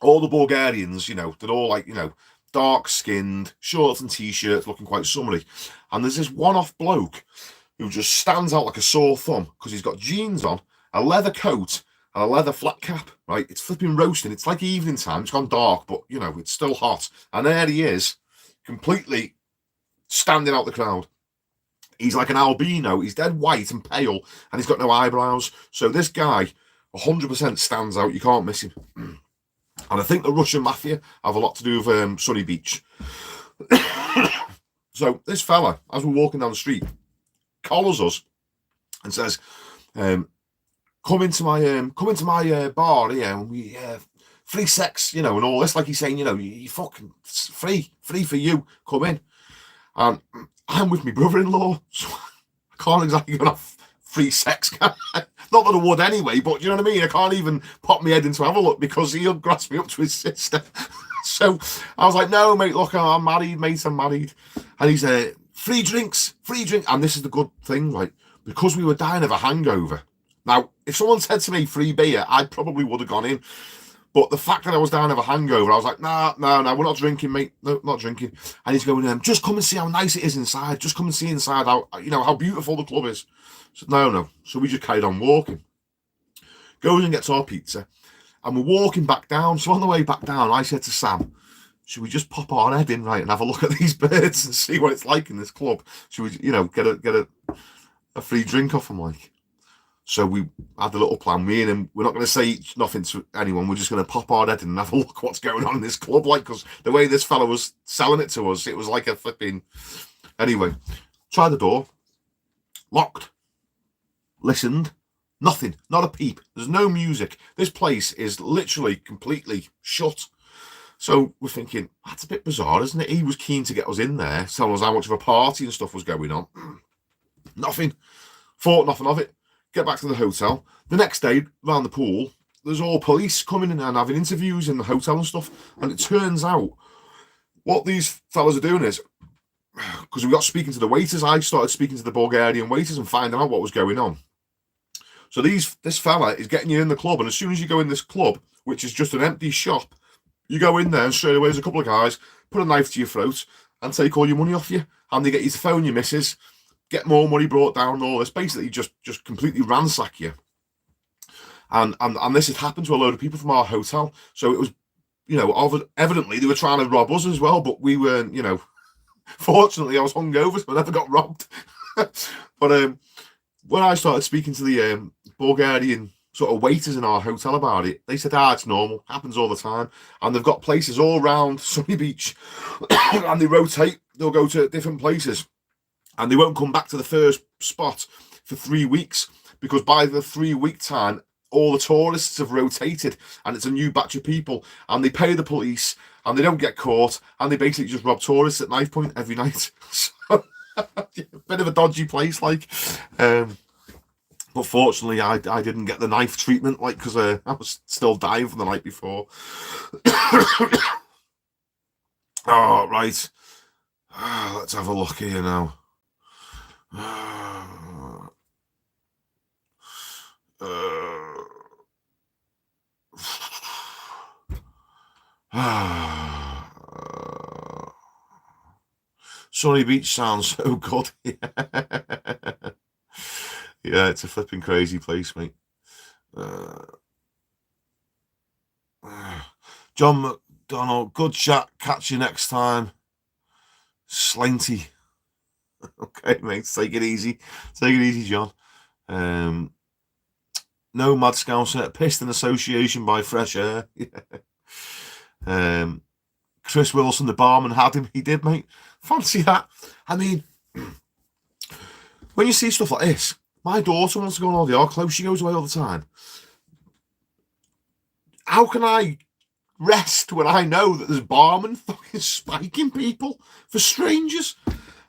all the Bulgarians, you know, they're all like, you know, dark-skinned, shorts and T-shirts, looking quite summery. And there's this one-off bloke who just stands out like a sore thumb because he's got jeans on, a leather coat, and a leather flat cap, right? It's flipping roasting. It's like evening time. It's gone dark, but, you know, it's still hot. And there he is, completely standing out the crowd. He's like an albino. He's dead white and pale, and he's got no eyebrows. So this guy 100% stands out. You can't miss him. And I think the Russian mafia have a lot to do with Sunny Beach. So this fella, as we're walking down the street, collars us and says, come into my bar here, and we free sex, you know, and all this. Like he's saying, you know, you fucking free for you. Come in. And I'm with my brother-in-law, so I can't exactly go off free sex. Not that I would anyway, but you know what I mean? I can't even pop my head in to have a look because he'll grasp me up to his sister. So I was like, no, mate, look, I'm married, mate, I'm married. And he's free drinks. And this is the good thing, right? Because we were dying of a hangover. Now, if someone said to me free beer, I probably would have gone in. But the fact that I was dying of a hangover, I was like, no, we're not drinking, mate. No, not drinking. And he's going, just come and see how nice it is inside. Just come and see inside how beautiful the club is. I said, no. So we just carried on walking. goes and gets our pizza, and we're walking back down. So on the way back down, I said to Sam, should we just pop our head in, right, and have a look at these birds and see what it's like in this club? Should we, get a free drink off them, like? So we had a little plan. Me and him, we're not going to say nothing to anyone. We're just going to pop our head in and have a look what's going on in this club, like, because the way this fella was selling it to us, it was like a flipping... Anyway, tried the door, locked, listened, nothing, not a peep. There's no music. This place is literally completely shut. So we're thinking, that's a bit bizarre, isn't it? He was keen to get us in there, telling us how much of a party and stuff was going on. Nothing. Thought nothing of it. Get back to the hotel. The next day, round the pool, there's all police coming in and having interviews in the hotel and stuff. And it turns out what these fellas are doing is, because we got speaking to the waiters, I started speaking to the Bulgarian waiters and finding out what was going on. So this fella is getting you in the club, and as soon as you go in this club, which is just an empty shop, you go in there and straight away there's a couple of guys put a knife to your throat and take all your money off you, and they get you to phone your missus, get more money brought down, and all this, basically just completely ransack you. And this had happened to a load of people from our hotel. So it was, evidently they were trying to rob us as well, but we weren't, fortunately I was hungover, so I never got robbed. But when I started speaking to the Bulgarian sort of waiters in our hotel about it, they said, it's normal, happens all the time. And they've got places all around Sunny Beach, and they rotate, they'll go to different places. And they won't come back to the first spot for 3 weeks, because by the 3-week time, all the tourists have rotated and it's a new batch of people, and they pay the police and they don't get caught, and they basically just rob tourists at knife point every night. So, a bit of a dodgy place, like. But fortunately, I didn't get the knife treatment, like, because I was still dying from the night before. Oh, right. Let's have a look here now. Sunny Beach sounds so good. Yeah, it's a flipping crazy place, mate. John McDonald, good chat. Catch you next time. Slinty. Okay, mate, take it easy. Take it easy, John. No Mad Scouser, pissed in association by fresh air. Chris Wilson, the barman, had him. He did, mate. Fancy that. I mean, when you see stuff like this, my daughter wants to go on all the art clubs. She goes away all the time. How can I rest when I know that there's barmen fucking spiking people for strangers?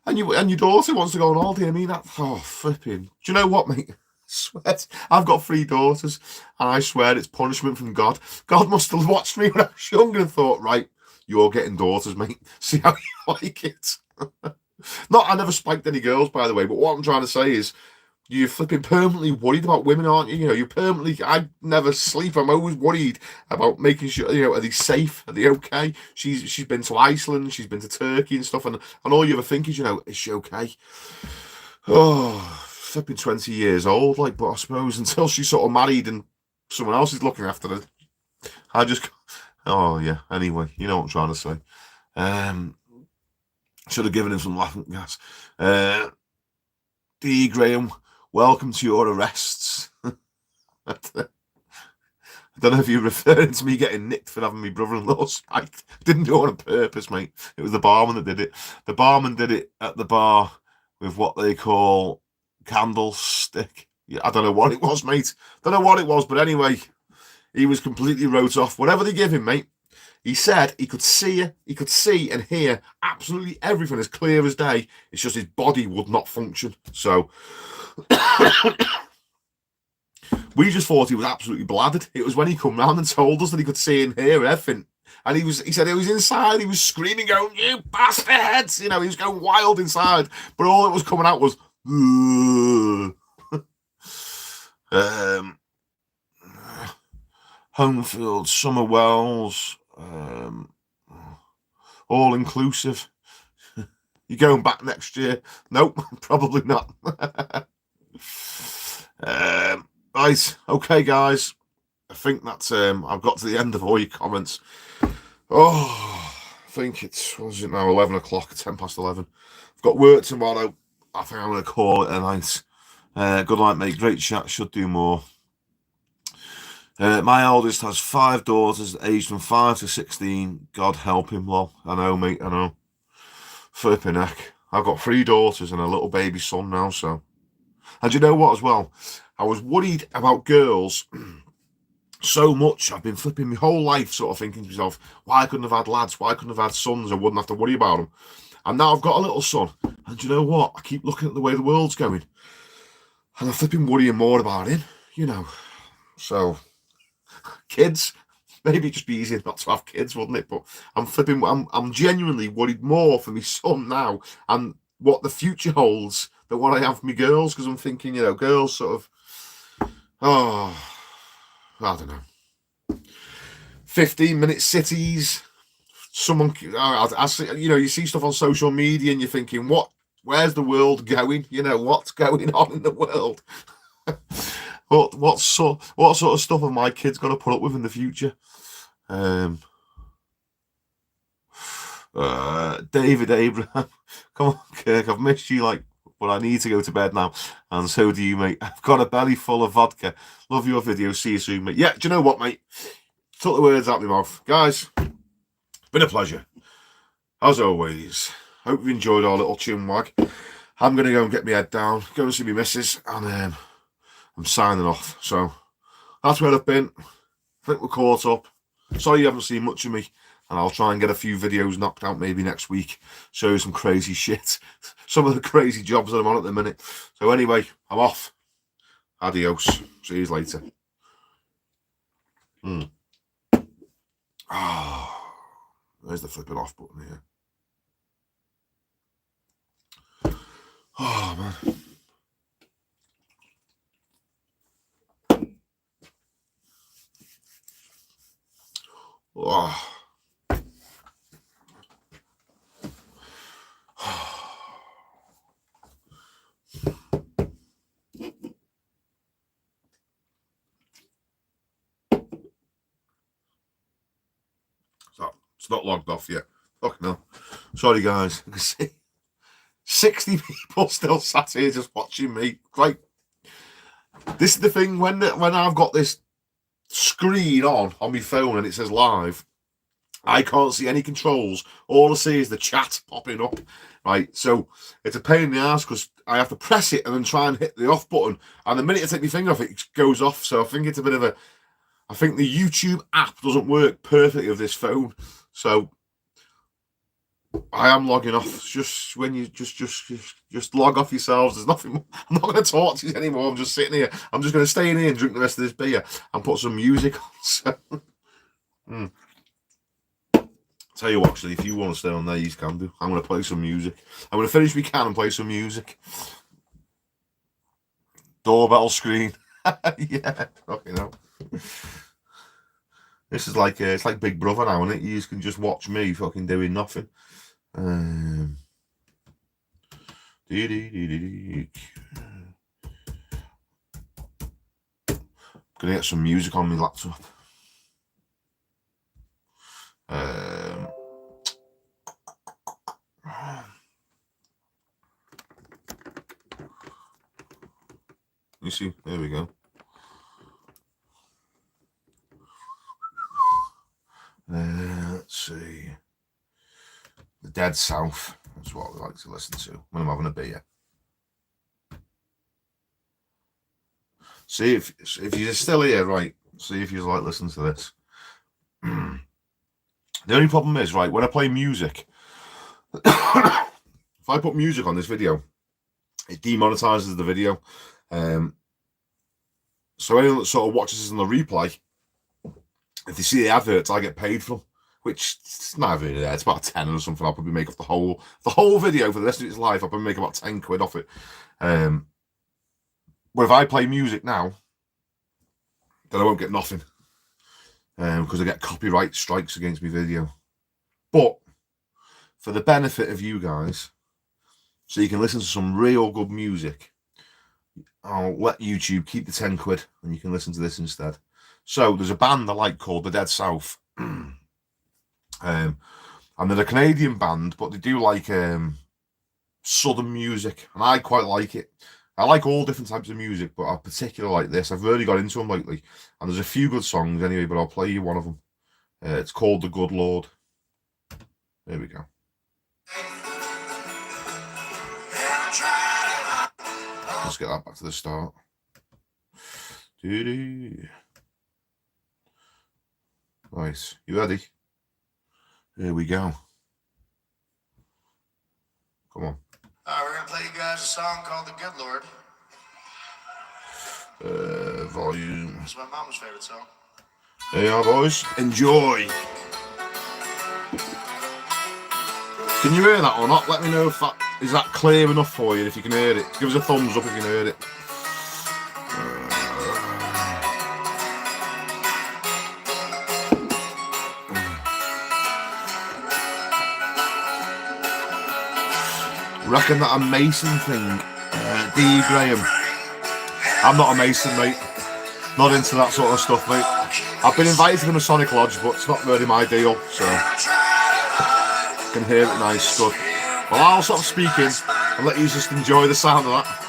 And your daughter wants to go on holiday. I mean, flipping. Do you know what, mate? I swear, I've got 3 daughters, and I swear it's punishment from God. God must have watched me when I was younger and thought, right, you're getting daughters, mate. See how you like it. I never spiked any girls, by the way, but what I'm trying to say is, you're flipping permanently worried about women, aren't you? You're permanently... I never sleep. I'm always worried about making sure, are they safe? Are they okay? She's been to Iceland. She's been to Turkey and stuff. And all you ever think is, is she okay? Oh, flipping 20 years old. Like, but I suppose until she's sort of married and someone else is looking after her, I just... Oh, yeah. Anyway, you know what I'm trying to say. Should have given him some laughing gas. D. Graham, welcome to your arrests. I don't know if you're referring to me getting nicked for having my brother-in-law spiked. Didn't do it on purpose, mate. It was the barman that did it. The barman did it at the bar with what they call candlestick. Yeah, I don't know what it was, mate. Don't know what it was, but anyway, he was completely wrote off. Whatever they give him, mate, he said he could see and hear absolutely everything as clear as day. It's just his body would not function. So we just thought he was absolutely bladdered. It was when he come round and told us that he could see and hear everything. And he said it was inside. He was screaming, going, "You bastards!" He was going wild inside. But all that was coming out was, Homefield, Summer Wells, all inclusive. You going back next year? Nope, probably not. Right, okay, guys. think that I've got to the end of all your comments. Oh, I think it's, what is it now, 11 o'clock, 10 past 11. I've got work tomorrow. I think I'm going to call it a night. Good night, mate. Great chat. Should do more. My oldest has 5 daughters aged from 5 to 16. God help him, lol. I know, mate, I know. Flipping heck. I've got 3 daughters and a little baby son now, so. And you know what as well? I was worried about girls so much. I've been flipping my whole life sort of thinking to myself, why I couldn't have had lads? Why I couldn't have had sons? I wouldn't have to worry about them. And now I've got a little son. And you know what? I keep looking at the way the world's going. And I'm flipping worrying more about him, you know. So, kids, maybe it'd just be easier not to have kids, wouldn't it? But I'm genuinely worried more for my son now and what the future holds than what I have for my girls, because I'm thinking, you know, girls sort of, oh, I don't know. 15-minute cities. Someone, I see, you know, you see stuff on social media and you're thinking, where's the world going? You know, what's going on in the world? What sort of stuff are my kids going to put up with in the future? David Abraham, come on, Kirk, I've missed you, but I need to go to bed now, and so do you, mate. I've got a belly full of vodka. Love your video. See you soon, mate. Yeah, do you know what, mate? Took the words out of my mouth. Guys, been a pleasure. As always, hope you've enjoyed our little chin wag. I'm going to go and get my head down, go and see my missus, and I'm signing off. So, that's where I've been. I think we're caught up. Sorry you haven't seen much of me, and I'll try and get a few videos knocked out maybe next week. Show you some crazy shit. Some of the crazy jobs that I'm on at the minute. So anyway, I'm off. Adios. See you later. Oh, there's the flipping off button here. Oh, man. Oh. So, it's not logged off yet. Fuck no. Sorry, guys. I can see 60 people still sat here just watching me. Like, this is the thing, when I've got this screen on my phone and it says live, I can't see any controls. All I see is the chat popping up, right? So it's a pain in the ass because I have to press it and then try and hit the off button, and the minute I take my finger off it goes off. So I think it's a bit of I think the YouTube app doesn't work perfectly with this phone. So I am logging off. Just when you just log off yourselves. There's nothing. I'm not going to talk to you anymore. I'm just sitting here. I'm just going to stay in here and drink the rest of this beer and put some music on. So, tell you what, actually, if you want to stay on there, you can do. I'm going to play some music. I'm going to finish my can and play some music. Doorbell screen. Yeah, fucking hell. This is like it's like Big Brother now, isn't it? You can just watch me fucking doing nothing. Gonna get some music on my laptop. You see, there we go. Let's see. The Dead South. That's what I like to listen to when I'm having a beer. See if you're still here, right? See if you like listening to this. The only problem is, right, when I play music, if I put music on this video, it demonetizes the video. So anyone that sort of watches this on the replay, if they see the adverts, I get paid for them, which it's not really there. It's about 10 or something. I'll probably make off the whole video for the rest of its life. I'll probably make about 10 quid off it. But if I play music now, then I won't get nothing, because I get copyright strikes against my video. But for the benefit of you guys, so you can listen to some real good music, I'll let YouTube keep the 10 quid and you can listen to this instead. So there's a band I like called the Dead South. And they're a Canadian band, but they do like southern music, and I quite like it. I like all different types of music, but I particularly like this. I've really got into them lately, and there's a few good songs anyway, but I'll play you one of them. It's called The Good Lord. There we go. Let's get that back to the start. Right, you ready? Here we go. Come on. We're going to play you guys a song called The Good Lord. Volume. It's my mom's favorite song. There you are, boys. Enjoy. Can you hear that or not? Let me know if that is that clear enough for you, if you can hear it. Give us a thumbs up if you can hear it. Reckon that a Mason thing, D. Graham. I'm not a Mason, mate. Not into that sort of stuff, mate. I've been invited to the Masonic Lodge, but it's not really my deal, so I can hear it nice, good. Well, I'll stop speaking and let you just enjoy the sound of that.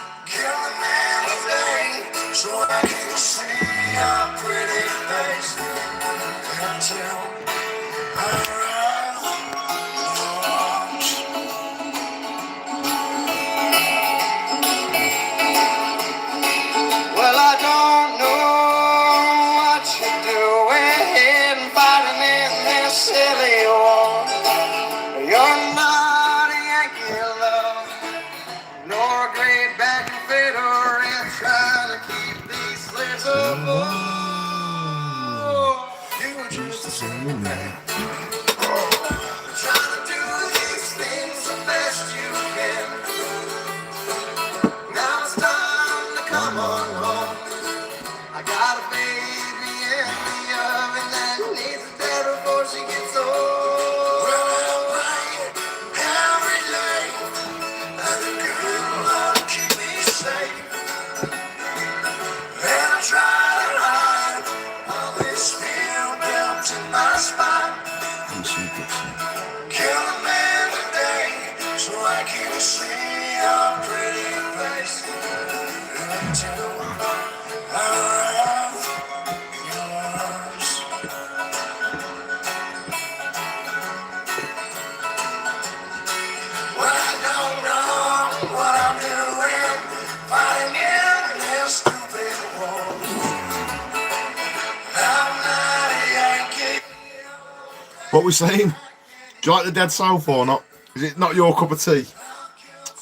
What we're saying? Do you like the Dead South or not? Is it not your cup of tea?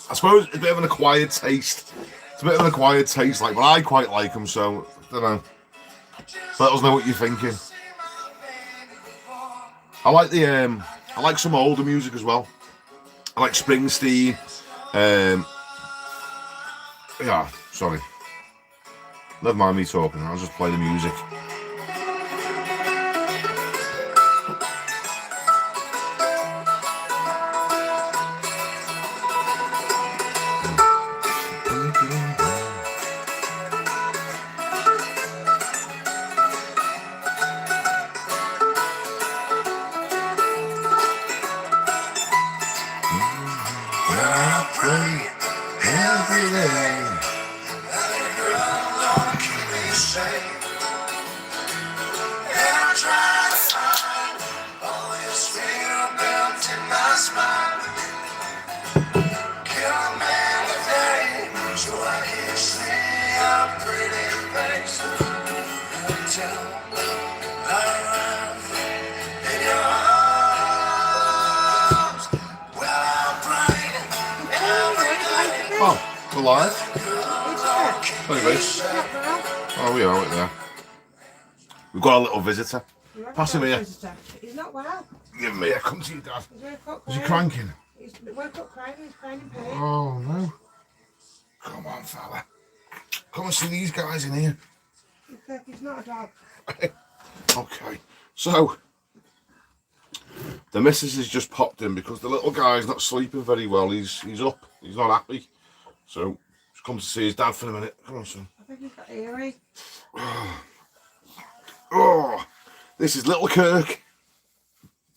I suppose it's a bit of an acquired taste. It's a bit of an acquired taste, like, but I quite like them, so I don't know. Let us know what you're thinking. I like I like some older music as well. I like Springsteen. Yeah, sorry. Never mind me talking. I'll just play the music. Oh, we're live. Oh, we are right there. We've got a little visitor. Pass him here. He's not well. Give him here. Come to you, Dad. Is he cranking? He's woke up crying. He's crying in pain. Oh, no. Come on, fella. Come and see these guys in here. He's not a dog. Okay. So, the missus has just popped in because the little guy's not sleeping very well. He's up. He's not happy. So, he's come to see his dad for a minute. Come on, son. I think he's got earache. Oh, this is Little Kirk.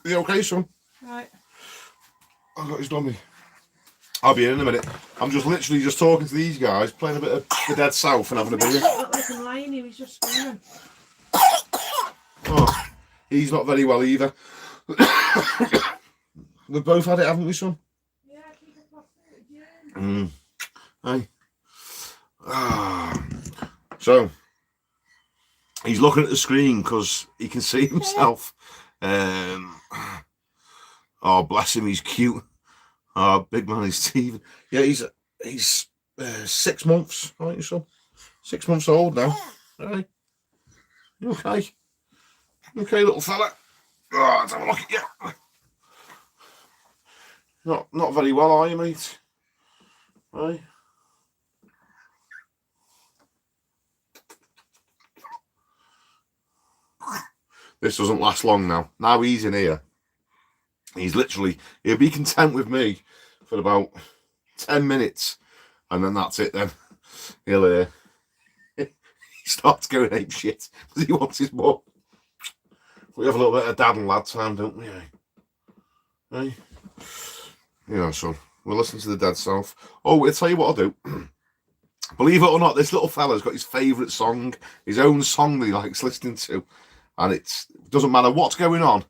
Are you okay, son? Right. I got his dummy. I'll be in a minute. I'm just literally just talking to these guys, playing a bit of the Dead South and having a beer. Look like I'm lying, he was just screaming. Oh, he's not very well either. We've both had it, haven't we, son? Yeah, keep it off it, yeah. Hey. So, he's looking at the screen because he can see himself. Oh, bless him, he's cute. Oh, big man, he's Stephen. Yeah, he's 6 months, aren't you, son? 6 months old now. Hey. You okay? You okay, little fella? Oh, let's have a look at you. Not very well, are you, mate? Hey. This doesn't last long now. Now he's in here. He'll be content with me for about 10 minutes. And then that's it then. He starts going ape shit because he wants his mum. We have a little bit of dad and lad time, don't we? Hey? Yeah, son. We'll listen to the Dead South. Oh, I'll tell you what I'll do. Believe it or not, this little fella's got his favourite song, his own song that he likes listening to. And it doesn't matter what's going on.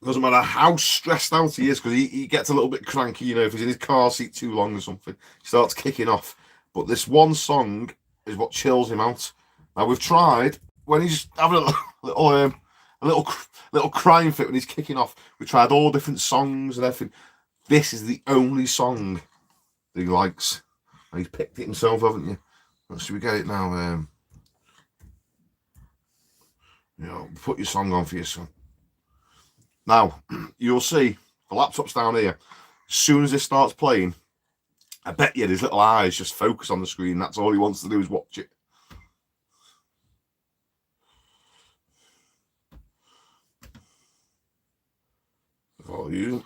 Doesn't matter how stressed out he is, because he gets a little bit cranky, you know, if he's in his car seat too long or something. He starts kicking off. But this one song is what chills him out. Now, we've tried, when he's having a little crying fit when he's kicking off, we tried all different songs and everything. This is the only song that he likes. And he's picked it himself, haven't you? Should we get it now? Put your song on for your son. Now, you'll see, the laptop's down here. As soon as this starts playing, I bet you his little eyes just focus on the screen. That's all he wants to do is watch it. Volume.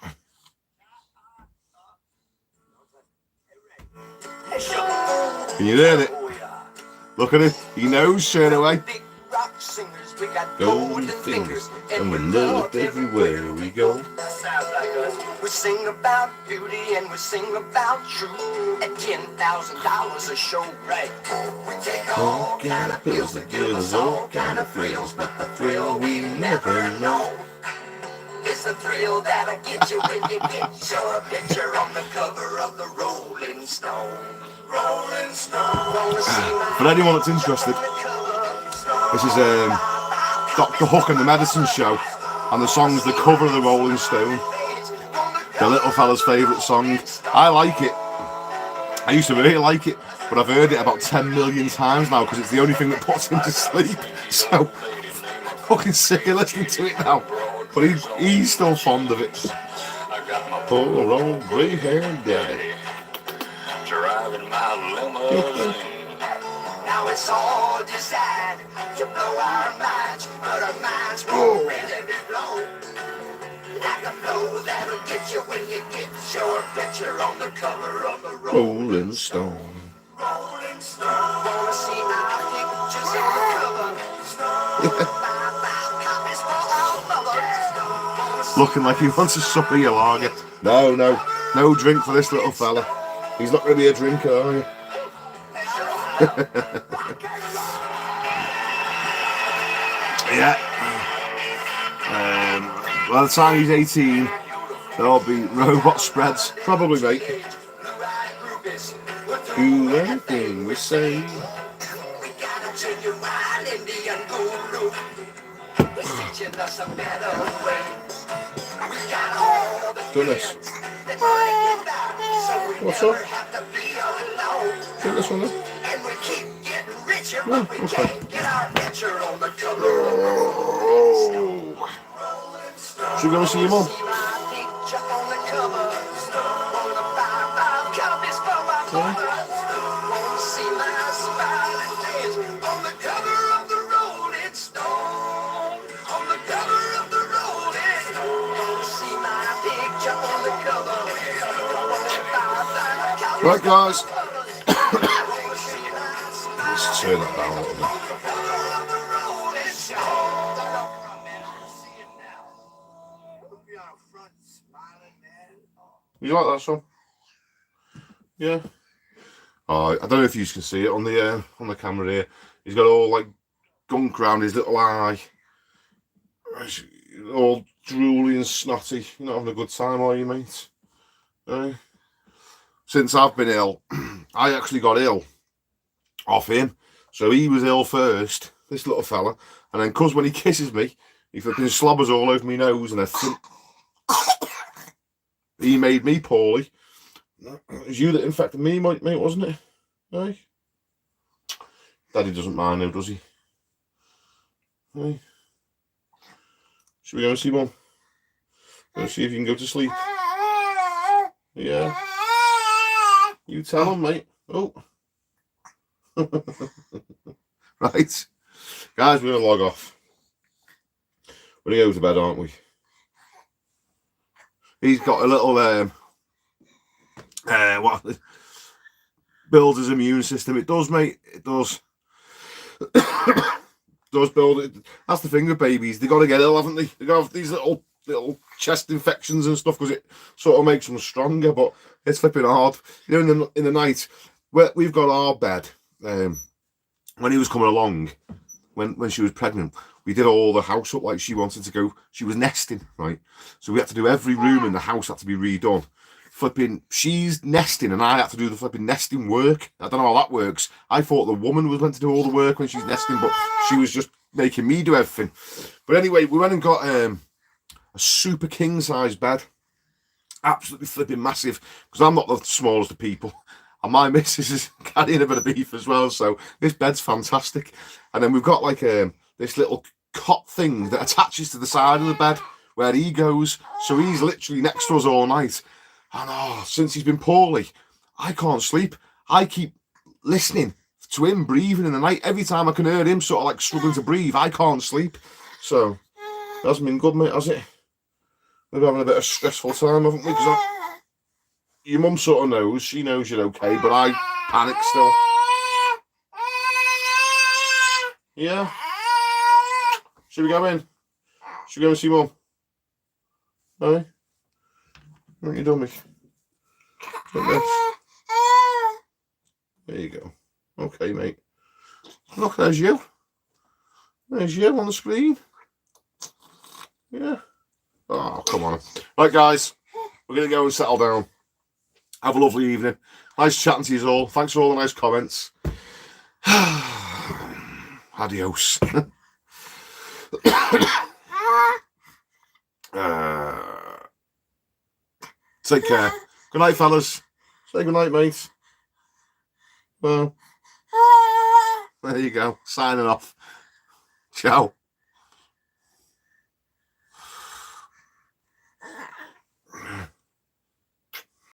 Can you hear it? Look at it. He knows straight away. We got Golden fingers, and we love everywhere we go. That sounds like us. We sing about beauty and we sing about truth. At $10,000 a show, right? We take all kind of pills that give us all kind of thrills, but the thrill we never know is the thrill that'll get you when you get your picture on the cover of the Rolling Stone. Rolling Stone. For anyone that's interested, this is Dr. Hook and the Medicine Show, and the song's the cover of the Rolling Stone, the little fella's favourite song. I like it. I used to really like it, but I've heard it about 10 million times now because it's the only thing that puts him to sleep. So, fucking sick of listening to it now. But he's still fond of it. Poor old grey-haired daddy. Driving my limousine. Now it's all designed to blow our minds, but our minds won't really be blown. Like a flow that'll get you when you get your picture on the cover of the Rolling Stone. Rolling Stone. Wanna see our pictures on the cover? Copies for our mothers. Looking like he wants a sup of your lager. No drink for this little fella. He's not going to be a drinker, are you? Yeah. By the time he's 18, there'll be robot spreads. Probably, mate. Do anything we say. Goodness. What's up? Take this one then. No, okay. Should we go and see your mum? Right, guys. Let's turn that down a little bit. You like that song? Yeah. Oh, I don't know if you can see it on the camera here. He's got all like gunk round his little eye. All drooly and snotty. You're not having a good time, are you, mate? Since I've been ill, I actually got ill off him. So he was ill first, this little fella. And then because when he kisses me, he flipping slobbers all over my nose and everything. He made me poorly. It was you that infected me, mate, wasn't it? Hey? Daddy doesn't mind now, does he? Hey? Should we go and see Mum? Go see if you can go to sleep. Yeah. You tell him, mate. Oh. Right. Guys, we're going to log off. We're going to go to bed, aren't we? He's got a little, what? Builds his immune system. It does, mate. It does. Does build it. That's the thing with babies. They got to get ill, haven't they? They got to have these little chest infections and stuff because it sort of makes them stronger. But it's flipping hard. You know, in the night, we've got our bed. When he was coming along, when she was pregnant, we did all the house up like she wanted to go. She was nesting, right? So we had to do every room in the house had to be redone. Flipping, she's nesting and I had to do the flipping nesting work. I don't know how that works. I thought the woman was meant to do all the work when she's nesting, but she was just making me do everything. But anyway, we went and got a super king size bed. Absolutely flipping massive, because I'm not the smallest of people. And my missus is carrying a bit of beef as well, so this bed's fantastic. And then we've got like this little cot thing that attaches to the side of the bed where he goes. So he's literally next to us all night. And since he's been poorly, I can't sleep. I keep listening to him breathing in the night. Every time I can hear him sort of like struggling to breathe, I can't sleep. So, it hasn't been good, mate, has it? We're having a bit of a stressful time, haven't we? Because your mum sort of knows. She knows you're okay, but I panic still. Yeah? Should we go in? Should we go and see Mum? Hey? What are you doing, Mick? There you go. Okay, mate. Look, there's you. There's you on the screen. Yeah. Oh, come on. Right, guys. We're going to go and settle down. Have a lovely evening. Nice chatting to you all. Thanks for all the nice comments. Adios. Take care. Good night, fellas. Say good night, mate. Well, there you go. Signing off. Ciao.